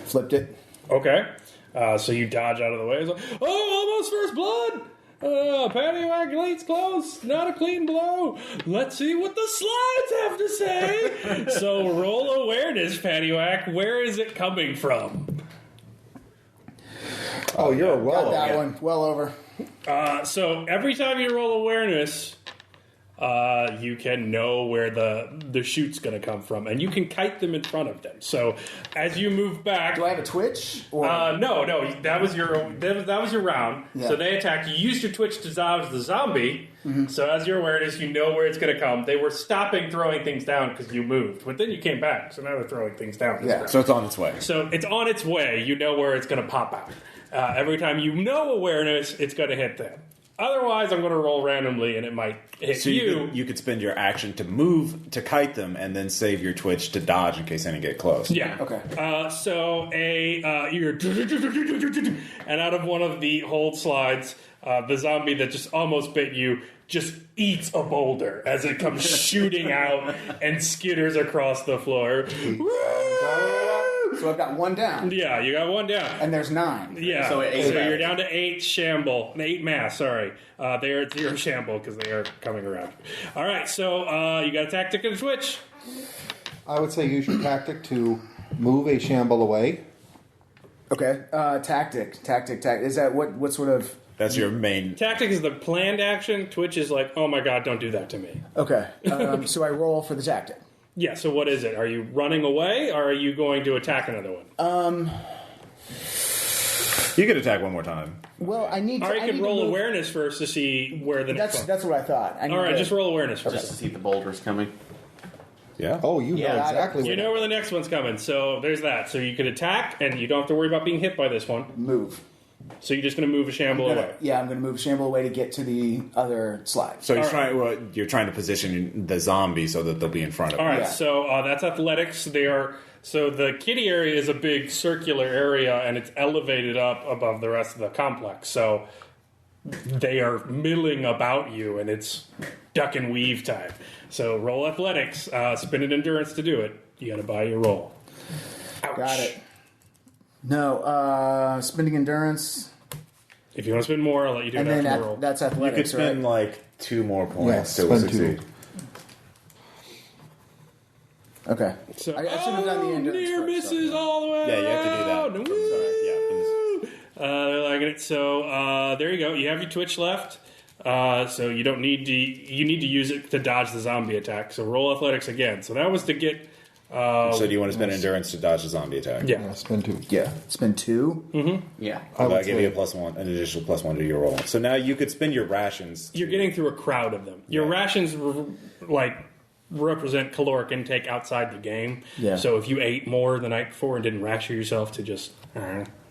Flipped it. Okay. So you dodge out of the way. It's like, oh, almost first blood! Paddywhack leads close. Not a clean blow. Let's see what the slides have to say. So roll awareness, Paddywhack. Where is it coming from? Oh, you're Got well. that one. Well over. So every time you roll awareness, you can know where the shoot's going to come from, and you can kite them in front of them. So as you move back, Do I have a twitch? Or no, that was your round. Yeah. So they attacked. You used your twitch to dodge the zombie. So as your awareness, you know where it's going to come. They were stopping throwing things down because you moved, but then you came back. So now they're throwing things down. Yeah. So it's on its way. So it's on its way. You know where it's going to pop out. Every time you know awareness, it's going to hit them. Otherwise, I'm going to roll randomly, and it might hit So you could spend your action to move to kite them, and then save your twitch to dodge in case any get close. Yeah. Okay. So you're and out of one of the hold slides, the zombie that just almost bit you just eats a boulder as it comes shooting out and skitters across the floor. So I've got one down. Yeah, you got one down. And there's 9. Yeah, So so, eight mass. you're down to 8 mass. Sorry, they're at 0 shamble because they are coming around. All right, so you got a tactic and a twitch. I would say use your tactic to move a shamble away. Okay. Tactic. Is that what sort of... That's your main. Tactic is the planned action. Twitch is like, oh my god, don't do that to me. Okay. So I roll for the tactic. Yeah. So what is it? Are you running away, or are you going to attack another one? You could attack one more time. Well, I need to... Or you I can need to roll move- awareness first to see where the next one. That's what I thought. I need All right, to- just roll awareness first. Just to see the boulders coming. Yeah. Oh, you know Yeah, exactly You where know where the next one's coming, so there's that. So you could attack, and you don't have to worry about being hit by this one. Move. So you're just going to move a shamble away. Yeah, I'm going to move Shamble away to get to the other slide. So All you're trying to position the zombie so that they'll be in front of All you. right, Yeah. so that's athletics. So the kitty area is a big circular area, and it's elevated up above the rest of the complex. So they are milling about you, and it's duck and weave time. So roll athletics, spin an endurance to do it. You got to buy your roll. Ouch. Got it. No, spending endurance. If you want to spend more, I'll let you do And it then after the roll. You that's could athletics, spend right? like 2 more points Yes, to spend succeed. 2. Okay. So, I should have done the endurance near first, misses so, all the way Yeah, you have to do that. around. I'm Woo! sorry. Yeah, They're liking it. So there you go. You have your twitch left. So you don't need to. You need to use it to dodge the zombie attack. So roll athletics again. So that was to get. so do you want to spend endurance to dodge the zombie attack? Yeah. Yeah, spend 2. Yeah. Spend 2. Yeah. I would give say- you a +1, an additional +1 to your roll. So now you could spend your rations. You're getting through a crowd of them. Your rations represent caloric intake outside the game. Yeah. So if you ate more the night before and didn't ration yourself to just,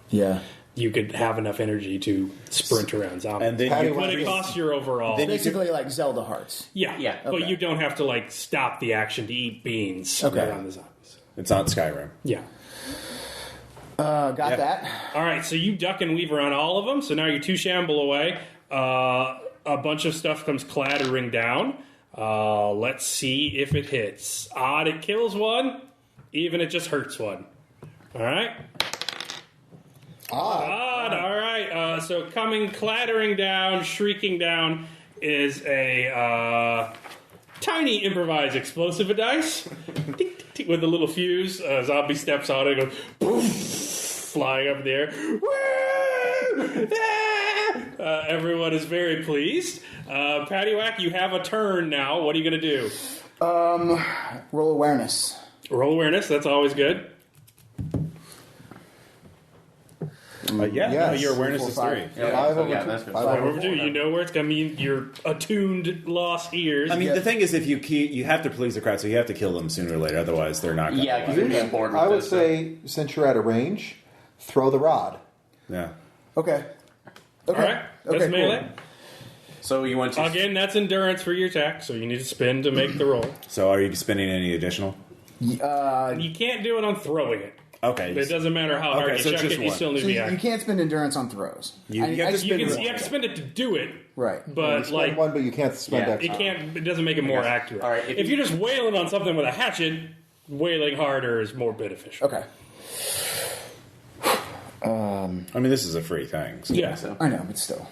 Yeah. you could have enough energy to sprint around zombies. And then Patty you but it costs your overall. Then you Basically like Zelda hearts. yeah, Yeah. But Okay. you don't have to like stop the action to eat beans Okay. around the zombies. it's not Skyrim. Yeah. Got Yeah. that. All right, so you duck and weave around all of them. So now you're 2 shamble away. A bunch of stuff comes clattering down. Let's see if it hits. Odd, it kills one. Even, it just hurts one. All right. Odd. All right. So coming clattering down, shrieking down, is a tiny improvised explosive dice Tick, tick, tick, with a little fuse. Zombie steps on it, and goes poof, flying up in the air. Woo! Ah! Everyone is very pleased. Paddywhack, you have a turn now. What are you going to do? Roll awareness. Roll awareness. That's always good. Yes. Your awareness is 3. Yeah, Five so, over yeah, two. that's good. 5 Five over over 2. You know where it's coming. Your attuned lost ears. I mean, the thing is, if you have to please the crowd, so you have to kill them sooner or later. Otherwise, they're not. Gonna Yeah, because you're getting bored with I would this. say, since you're at a range, throw the rod. Yeah. Okay. All right. That's Okay, cool. melee. So you want to... Again, that's endurance for your attack, so you need to spend to make the roll. So, are you spending any additional? You can't do it on throwing it. Okay. It doesn't matter how hard Okay, you so check just it, you one. still need So to be you active. can't spend endurance on throws. You have to You, spend can, one. you have to spend it to do it, Right. but Spend like 1, but you can't spend Yeah, extra. it doesn't make it more accurate. All right, if you're just wailing on something with a hatchet, wailing harder is more beneficial. Okay. I mean, this is a free thing. So. Yeah. So. I know, but still.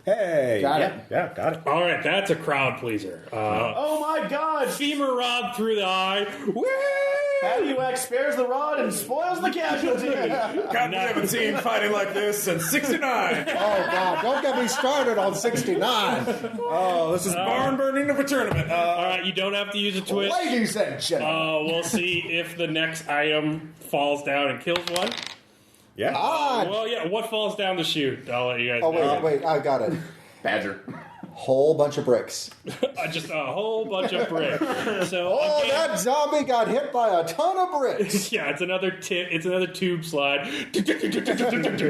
Hey. Got yeah, it. Yeah, got it. All right, that's a crowd pleaser. Oh my god! Femur rod through the eye. Woo! Paddywhack spares the rod and spoils the casualty! God, we haven't seen fighting like this since '69. Oh, God, don't get me started on 69. Oh, this is barn burning of a tournament. All right, you don't have to use a twitch. Ladies and gentlemen. We'll see if the next item falls down and kills one. Yeah. Well, yeah, what falls down the chute? I'll let you guys Oh, know. wait, I got it. Badger. Whole bunch of bricks. Just a whole bunch of bricks. So, Oh, again, that zombie got hit by a ton of bricks. yeah, it's another tube slide.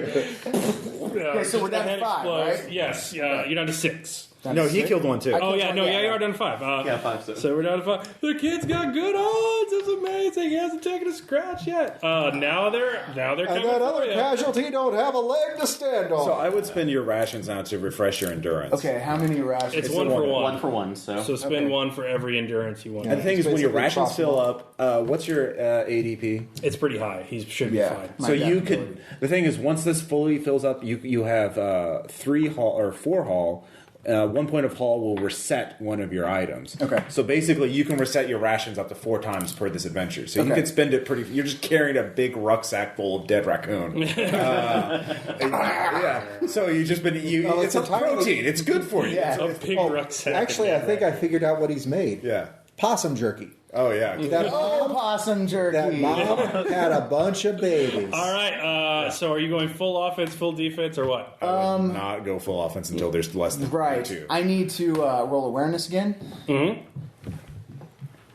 Okay, so we're down to 5, right? Yes, you're down to 6. No, he killed one too. Oh yeah, no, yeah, you are down to 5. Yeah, 5, So we're down to 5. The kid's got good odds. It's amazing. He hasn't taken a scratch yet. Now they're And coming that for other you. casualty don't have a leg to stand on. So I would spend your rations now to refresh your endurance. Okay, how many rations? It's one for one. 1 for 1, so... So spend Okay. one for every endurance you want. And the thing is, It's when your basically rations fill possible. up, what's your ADP? It's pretty high. He should be Yeah. fine. My So you God. could. The thing is, once this fully fills up, you have 3 haul or 4 haul. 1 point of haul will reset one of your items. Okay. So basically, you can reset your rations up to 4 times per this adventure. So you Okay. can spend it pretty. You're just carrying a big rucksack full of dead raccoon. Yeah. So you just been. Well, It's a it's entirely- protein. It's good for you. Yeah. A big rucksack. Actually, I think I figured out what he's made. Yeah. Possum jerky. Oh yeah. That, Oh, possum jerky. that mom had a bunch of babies. All right. So are you going full offense, full defense, or what? I would not go full offense until there's less than Right. 2. I need to roll awareness again.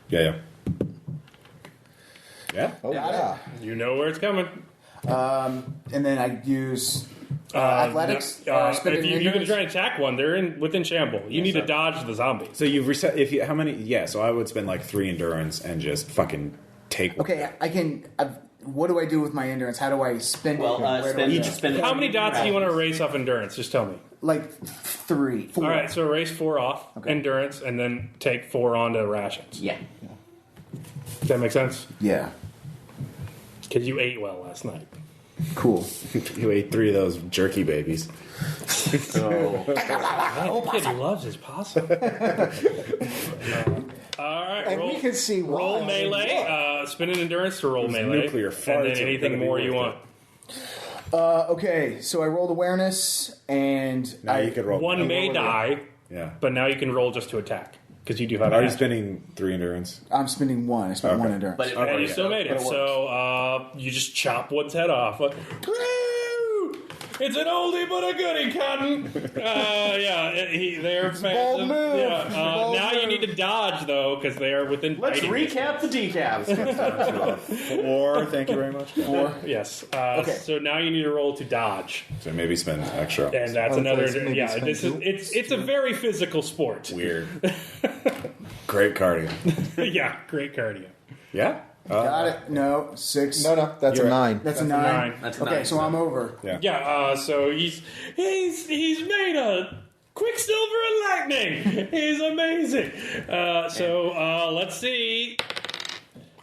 Yeah. Yeah. Oh, yeah. You know where it's coming. And then I use athletics. Spend If an you can endurance. try and attack one, they're within shamble. You need to dodge the zombie. So you've reset. If you how many? Yeah. So I would spend like 3 endurance and just fucking take. one. Okay, I can. What do I do with my endurance? How do I spend Well, it? Where do I spend, go? spend... How many dots do you want to erase off endurance? Just tell me. Like 3, 4. All right, so erase 4 off endurance, and then take 4 onto rations. Yeah. Does that make sense? Yeah. Because you ate well last night. Cool. You ate 3 of those jerky babies. So, Man, the kid loves his possum. All right, And we can see why. roll I mean, melee. Spin an endurance to roll melee. nuclear and farts then are anything gonna be more worth you it. want. Okay, so I rolled awareness, and Now you could roll. One may die, Yeah. but now you can roll just to attack because you do have. Are you attack. spending 3 endurance? I'm spending 1. I spent Okay. 1 endurance. but it, And you still made But it. it worked. So you just chop one's head off. Like, "Woo! It's an oldie but a goodie, Cotton. They're fans. bold move. Bold Now you move. need to dodge though because they are within. let's biting recap the decaps. 4, thank you very much. 4. Yes. Okay. So now you need to roll to dodge, So maybe spend extra. and that's Oh, another. so maybe Yeah, spend this is 2? it's a very physical sport. Weird. Great cardio. Yeah, great cardio. Yeah? Got it. No, 6. No, that's a You're- 9. That's a a 9. 9. That's a okay, 9, so I'm over. Yeah. Yeah. So he's made a Quicksilver and Lightning. He's amazing. Let's see.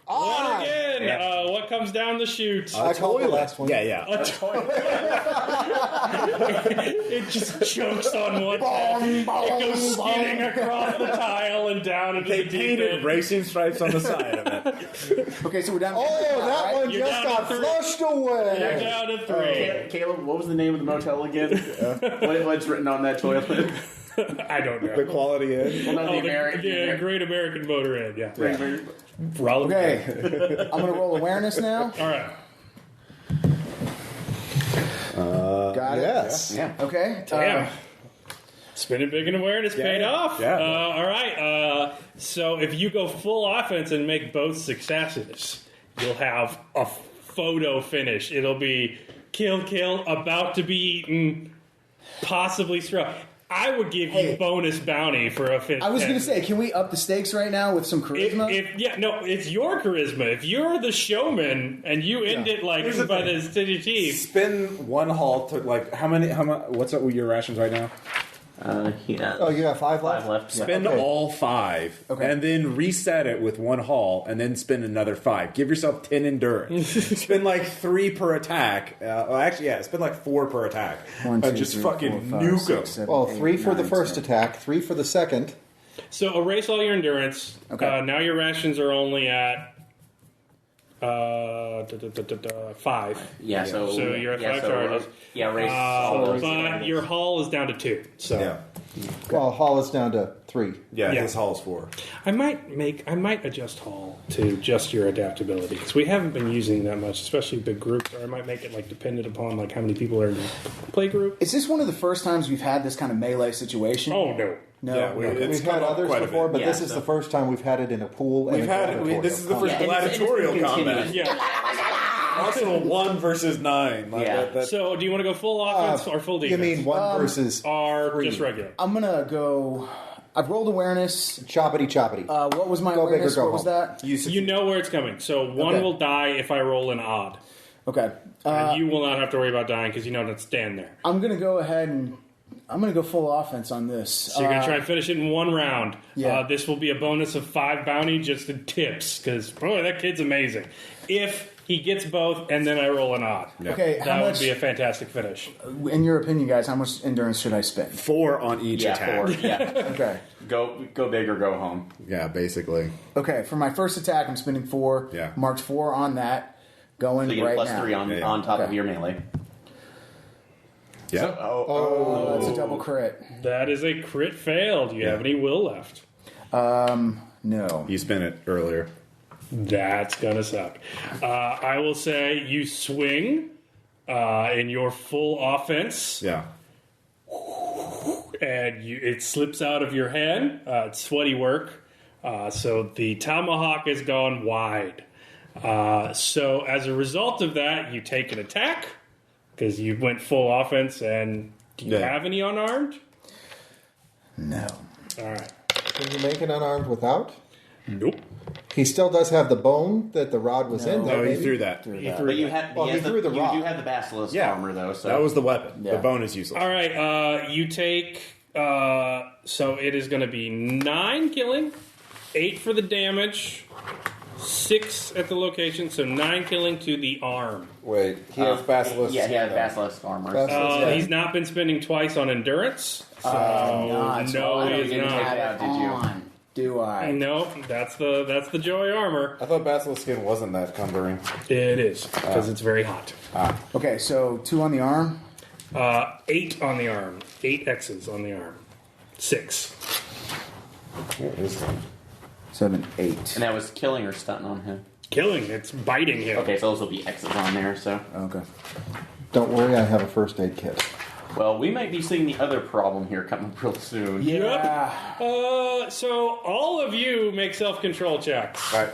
One again. Yeah. What comes down the chute? I called the last one. Yeah, yeah. A toilet. It just chokes on one head. It goes skidding across the tile and down into They the deep painted end. racing stripes on the side of it. Okay, so we're down. Oh, that one You're just down to got 3. flushed You're away. down to 3. Caleb, what was the name of the motel again? What's written on that toilet? I don't know. The quality is. Well, not Oh, the American. the Great American Motor Inn, yeah. Roll it. Okay, I'm gonna roll awareness now. All right. Got it. Yes. Yeah. Okay. Damn. Spinning big in awareness paid yeah. off. Yeah. All right. So if you go full offense and make both successes, you'll have a photo finish. It'll be kill, about to be eaten, possibly struck. I would give you Hey. bonus bounty for a finish. I was gonna say, can we up the stakes right now with some charisma? It's your charisma. If you're the showman and you end it like Here's the by thing. the city teeth, Spin 1 hull to like how many? What's up with your rations right now? Yeah. Oh, you have 5 left? 5 left. Yeah. Spend Okay. all 5, Okay. and then reset it with 1 haul, and then spend another 5. Give yourself 10 endurance. Spend like 3 per attack. Spend like 4 per attack. 1, 2, and just 3, fucking 4, 5, nuke 6, them. 7, Well, 8, 3 for the 9, first 10. attack, 3 for the second. so erase all your endurance. Okay. Now your rations are only at 5. Yeah. So you're at yeah, 5 so, charges. race all those. But your hull is down to 2. So Yeah, Well, Hall is down to 3. yeah. Yeah. His hull's 4. I might adjust hull to just your adaptability because we haven't been using that much, especially big groups. Or I might make it like dependent upon like how many people are in the play group. Is this one of the first times we've had this kind of melee situation? Oh no. no. Yeah, Okay. it's We've come had up others quite a before, bit. but Yeah, this is so- the first time we've had it in a pool. We've had it. This is the first Yeah, and it's gladiatorial been combat. continuous. Yeah. Arsenal 1 versus 9. Like Yeah. that- So do you want to go full offense or full You defense? mean 1 versus or 3. just regular? I'm gonna go. I've rolled awareness. Choppity choppity. What was my Go big or awareness? go What was home. that? You know where it's coming. So one Okay. will die if I roll an odd. Okay. And you will not have to worry about dying because you know not stand there. I'm gonna go ahead and I'm gonna go full offense on this. So you're going to try and finish it in 1 round. Yeah. This will be a bonus of 5 bounty just in tips because, boy, that kid's amazing. If he gets both and then I roll an odd. Okay, how That would much? be a fantastic finish. In your opinion, guys, how much endurance should I spend? 4 on each Yeah, attack. 4. Yeah. Okay. Go big or go home. Yeah, basically. Okay. For my first attack, I'm spending 4. Yeah. Marked 4 on that. Going So you get right plus now. 3 on, Yeah. on top of Okay. your melee. Yeah. Oh, that's a double crit. That is a crit fail. Do you have any will left? No. You spin it earlier. That's going to suck. I will say you swing in your full offense. Yeah. And it slips out of your hand. It's sweaty work. So the tomahawk has gone wide. So as a result of that, you take an attack because you went full offense. And do you Yeah. have any unarmed? No. All right. Can you make it unarmed without? Nope. He still does have the bone that the rod was in. No, though, he maybe? threw that. But you have Well, he threw the you rock. do have the basilisk Yeah. armor though. So That was the weapon. Yeah. The bone is useless. All right. You take. So it is going to be 9 killing, 8 for the damage, 6 at the location, so 9 killing to the arm. Wait, he has basilisk. Yeah, he has skin, basilisk armor. Basilisk. He's not been spending twice on endurance, so not. no, I he know is you didn't not. take it out, did you? On. Do I? No, that's the joy armor. I thought basilisk skin wasn't that cumbering. It is because it's very hot. Okay, so 2 on the arm. 8 on the arm. 8 X's on the arm. 6. Where is that? 7, 8. And that was killing or stunting on him. Killing. It's biting him. Okay, so those will be X's on there, so. Okay. Don't worry, I have a first aid kit. Well, we might be seeing the other problem here coming real soon. Yeah. So all of you make self-control checks. All right.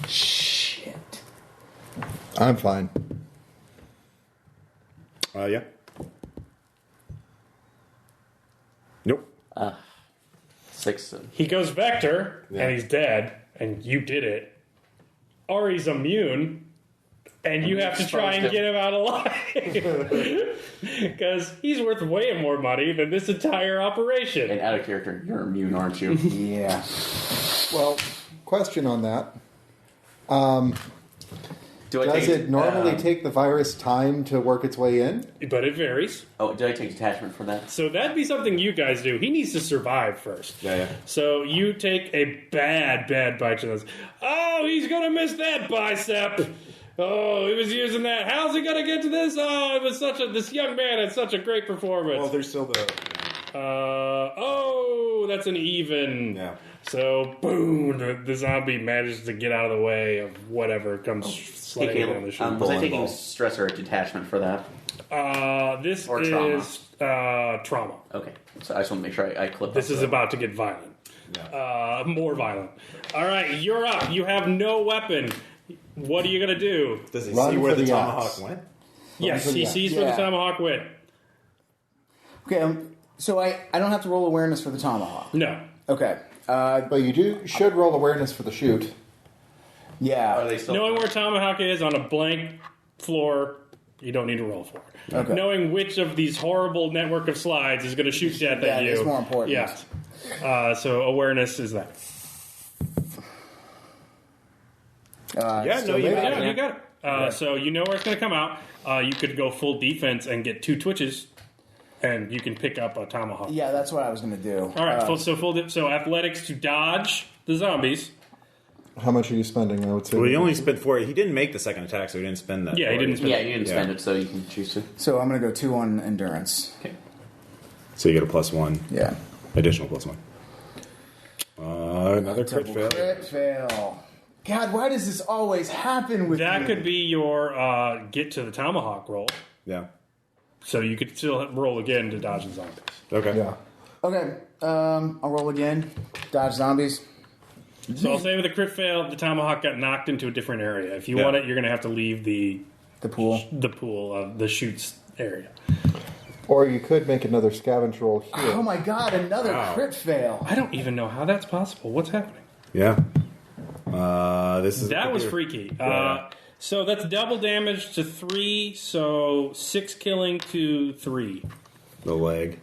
Shit. I'm fine. Yeah. Nope. 6. He goes Vector, Yeah. and he's dead, and you did it. Ari's immune, and you have to try and get him out alive. Because he's worth way more money than this entire operation. And out of character, you're immune, aren't you? Yeah. Well, question on that. Do I Does take it normally take the virus time to work its way in? But it varies. Oh, did I take detachment for that? So that'd be something you guys do. He needs to survive first. Yeah. So you take a bad bite to this. Oh, he's going to miss that bicep. Oh, he was using that. How's he going to get to this? Oh, it was this young man had such a great performance. Well, there's still the. That's an even. Yeah. So, boom, the zombie manages to get out of the way of whatever comes Hey, sliding down the Caleb, chute. was I taking ball. stress or detachment for that? This or is trauma. Okay, so I just want to make sure I clip This up is the- about to get violent. Yeah. More violent. All right, you're up. You have no weapon. What are you going to do? Does he Run see where for the the tomahawk axe. went? Yes, for he the- sees where the Yeah. tomahawk went. Okay, so I don't have to roll awareness for the tomahawk. No. Okay. But you should roll awareness for the shoot. Are Yeah. they still? Knowing where tomahawk is on a blank floor, you don't need to roll for it. Okay. Knowing which of these horrible network of slides is going to shoot death Yeah, at you. it's more important. Yeah. So awareness is that. Yeah, no, you Yeah, got it. you got it. So you know where it's going to come out. You could go full defense and get 2 twitches, and you can pick up a tomahawk. Yeah, that's what I was going to do. All right, so athletics to dodge the zombies. How much are you spending? I would say. Well, he only spent 4. He didn't make the second attack, so he didn't spend that. Yeah, he didn't spend Yeah, you didn't spend it, so you can choose to. So I'm going to go 2 on endurance. Okay. So you get a +1. Yeah. Additional +1. Another crit fail. Crit fail. God, why does this always happen with That me? could be your get to the tomahawk roll. Yeah. So you could still roll again to dodge the zombies. Okay. Yeah. Okay, I'll roll again. Dodge zombies. So I'll say with a crit fail, the tomahawk got knocked into a different area. If you Yeah. want it, you're going to have to leave the The pool. of the shoots area. Or you could make another scavenge roll here. Oh my god, another Wow. crit fail. I don't even know how that's possible. What's happening? Yeah. This is That was freaky. So that's double damage to 3, so 6 killing to 3 the leg.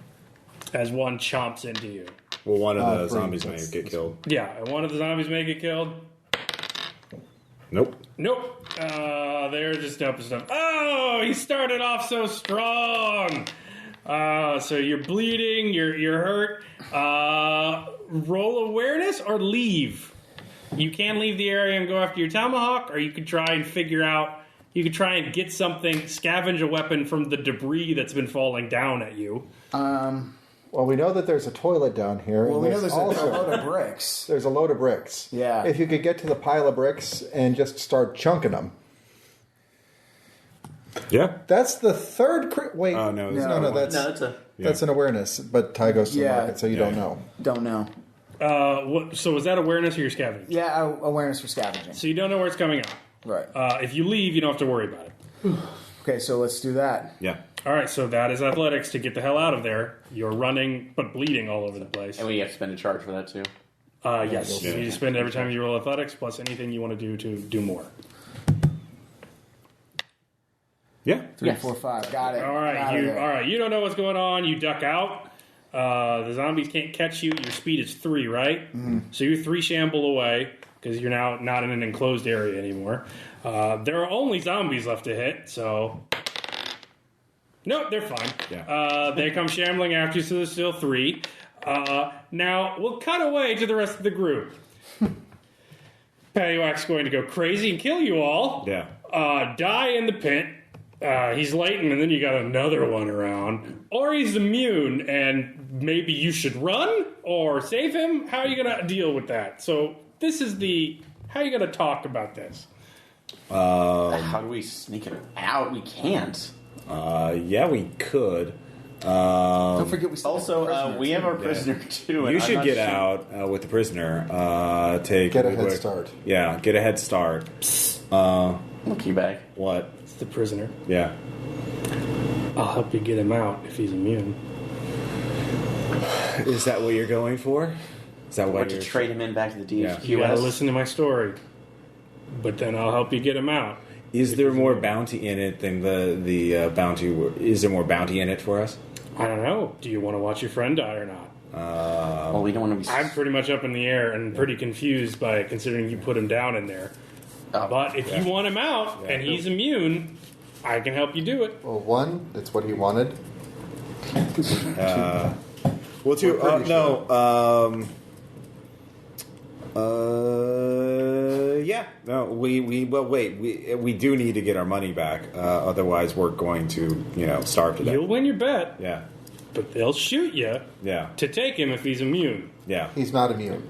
as one chomps into you. Well, one of the 3. zombies may get killed. Yeah, and one of the zombies may get killed. Nope. Nope. They're just up and stuff. Oh, he started off so strong. So you're bleeding, you're hurt. Roll awareness or leave. You can leave the area and go after your tomahawk, or you could try and figure out. You could try and get something, scavenge a weapon from the debris that's been falling down at you. Well, we know that there's a toilet down here. Well, and we know there's a also load of bricks. there's a load of bricks. Yeah. If you could get to the pile of bricks and just start chunking them. Yeah. That's the third crit. Wait. Oh, no. No, that's No, that's a. that's an awareness. But Ty goes to the Yeah. market, so you Yeah. don't know. Don't know. So was that awareness or your scavenging? Yeah, awareness for scavenging. So you don't know where it's coming out. Right. If you leave, you don't have to worry about it. Okay, so let's do that. Yeah. All right, so that is athletics to get the hell out of there. You're running, but bleeding all over the place. And we have to spend a charge for that too. Yes, Yeah. you spend every time you roll athletics plus anything you want to do more. Yeah. 3, Yes. 4, 5. Got it. All right, you don't know what's going on. You duck out. The zombies can't catch you. Your speed is 3, right? So you're 3 shamble away. because you're now not in an enclosed area anymore. There are only zombies left to hit, so... Nope, they're fine. Yeah. They come shambling after you, so there's still 3. Now, we'll cut away to the rest of the group. Paddywhack's going to go crazy and kill you all. Yeah. Die in the pit. He's latent, and then you got another one around. Or he's immune, and maybe you should run or save him. How are you going to deal with that? So this is how are you going to talk about this? How do we sneak it out? We can't. Yeah, we could. Don't forget we still Also, we have our prisoner too. And You I'm should not get sure- out with the prisoner. Get a head start. Yeah, get a head start. Look you back. What? It's the prisoner. Yeah. I'll help you get him out if he's immune. Is that what you're going for? Is that Or what to you're... trade him in back to the DHQS. You gotta listen to my story. But then I'll help you get him out. Is there more bounty in it than the bounty? Is there more bounty in it for us? I don't know. Do you want to watch your friend die or not? Well, we don't want to be. I'm pretty much up in the air and pretty confused by it, considering you put him down in there. But if you want him out and he's immune, I can help you do it. Well, 1, that's what he wanted. Well, 2. We're pretty No. Yeah. No. Well, wait. We do need to get our money back. Otherwise, we're going to, starve to death. You'll win your bet, Yeah. but they'll shoot you Yeah. to take him if he's immune. Yeah. He's not immune.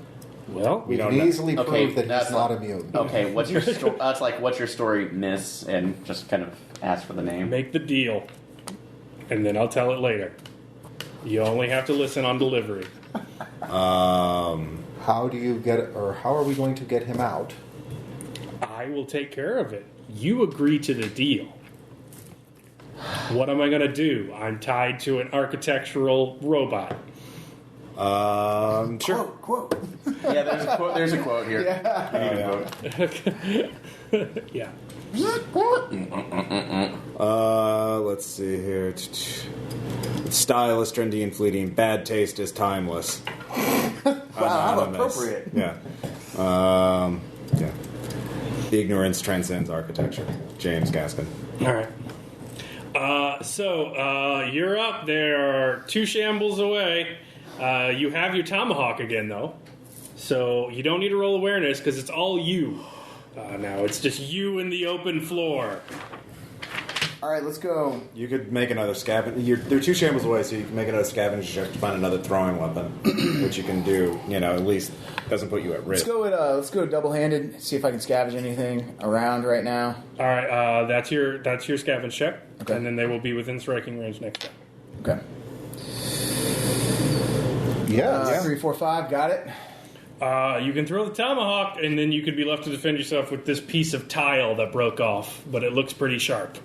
Well, We don't can know. easily prove Okay, that that's he's not not- immune. Okay, what's your story? That's like, what's your story, Miss? And just kind of ask for the name. make the deal, and then I'll tell it later. You only have to listen on delivery. How do you get, or how are we going to get him out? I will take care of it. You agree to the deal. What am I going to do? I'm tied to an architectural robot. Sure. Quote. Yeah, there's a quote here. Yeah. Yeah. Let's see here. Style is trendy and fleeting. Bad taste is timeless. Wow, how Anonymous. appropriate. Yeah. Yeah. Ignorance transcends architecture. James Gaskin. All right. So you're up. There are 2 shambles away. You have your tomahawk again, though. So you don't need to roll awareness because it's all you. Now it's just you in the open floor. All right, let's go. You could make another scavenger. They're 2 shambles away, so you can make another scavenger check to find another throwing weapon, which you can do. At least doesn't put you at risk. Let's go double-handed. See if I can scavenge anything around right now. All right. That's your scavenge check, Okay. and then they will be within striking range next time. Okay. Yes. 3, 4, 5. Got it. You can throw the tomahawk, and then you could be left to defend yourself with this piece of tile that broke off, but it looks pretty sharp.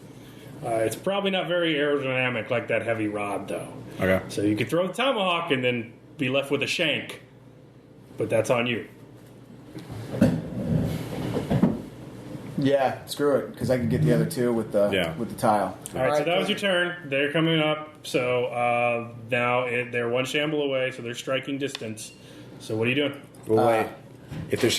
It's probably not very aerodynamic like that heavy rod, though. Okay. So you could throw the tomahawk and then be left with a shank, but that's on you. Yeah, screw it, because I can get the other 2 with the tile. All right, so that was your turn. They're coming up. So now they're 1 shamble away, so they're striking distance. So what are you doing? Well, wait. If they're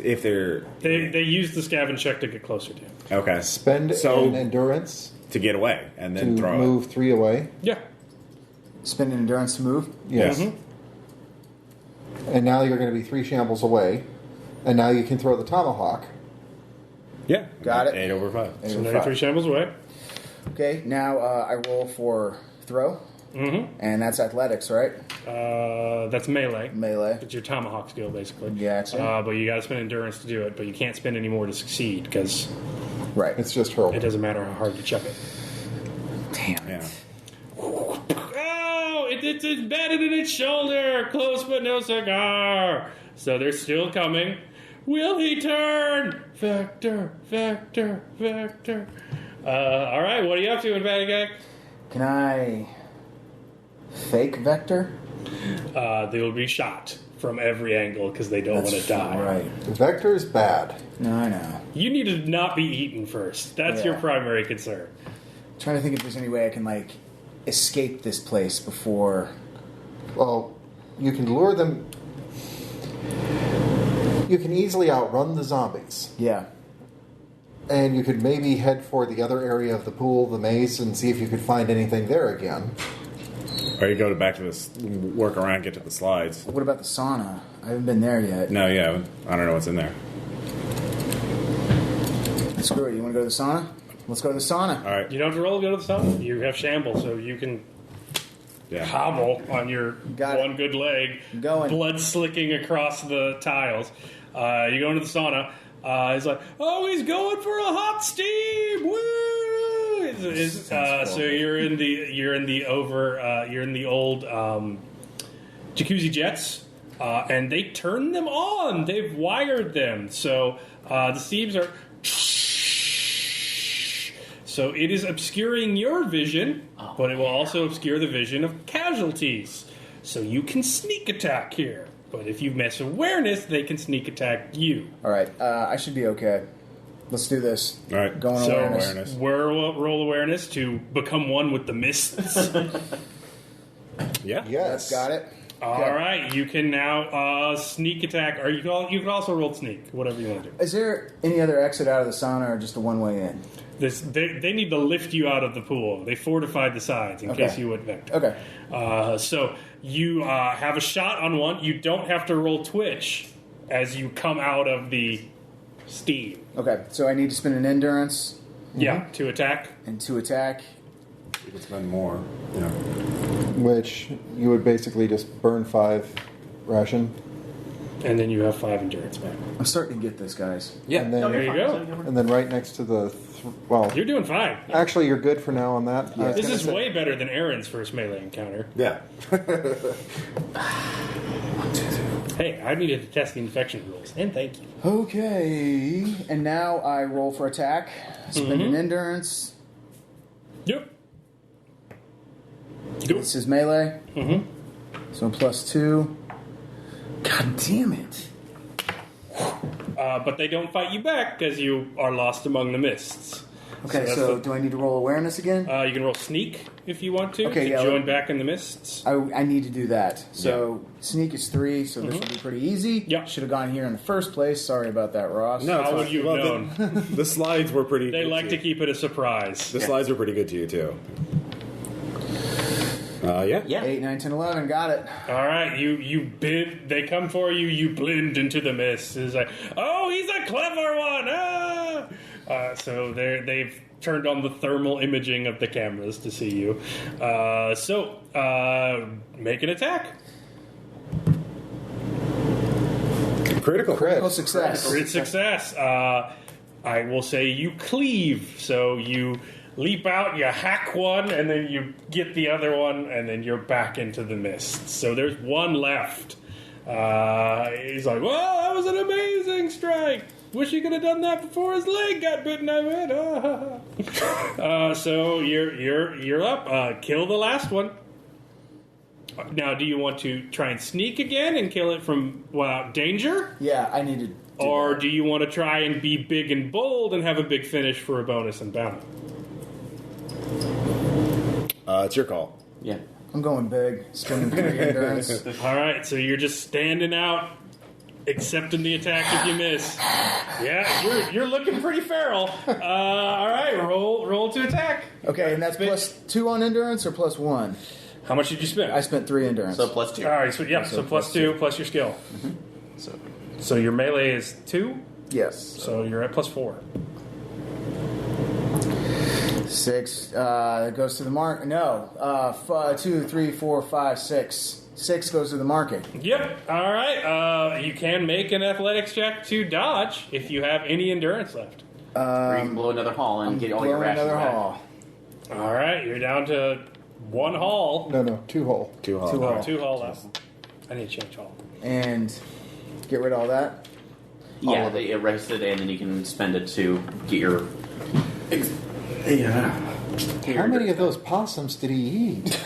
if they're They use the scavenge check to get closer to you. okay, Spend an endurance to get away and to then throw move 3 away. Yeah. Spend an endurance to move. Yes. Mm-hmm. And now you're going to be 3 shambles away. And now you can throw the tomahawk. it. Yeah, Got it. 8 over 5. So now you're 3 shambles away. Okay, now I roll for throw. Mm-hmm. And that's athletics, right? That's melee. Melee. It's your tomahawk skill, basically. Gotcha. But you got to spend endurance to do it, but you can't spend any more to succeed because Right. It's just hurl. it doesn't matter how hard you chuck it. Damn Yeah. it. Oh, it's embedded in its shoulder. Close but no cigar. So they're still coming. Will he turn? Vector, vector, vector. All right, what are you up to in Bad Guy? Can I fake vector? They will be shot from every angle because they don't want to die. Right. Vector is bad. No, I know. You need to not be eaten first. That's your Yeah. primary concern. Trying to think if there's any way I can escape this place before. Well, you can lure them. You can easily outrun the zombies. Yeah. And you could maybe head for the other area of the pool, the maze, and see if you could find anything there again. Or you go back to this, work around, get to the slides. What about the sauna? I haven't been there yet. No, yeah, I don't know what's in there. Screw it. You want to go to the sauna? Let's go to the sauna. All right. You don't have to roll to go to the sauna. You have shamble, so you can hobble on your one good leg, Going. blood slicking across the tiles. You go into the sauna. He's like, oh, he's going for a hot steam! Woo! So you're in the old jacuzzi jets, and they turn them on. They've wired them, so the steams are. So it is obscuring your vision, but it will also obscure the vision of casualties. So you can sneak attack here. But if you miss awareness, they can sneak attack you. All right. I should be okay. Let's do this. All right. Go on awareness. Roll awareness to become one with the mists. Yeah. Yes. Got it. All right. You can now sneak attack, or you can also roll sneak, whatever you want to do. Is there any other exit out of the sauna or just a one-way in? They need to lift you out of the pool. They fortified the sides in case you went vector. Okay. So you have a shot on one. You don't have to roll twitch as you come out of the steam. Okay. So I need to spend an endurance. Yeah, to attack. And to attack. You could spend more. Yeah. Which you would basically just burn 5 ration. And then you have 5 endurance back. I'm starting to get this, guys. Yeah. And then, There you go. and then right next to the... You're doing fine. Actually, you're good for now on that. Yeah. This is way better than Aaron's first melee encounter. Yeah. Hey, I needed to test the infection rules, and thank you. Okay. And now I roll for attack. Spend an endurance. Yep. Do This it. is melee. So +2. God damn it. But they don't fight you back because you are lost among the mists. Okay, that's so do I need to roll awareness again? You can roll sneak if you want to Okay, yeah, join back in the mists. I need to do that. So sneak is 3, so this will be pretty easy. Yep. Should have gone here in the first place. Sorry about that, Ross. No, How would you have known? The slides were pretty They good like to keep it a surprise. The slides were pretty good to you, too. Yeah. 8, 9, 10, 11. Got it. All right, you bid. They come for you. You blend into the mist. It's like, oh, he's a clever one. So they've turned on the thermal imaging of the cameras to see you. So make an attack. Critical. Success. Great success. I will say you cleave. So you leap out, you hack one, and then you get the other one, and then you're back into the mist. So there's one left. He's like, well, that was an amazing strike. Wish he could have done that before his leg got bitten of it. So you're up. Kill the last one. Now, do you want to try and sneak again and kill it from without danger? Yeah, I need to do Or that. do you want to try and be big and bold and have a big finish for a bonus and bounty? It's your call. Yeah. I'm going big. Spending 3 endurance. All right, so you're just standing out, accepting the attack if you miss. Yeah, you're looking pretty feral. All right, roll to attack. Okay, and that's +2 on endurance or +1? How much did you spend? I spent 3 endurance. So +2. All right, so +2 plus your skill. So your melee is 2. Yes. So you're at +4. 6 goes to the mark. No, 2, 3, 4, 5, 6. 6 goes to the market. Yep. All right. You can make an athletics check to dodge if you have any endurance left. Or you can blow another haul and get all your Blowing rations another back. haul. All right, you're down to 1 haul. No, 2 hole. 2 hall. 2 haul. 2 haul left. I need to change haul. And get rid of all that. Yeah, they erase it and then you can spend it to get your. How many of those possums did he eat?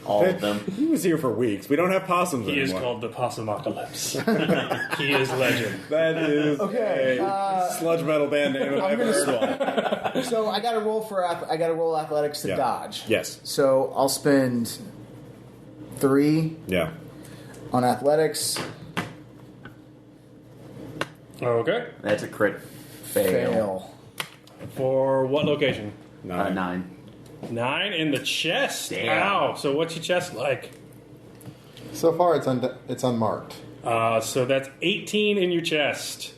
All of them. He was here for weeks. We don't have possums He anymore. is called the Possumocalypse. He is legend. That is Okay, a sludge metal band name. I've ever heard one. So I got to roll athletics to Yeah. dodge. Yes. So I'll spend 3 Yeah. on athletics. Okay. That's a crit fail. For what location? 9. 9 in the chest. Damn. Ow. So what's your chest like? So far, it's unmarked. So that's 18 in your chest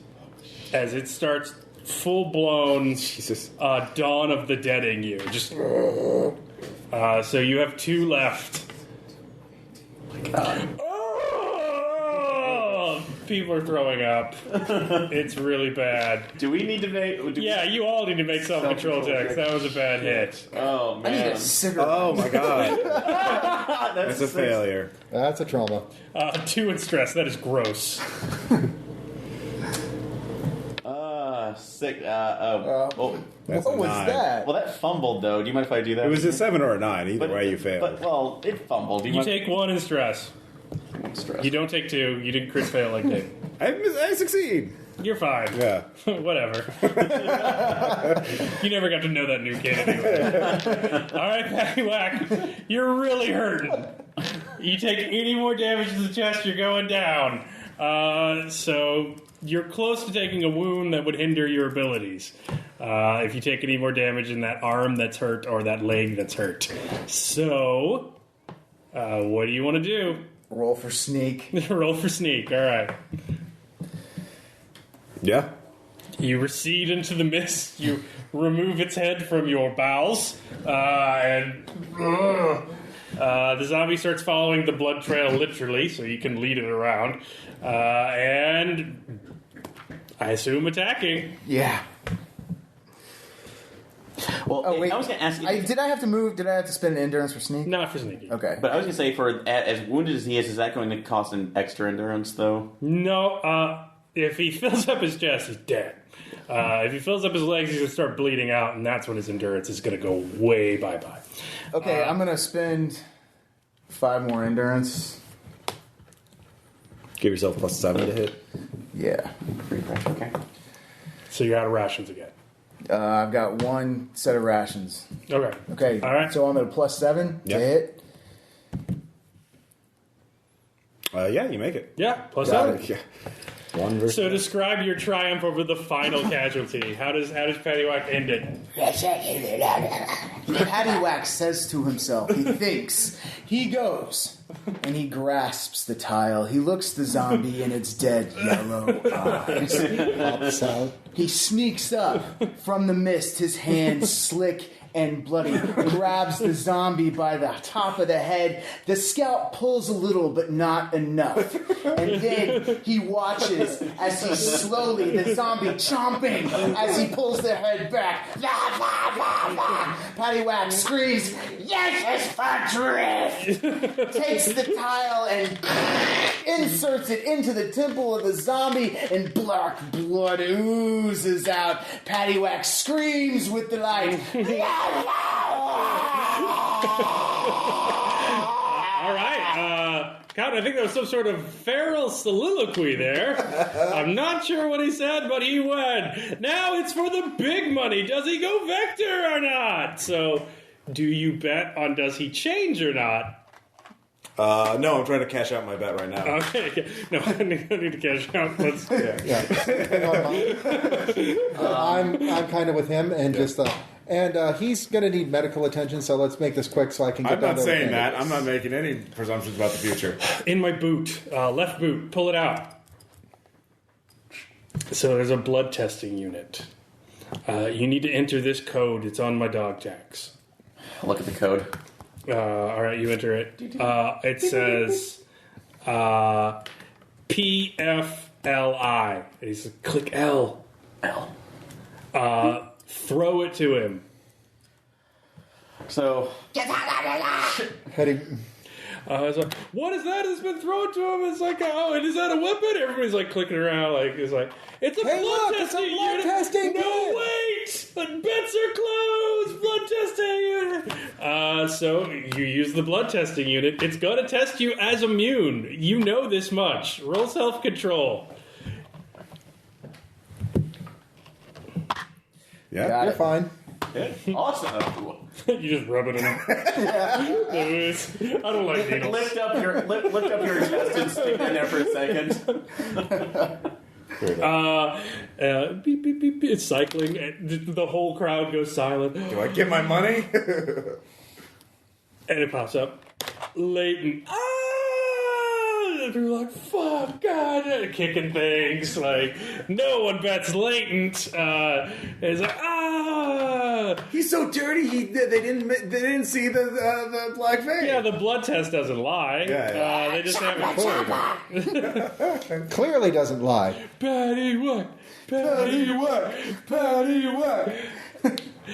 as it starts full-blown Jesus. Dawn of the Deading you. Just so you have 2 left. Oh my god. Oh, people are throwing up. It's really bad. Do we need to make... Yeah, you all need to make self-control checks. That was a bad hit. Oh, I need man. a cigarette. Oh my god. That's a 6. failure. That's a trauma. 2 in stress. That is gross. 6. What That's a was 9. that? Well, that fumbled, though. Do you mind if I do that? It was a 7 or a 9. Either way, you failed. But, well, it fumbled. Do You take 1 in stress. stress. You don't take 2. You didn't crit fail like Dave. I succeed. You're fine. Yeah. Whatever. You never got to know that new kid anyway. All right, Patty Whack, you're really hurting. You take any more damage to the chest, you're going down. So you're close to taking a wound that would hinder your abilities. If you take any more damage in that arm that's hurt or that leg that's hurt. So, what do you want to do? Roll for sneak. Roll for sneak. All right. Yeah. You recede into the mist. You remove its head from your bowels, and the zombie starts following the blood trail literally, so you can lead it around, and I assume attacking. Yeah. Well, Oh, wait. I was going to ask you... Did I have to move? Did I have to spend an endurance for sneak? Not for sneaking. Okay. But I was going to say, for as wounded as he is that going to cost an extra endurance, though? No. If he fills up his chest, he's dead. If he fills up his legs, he's going to start bleeding out, and that's when his endurance is going to go way bye-bye. Okay, I'm going to spend 5 more endurance. Give yourself +7 to hit. Yeah. Okay. So you're out of rations again. I've got 1 set of rations. Okay. Okay, All right. so I'm at a +7 Yeah. to hit. Yeah, you make it. Yeah, +7. Yeah. 1 versus. So describe your triumph over the final casualty. How does Patty Whack end it? Paddywhack says to himself, he thinks, he goes, and he grasps the tile. He looks the zombie in its dead yellow eyes. Pops out. He sneaks up from the mist, his hands slick and bloody, grabs the zombie by the top of the head. The scalp pulls a little, but not enough. And then he watches as he slowly, the zombie chomping, as he pulls the head back. Paddywhack screams, "Yes, it's for drift!" Takes the tile and inserts it into the temple of the zombie, and black blood oozes out. Paddywhack screams with delight. All right, Count, I think there was some sort of feral soliloquy there. I'm not sure what he said, but he went. Now it's for the big money. Does he go Vector or not? So, do you bet on does he change or not? No, I'm trying to cash out my bet right now. Okay, no, I need to cash out. Let's, Yeah. I'm kind of with him, and just he's going to need medical attention. So let's make this quick, so I can get. I'm down not to the saying that. candidates. I'm not making any presumptions about the future. In my boot, left boot, pull it out. So there's a blood testing unit. You need to enter this code. It's on my dog tags. Look at the code. All right, you enter it. It says PFLI. He says, click L. L. Throw it to him. So, Heading. It's like, what is that? It's been thrown to him. It's like, oh, and is that a weapon? Everybody's like clicking around. Like it's like it's a Hey, blood look, it's a testing blood unit. testing No, unit. wait, the bets are closed. Blood testing unit. So you use the blood testing unit. It's gonna test you as immune. You know this much. Roll self-control. Yeah. You're fine. awesome. You just rub it in. I don't like needles. Lift up your chest and stick it in there for a second. Beep, beep, beep, beep. It's cycling. And the whole crowd goes silent. Do I get my money? And it pops up. Leighton. And they're like, fuck, God. Kicking things. Like, no one bets Leighton. It's like, He's so dirty. They didn't see the black vein. Yeah, the blood test doesn't lie. Yeah. They just haven't. Clearly doesn't lie. Patty what? Patty what?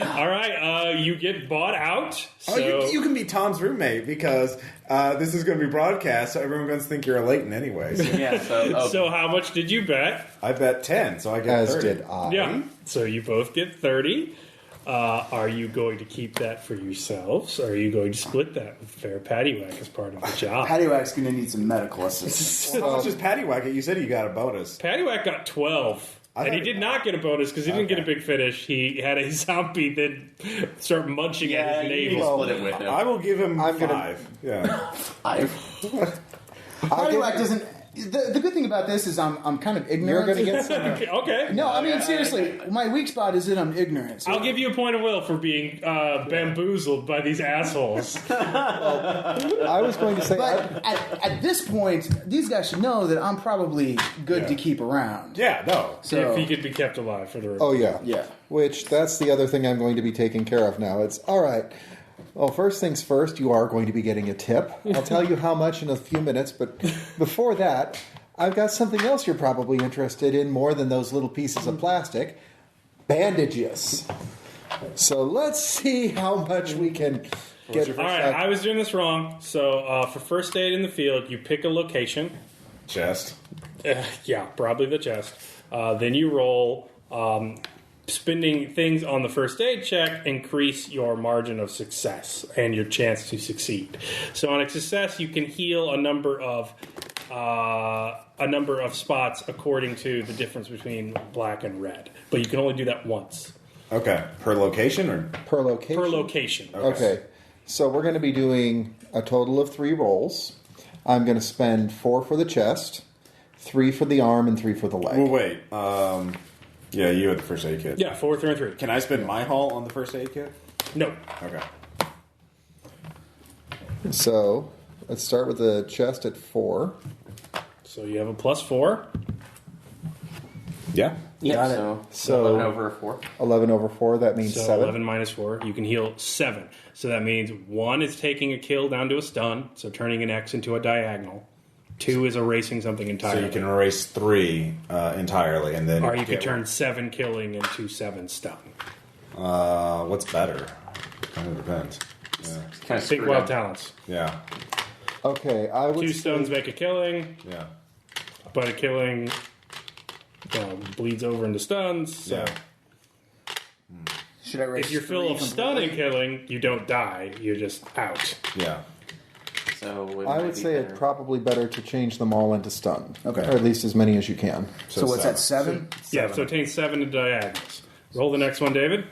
All right, you get bought out. So You can be Tom's roommate because this is going to be broadcast, so everyone's going to think you're a Leighton anyway. So. So how much did you bet? I bet 10, so I get As 30. did I. Yeah. So you both get 30. Are you going to keep that for yourselves, or are you going to split that with Fair Paddywhack as part of the job? Paddywhack's going to need some medical assistance. How much is Paddywhack? You said you got a bonus. Paddywhack got 12. And he did not get a bonus because he didn't get a big finish. He had a zombie that start munching at his you navel. split it with him. I will give him I'm 5. gonna- Yeah. Paddywhack doesn't... The good thing about this is I'm kind of ignorant. You're going to get some. Okay. No, I mean, seriously, my weak spot is that I'm ignorant. So I'll give you a point of will for being bamboozled by these assholes. I was going to say. But at this point, these guys should know that I'm probably good to keep around. Yeah, no. If So, he could be kept alive for the rest. Oh, yeah. yeah. Which, that's the other thing I'm going to be taking care of now. It's, all right, well, first things first, you are going to be getting a tip. I'll tell you how much in a few minutes, but before that, I've got something else you're probably interested in more than those little pieces of plastic. Bandages. So let's see how much we can get. All right, I was doing this wrong. So for first aid in the field, you pick a location. Chest. Yeah, probably the chest. Then you roll. Spending things on the first aid check increase your margin of success and your chance to succeed. So on a success, you can heal a number of spots according to the difference between black and red. But you can only do that once Okay. Per location or? Per location? per location. Okay. So we're going to be doing a total of 3 rolls. I'm going to spend 4 for the chest, 3 for the arm, and 3 for the leg. Well, wait. Yeah, you had the first aid kit. Yeah, 4, 3, and 3. Can I spend my haul on the first aid kit? No. Okay. So let's start with the chest at 4. So you have a +4. Yeah. Yeah, so 11 over 4. 11 over 4, that means So 7. 11 minus 4, you can heal 7. So that means 1 is taking a kill down to a stun, so turning an X into a diagonal. 2 is erasing something So entirely. you can erase 3 entirely, and then or you get could turn 7 killing into 7 stun. what's better? Kind of depends. Yeah. Kind of Think wild talents. Yeah. Okay, I would 2 say- stuns make a killing, Yeah. but a killing bleeds over into stuns. So Yeah. Should I raise if you're full of stun and killing, you don't die. You're just out. Yeah. So it I might would be say better. it's probably better to change them all into stun. Okay. Or at least as many as you can. So what's that, 7? Yeah, so it takes 7 to diagonals. Roll the next one, David.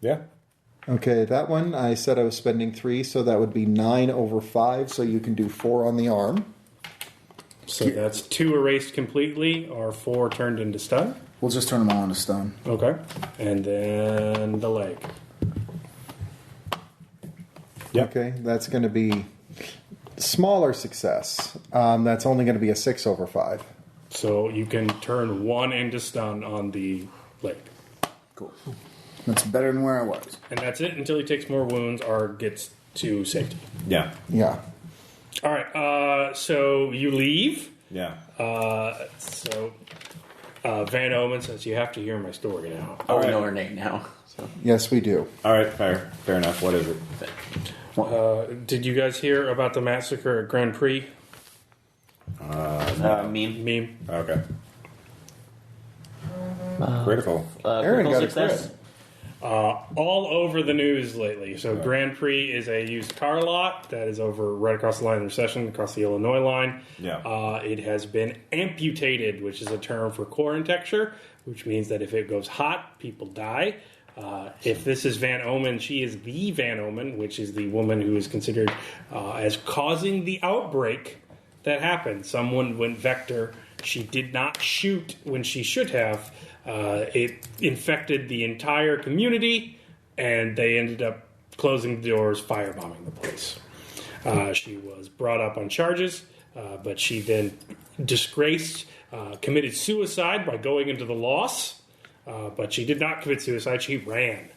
Yeah. Okay, that one, I said I was spending 3, so that would be 9 over 5, so you can do 4 on the arm. So that's 2 erased completely, or 4 turned into stun. We'll just turn them all into stun. Okay. And then the leg. Yep. Okay, that's going to be smaller success. That's only going to be a 6 over 5. So you can turn 1 into stun on the leg. Cool. That's better than where I was. And that's it until he takes more wounds or gets to safety. Yeah. Yeah. All right, so you leave. Yeah. Van Omen says, you have to hear my story now. Oh, we Alright. know her name now. So. Yes, we do. All right. Fair enough. What is it? Did you guys hear about the massacre at Grand Prix? Meme. Okay. Critical. Aaron critical got a success. crit. All over the news lately. So Grand Prix is a used car lot that is over right across the line of the recession, across the Illinois line. Yeah. It has been amputated, which is a term for core texture, which means that if it goes hot, people die. If this is Van Omen, she is the Van Omen, which is the woman who is considered as causing the outbreak that happened. Someone went vector. She did not shoot when she should have. It infected the entire community, and they ended up closing the doors, firebombing the place. She was brought up on charges, but she then disgraced, committed suicide by going into the loss, but she did not commit suicide. She ran.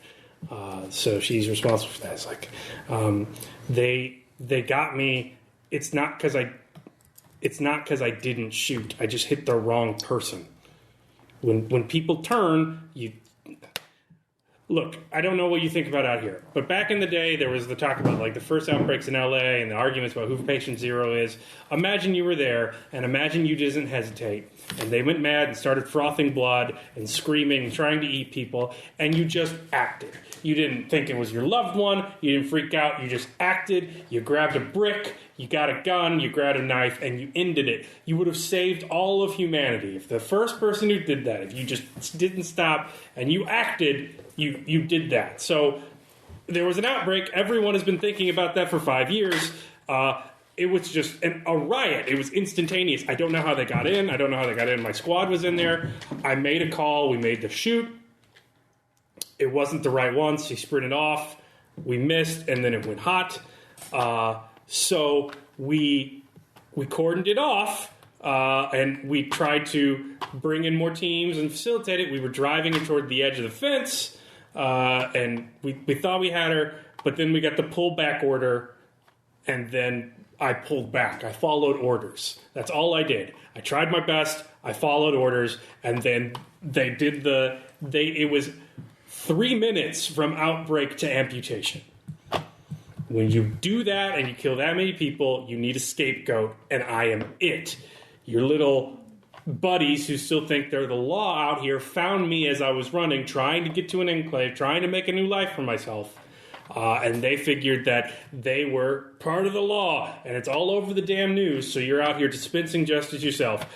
So she's responsible for that. It's like they got me. It's not because I didn't shoot. I just hit the wrong person. When people turn, you look. I don't know what you think about out here, but back in the day, there was the talk about like the first outbreaks in LA and the arguments about who patient zero is. Imagine you were there, and imagine you didn't hesitate, and they went mad and started frothing blood and screaming and trying to eat people, and you just acted. You didn't think it was your loved one. You didn't freak out. You just acted. You grabbed a brick. You got a gun. You grabbed a knife, and you ended it. You would have saved all of humanity. If the first person who did that, if you just didn't stop and you acted, you did that. So there was an outbreak. Everyone has been thinking about that for 5 years. It was just a riot. It was instantaneous. I don't know how they got in. My squad was in there. I made a call. We made the shoot. It wasn't the right one. She sprinted off. We missed, and then it went hot. So we cordoned it off, and we tried to bring in more teams and facilitate it. We were driving her toward the edge of the fence, and we thought we had her, but then we got the pullback order, and then I pulled back. I followed orders. That's all I did. I tried my best. I followed orders, and then they did it was 3 minutes from outbreak to amputation. When you do that and you kill that many people, you need a scapegoat, and I am it. Your little buddies who still think they're the law out here found me as I was running, trying to get to an enclave, trying to make a new life for myself. And they figured that they were part of the law, and it's all over the damn news, so you're out here dispensing justice yourself.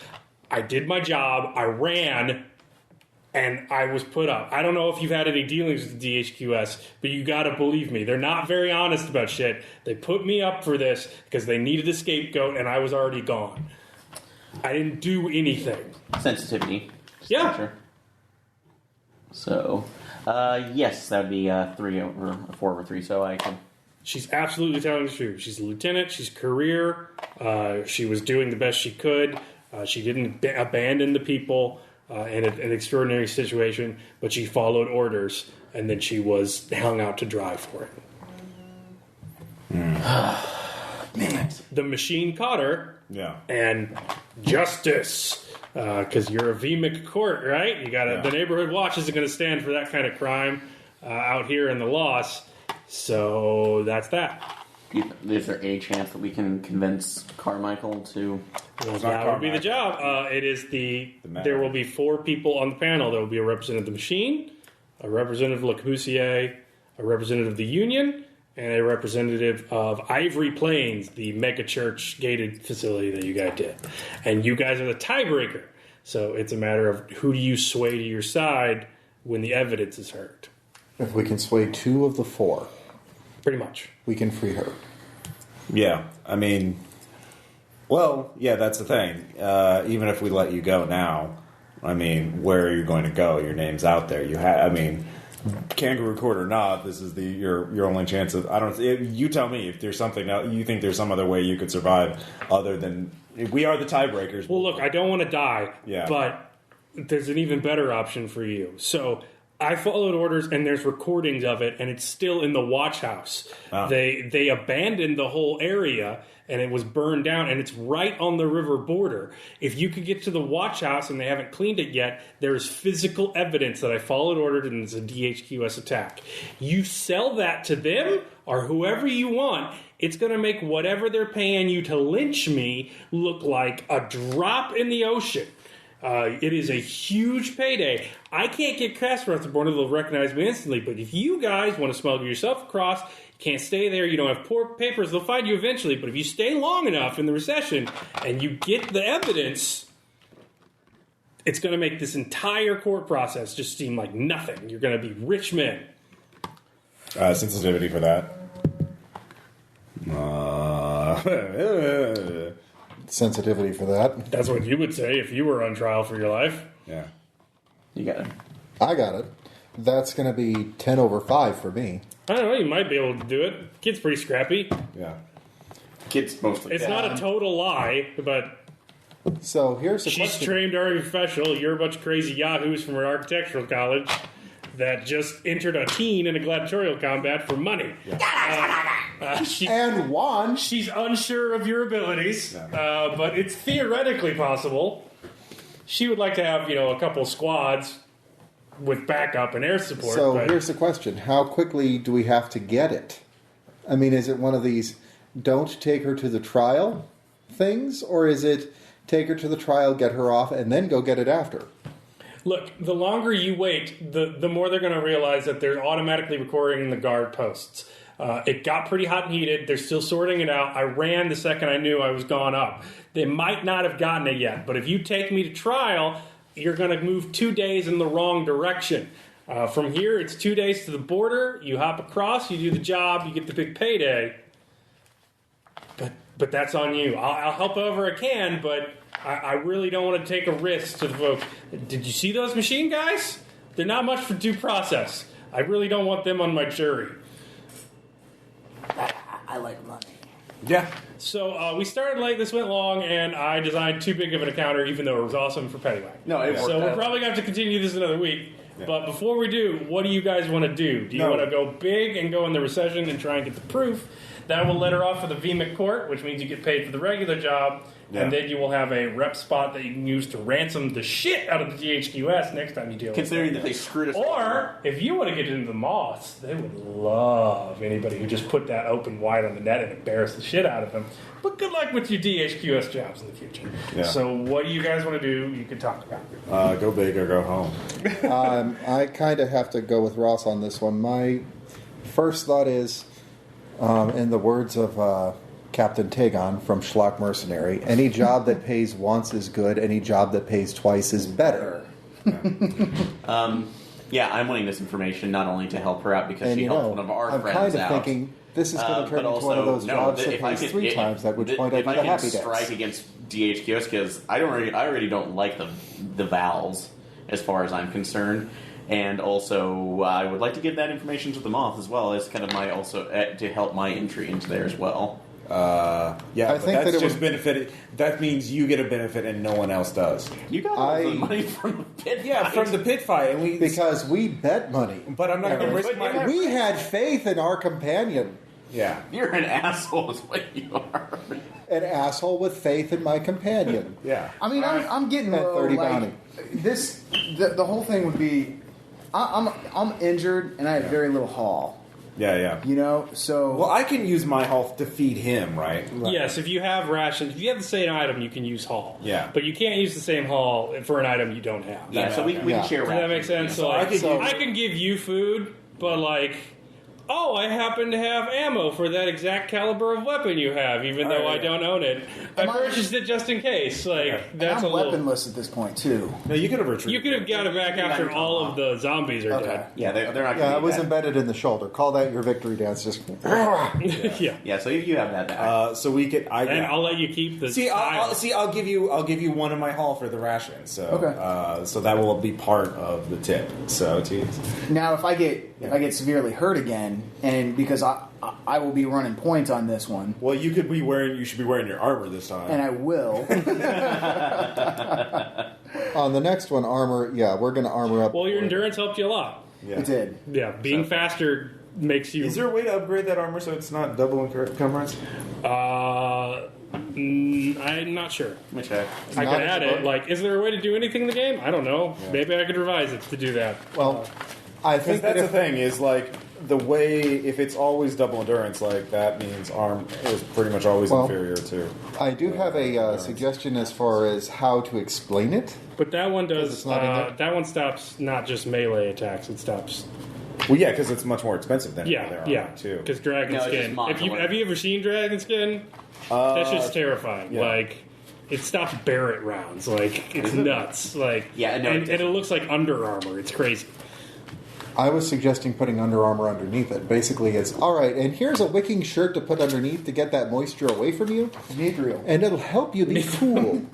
I did my job. I ran. And I was put up. I don't know if you've had any dealings with the DHQS, but you gotta believe me. They're not very honest about shit. They put me up for this because they needed a scapegoat, and I was already gone. I didn't do anything. Sensitivity. Yeah. Sure. So, yes, that would be 4 over 3, so I can... She's absolutely telling the truth. She's a lieutenant. She's career. She was doing the best she could. She didn't abandon the people. In an extraordinary situation, but she followed orders, and then she was hung out to dry for it. Man. The machine caught her, and justice, because you're a VMIC court, right? You got the neighborhood watch isn't going to stand for that kind of crime out here in the loss, so that's that. Is there a chance that we can convince Carmichael to... Well, that would be the job. It is there will be 4 people on the panel. There will be a representative of the machine, a representative of Le Corbusier, a representative of the union, and a representative of Ivory Plains, the mega church gated facility that you guys did. And you guys are the tiebreaker. So it's a matter of who do you sway to your side when the evidence is heard. If we can sway 2 of the 4... Pretty much. We can free her. Yeah, I mean, well, yeah, that's the thing. Even if we let you go now, I mean, where are you going to go? Your name's out there. I mean, kangaroo court or not, this is your only chance of. You tell me if there's something else, you think there's some other way you could survive other than we are the tiebreakers. Well, look, I don't want to die. Yeah. But there's an even better option for you. So. I followed orders, and there's recordings of it, and it's still in the watch house. Oh. They abandoned the whole area, and it was burned down, and it's right on the river border. If you could get to the watch house and they haven't cleaned it yet, there's physical evidence that I followed orders and it's a DHQS attack. You sell that to them or whoever you want, it's going to make whatever they're paying you to lynch me look like a drop in the ocean. It is a huge payday. I can't get cash across the border; they'll recognize me instantly. But if you guys want to smuggle yourself across, you can't stay there. You don't have poor papers; they'll find you eventually. But if you stay long enough in the recession and you get the evidence, it's going to make this entire court process just seem like nothing. You're going to be rich men. Sensitivity for that. sensitivity for that. That's what you would say if you were on trial for your life. Yeah. You got it. I got it. That's going to be 10 over 5 for me. I don't know. You might be able to do it. Kid's pretty scrappy. Yeah. Kids mostly. It's not a total lie, but So here's the she's question. trained army professional. You're a bunch of crazy yahoos from an architectural college that just entered a teen in a gladiatorial combat for money. And one. She's unsure of your abilities, but it's theoretically possible. She would like to have, a couple squads with backup and air support. So but here's the question. How quickly do we have to get it? I mean, is it one of these don't take her to the trial things? Or is it take her to the trial, get her off, and then go get it after? look, the longer you wait, the more they're going to realize that they're automatically recording the guard posts. It got pretty hot and heated. They're still sorting it out. I ran the second I knew I was gone up. They might not have gotten it yet, but if you take me to trial, you're going to move 2 days in the wrong direction. From here, it's 2 days to the border. You hop across, you do the job, you get the big payday. But that's on you. I'll help however I can, but I really don't want to take a risk to the folks. Did you see those machine guys? They're not much for due process. I really don't want them on my jury. I like money. Yeah. So we started late, this went long, and I designed too big of an encounter, even though it was awesome for Pettywag. No, it worked So we're out. probably going to have to continue this another week. Yeah. But before we do, what do you guys want to do? Do you No. want to go big and go in the recession and try and get the proof? That will let her off for the VMIC court, which means you get paid for the regular job, Yeah. and then you will have a rep spot that you can use to ransom the shit out of the DHQS next time you deal Considering with that them. they screwed us. Or, if you want to get into the moths, they would love anybody who just put that open wide on the net and embarrass the shit out of them. But good luck with your DHQS jobs in the future. Yeah. So what do you guys want to do? You can talk about. Go big or go home. I kind of have to go with Ross on this one. My first thought is, in the words of Captain Tagon from Schlock Mercenary, any job that pays once is good, any job that pays twice is better. Yeah, I'm wanting this information not only to help her out because And she you helped know, one of our I'm friends kind of out. thinking this is going to turn But into one of those jobs that if I pays could- 3 times, at which point I'd if be I the can happy strike dance. against DHQS because I already don't like the vowels as far as I'm concerned, and also I would like to give that information to the Moth as well as kind of my also to help my entry into there as well. Yeah, I but think that's that it just would- benefit. That means you get a benefit and no one else does. You got all the money from the pit. Yeah, from the pit fight, and we. Because we bet money. But I'm not going to risk But my. We had faith in our companion. Yeah. You're an asshole, is what you are. An asshole with faith in my companion. Yeah. I mean, I'm getting At low. 30 Like, bounty. the whole thing would be, I'm injured and I have very little haul. Yeah, yeah. You know, so Well, I can use my health to feed him, right? Yes, if you have rations, if you have the same item, you can use haul. Yeah. But you can't use the same haul for an item you don't have. Yeah, so we Yeah. can share. Does that make rations. sense? Yeah. So, like, I could I can give you food, but like, oh, I happen to have ammo for that exact caliber of weapon you have, even though I yeah. don't own it. I Am I- purchased it just in case. Like, and that's I'm a little. weaponless at this point too. No, you could have retrieved. You could have got it back after all of the zombies are Okay. dead. Yeah, they're not. Yeah, Gonna it was that. embedded in the shoulder. Call that your victory dance. Just Yeah. Yeah, so you have that back. So we could. And I'll let you keep the See, tile. I'll give you one of my haul for the ration. So, Okay. so that will be part of the tip. So, geez. Now, if I get severely hurt again, and because I will be running points on this one, Well, you should be wearing your armor this time. and I will. on the next one, armor. Yeah, we're going to armor up. Well, your endurance helped you a lot. yeah. It did. Yeah, being faster makes you. Is there a way to upgrade that armor so it's not double encumbrance? I'm not sure. Let me check. I Not could add in the it. Like, is there a way to do anything in the game? I don't know. Maybe I could revise it to do that. Well, I Because think that that's the if, thing is like the way if it's always double endurance, like that means arm is pretty much always Well, inferior to. I do have a suggestion as far as how to explain it. But that one Because does. it's not in there? That one stops not just melee attacks. It stops. Well, yeah, because it's much more expensive than Yeah, their armor yeah. too. Because dragon No, it's skin. just If you modular. have you ever seen dragon skin? That's just terrifying. yeah. Like. It stops Barrett rounds. Like, it's nuts. Like, Yeah, no, and it looks like Under Armour. It's crazy. I was suggesting putting Under Armour underneath it. Basically, it's all right, and here's a wicking shirt to put underneath to get that moisture away from you. Mithril. And it'll help you be cool.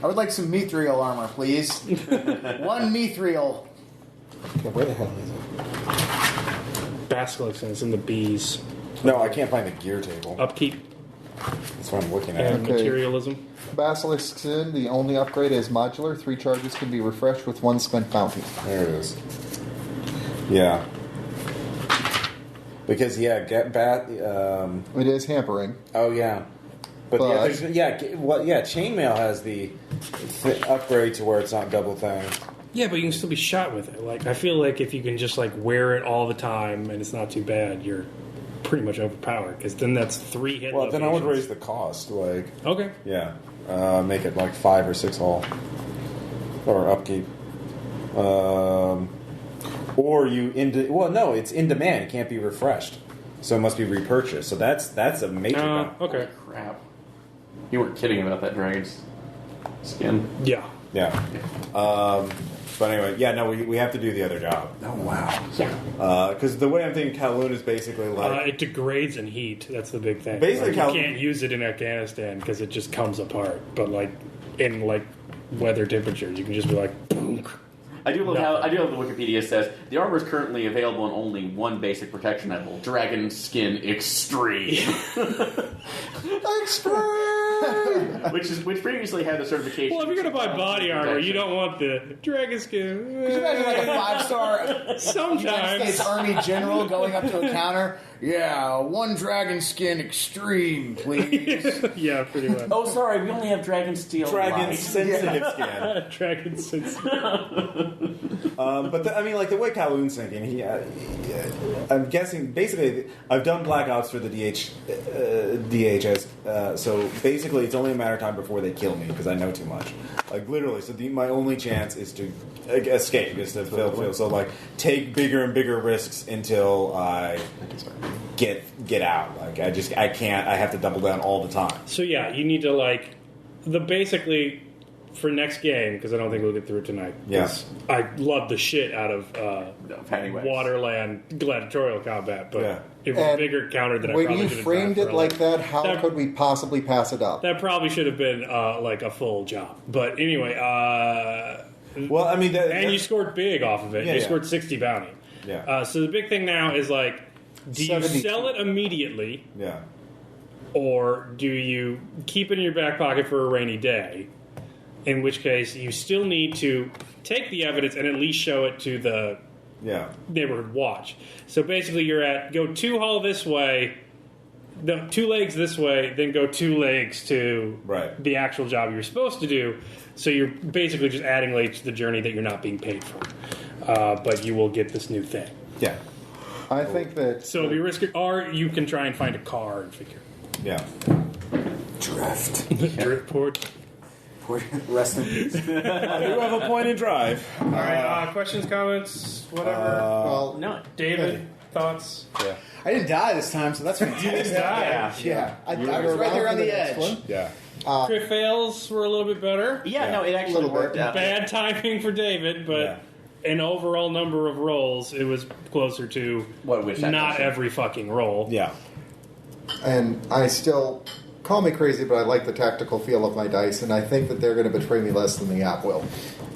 I would like some mithril armor, please. One mithril. Okay, where the hell is it? Basilisk and it's in the bees. No, I can't find the gear table. Upkeep That's what I'm looking at. and Okay. materialism. Basilisk's in. The only upgrade is modular. 3 charges can be refreshed with 1 spent bounty. There it is. Yeah. Because get bat. It is hampering. Oh yeah. But chainmail has the upgrade to where it's not double thing. Yeah, but you can still be shot with it. Like I feel like if you can just like wear it all the time and it's not too bad, you're pretty much overpowered. Because then that's 3 hit. Well, then I would locations. raise the cost. Like, Okay. yeah, make it like 5 or 6 hull or upkeep. Or you it's in demand. It can't be refreshed, so it must be repurchased. So that's a major. Okay. Crap. You weren't kidding about that dragon's skin. Yeah. Yeah. But anyway, we have to do the other job. Oh, wow. Yeah. Because the way I'm thinking Kowloon is basically like... It degrades in heat. That's the big thing. Basically, Like, you can't use it in Afghanistan because it just comes apart. But like in like weather temperatures, you can just be like, boom. I do love the Wikipedia says the armor is currently available in only one basic protection level: Dragon Skin Extreme. which previously had the certification. Well, if you're gonna buy body armor, you don't want the dragon skin. Could you imagine like a 5-star United Sometimes. States Army general going up to a counter? Yeah, 1 dragon skin extreme, please. Yeah, pretty much. Oh, sorry, we only have Dragon Steel. Dragon Light. sensitive skin. Dragon sense. But the way Kowloon's thinking, I'm guessing basically I've done Black Ops for the DHS, so basically it's only a matter of time before they kill me because I know too much. Like literally, so my only chance is to escape, is to fail. So like take bigger and bigger risks until I get out. Like I can't. I have to double down all the time. So yeah, you need to like basically for next game because I don't think we'll get through it tonight. Yes, I love the shit out of Waterland gladiatorial combat, but it was a bigger counter than I when probably you should have framed done it for, like that, how could we possibly pass it up? That probably should have been like a full job. But anyway, well, I mean, and you scored big off of it. Yeah, you yeah. scored 60 bounty. Yeah. So the big thing now is like, do you 72. sell it immediately, Yeah. or do you keep it in your back pocket for a rainy day? In which case, you still need to take the evidence and at least show it to the neighborhood watch. So basically, you're at go 2 hull this way, 2 legs this way, then go 2 legs to the actual job you're supposed to do. So you're basically just adding legs to the journey that you're not being paid for, but you will get this new thing. Yeah. I think that... So if you risk it, or you can try and find a car and figure. Yeah. Drift. Driftport. Rest in peace. I do have a point in drive. All right. Questions, comments, whatever. well, No, David, thoughts? Yeah. I didn't die this time, so that's fantastic. Yeah. I was right there on the edge. Yeah. Crit fails were a little bit better. Yeah, no, it actually Little worked bit. out. Bad timing for David, but an overall number of rolls, it was closer to not every fucking roll. Yeah. And I still... Call me crazy, but I like the tactical feel of my dice, and I think that they're going to betray me less than the app will.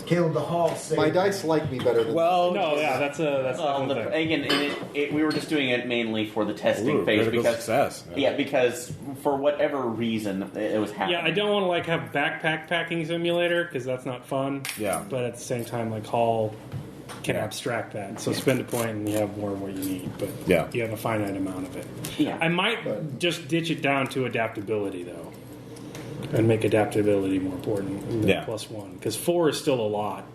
Caleb the Hall saved My dice like me better than... No, yeah, that's the whole thing. Again, we were just doing it mainly for the testing phase because success. because for whatever reason it was happening. Yeah, I don't want to like have backpack packing simulator because that's not fun. Yeah. But at the same time, like Hall can abstract that. So spend a point and you have more of what you need, but you have a finite amount of it. Yeah. I might just ditch it down to adaptability though, and make adaptability more important than +1 because 4 is still a lot,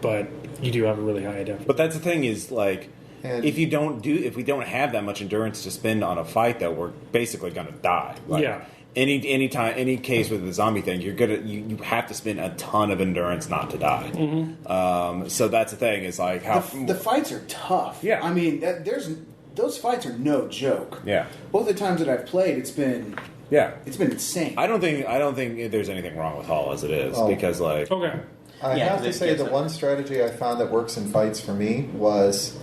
but you do have a really high adaptability. But that's the thing is like. If we don't have that much endurance to spend on a fight, though, we're basically going to die. Like, any case with the zombie thing, you have to spend a ton of endurance not to die. Mm-hmm. So that's the thing is like how the fights are tough. Yeah, I mean, those fights are no joke. Yeah, both the times that I've played, it's been Yeah. It's been insane. I don't think there's anything wrong with Hull as it is because like Okay. I Yeah, have 'cause to it say gets the it. one strategy I found that works in fights for me was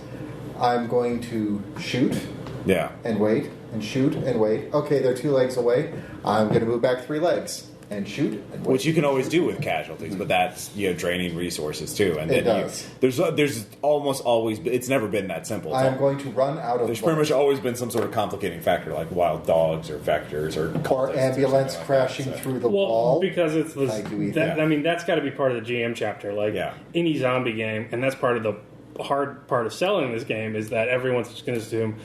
I'm going to shoot yeah. and wait and shoot and wait. Okay, they're 2 legs away. I'm going to move back 3 legs and shoot and wait. Which you can always do with casualties, but that's draining resources too. And It then does. There's almost always it's never been that simple. It's I'm going to run out of There's pretty much always been some sort of complicating factor, like wild dogs or vectors or or cultists ambulance something like crashing that, so. through the Well, wall. because it's the I do eat that, that. I mean that's got to be part of the GM chapter. Like any zombie game, and that's part of the hard part of selling this game is that everyone's just going to assume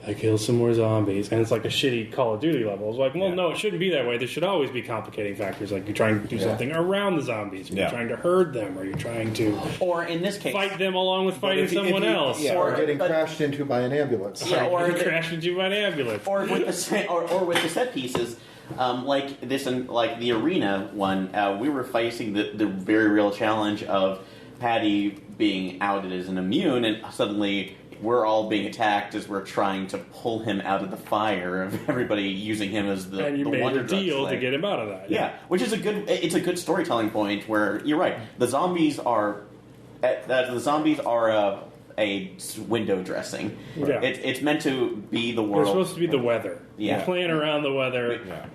I kill some more zombies, and it's like a shitty Call of Duty level. It's like, well, no, it shouldn't be that way. There should always be complicating factors, like you're trying to do something around the zombies, or you're trying to herd them, or you're trying to, or in this case, fight them along with fighting someone else, or getting crashed into by an ambulance. Yeah, or crash into an ambulance, or with the set pieces. Like this and like the arena one, we were facing the very real challenge of Patty being outed as an immune, and suddenly we're all being attacked as we're trying to pull him out of the fire of everybody using him as the and you the made wonder a drug deal to slave. get him out of that. Yeah, which is a good storytelling point. Where you're right, the zombies are a window dressing. Yeah. It's meant to be the They're world. supposed to be the weather. Yeah. You're playing around the weather, Yeah.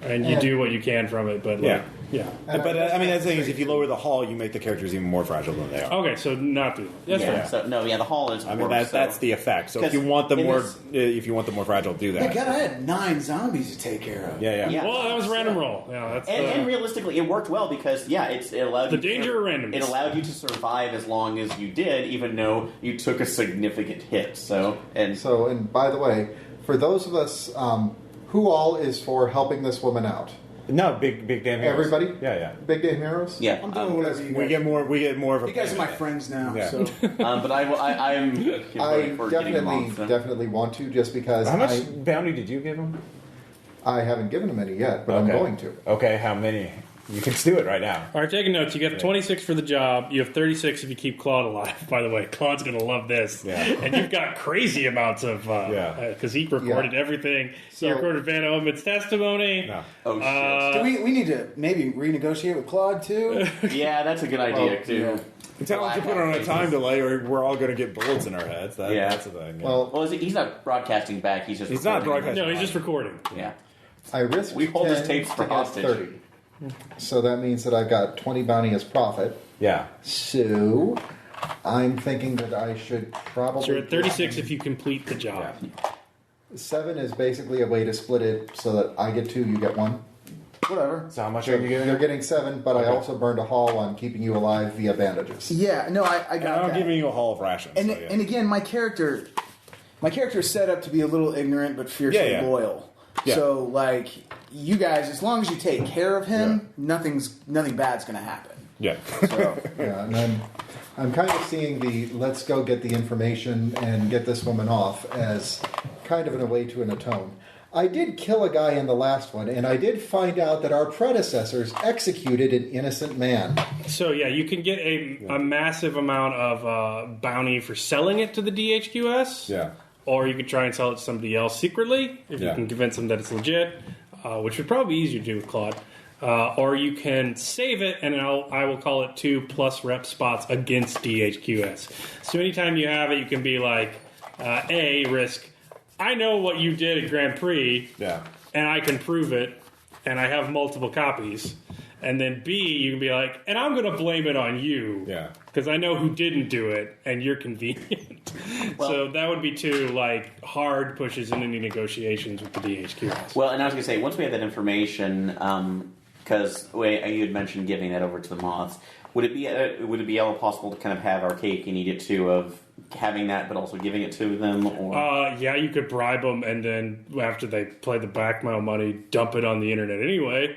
and you do what you can from it. But Yeah. yeah. But I mean, that's the thing is, if you lower the hull, you make the characters even more fragile than they are. Okay, so not do that. That's fair. So the hall is. I mean, worse, that's the effect. So if 'Cause you want them in more, this- if you want them more fragile, do Yeah, that. God, I had 9 zombies to take care of. Yeah. Yeah. Well, that was random roll. Yeah, that's And realistically, it worked well because it allowed The you danger to, of randomness. It allowed you to survive as long as you did, even though you took a significant hit. So And by the way, for those of us, who all is for helping this woman out? No, big damn heroes. Everybody? Yeah. Big Damn Heroes? yeah, I'm doing whatever you guys. We get more of a. You guys are my friends now. Yeah. So but I am I for getting them off, so. definitely want to, just because How much bounty did you give him? I haven't given him any yet, but I'm going to. Okay, how many? You can do it right now. All right, taking notes. You get 26 for the job. You have 36 if you keep Claude alive. By the way, Claude's going to love this. Yeah. And you've got crazy amounts of... Because he recorded everything. He recorded Van Omen's testimony. No. Oh shit! do we need to maybe renegotiate with Claude too? Yeah, that's a good idea too. Yeah. Tell him to put on a time delay, or we're all going to get bullets in our heads. Yeah. That's the thing. Yeah. Well, he's not broadcasting back. He's just not recording. broadcasting. No, he's just recording. Yeah, I risked we hold 10 his tapes to for get hostage. 30. So that means that I've got 20 bounty as profit. Yeah. So I'm thinking that I should probably... So you're at 36 if you complete the job. 7 is basically a way to split it so that I get 2, you get 1. Whatever. So how much So are you getting? you're getting 7, but I also burned a haul on keeping you alive via bandages. Yeah, no, I And got I'm that. giving you a haul of rations. And so, yeah. and again, my character is set up to be a little ignorant but fiercely Yeah. loyal. Yeah. So like you guys, as long as you take care of him, nothing bad's gonna happen. Yeah. So Yeah, and I'm kind of seeing the let's go get the information and get this woman off as kind of in a way to atone. I did kill a guy in the last one, and I did find out that our predecessors executed an innocent man. So yeah, you can get a massive amount of bounty for selling it to the DHQS. Yeah. Or you could try and sell it to somebody else secretly if you Yeah. can convince them that it's legit, which would probably be easier to do with Claude. Or you can save it, and I will call it 2+ rep spots against DHQS. So anytime you have it, you can be like, risk. I know what you did at Grand Prix, and I can prove it, and I have multiple copies. And then B, you can be like, and I'm going to blame it on you. Yeah. Because I know who didn't do it, and you're convenient. So that would be 2 like hard pushes in any negotiations with the DHQS. Well, and I was going to say, once we have that information, because you had mentioned giving that over to the moths, would it be all possible to kind of have our cake and eat it too, of having that but also giving it to them? Or Yeah, you could bribe them, and then after they play the blackmail money, dump it on the internet anyway.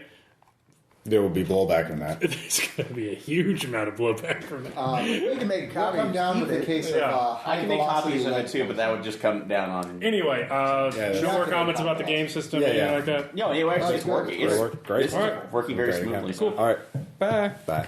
There will be blowback in that. There's going to be a huge amount of blowback from that. you can make a copy. Come down with a case of I high can make velocity copies of it lead too, but that would just come down on. Anyway, no more comments about the game system, anything like that? No, actually, it's working. It's Great. working very smoothly. Cool. All right. Bye. Bye.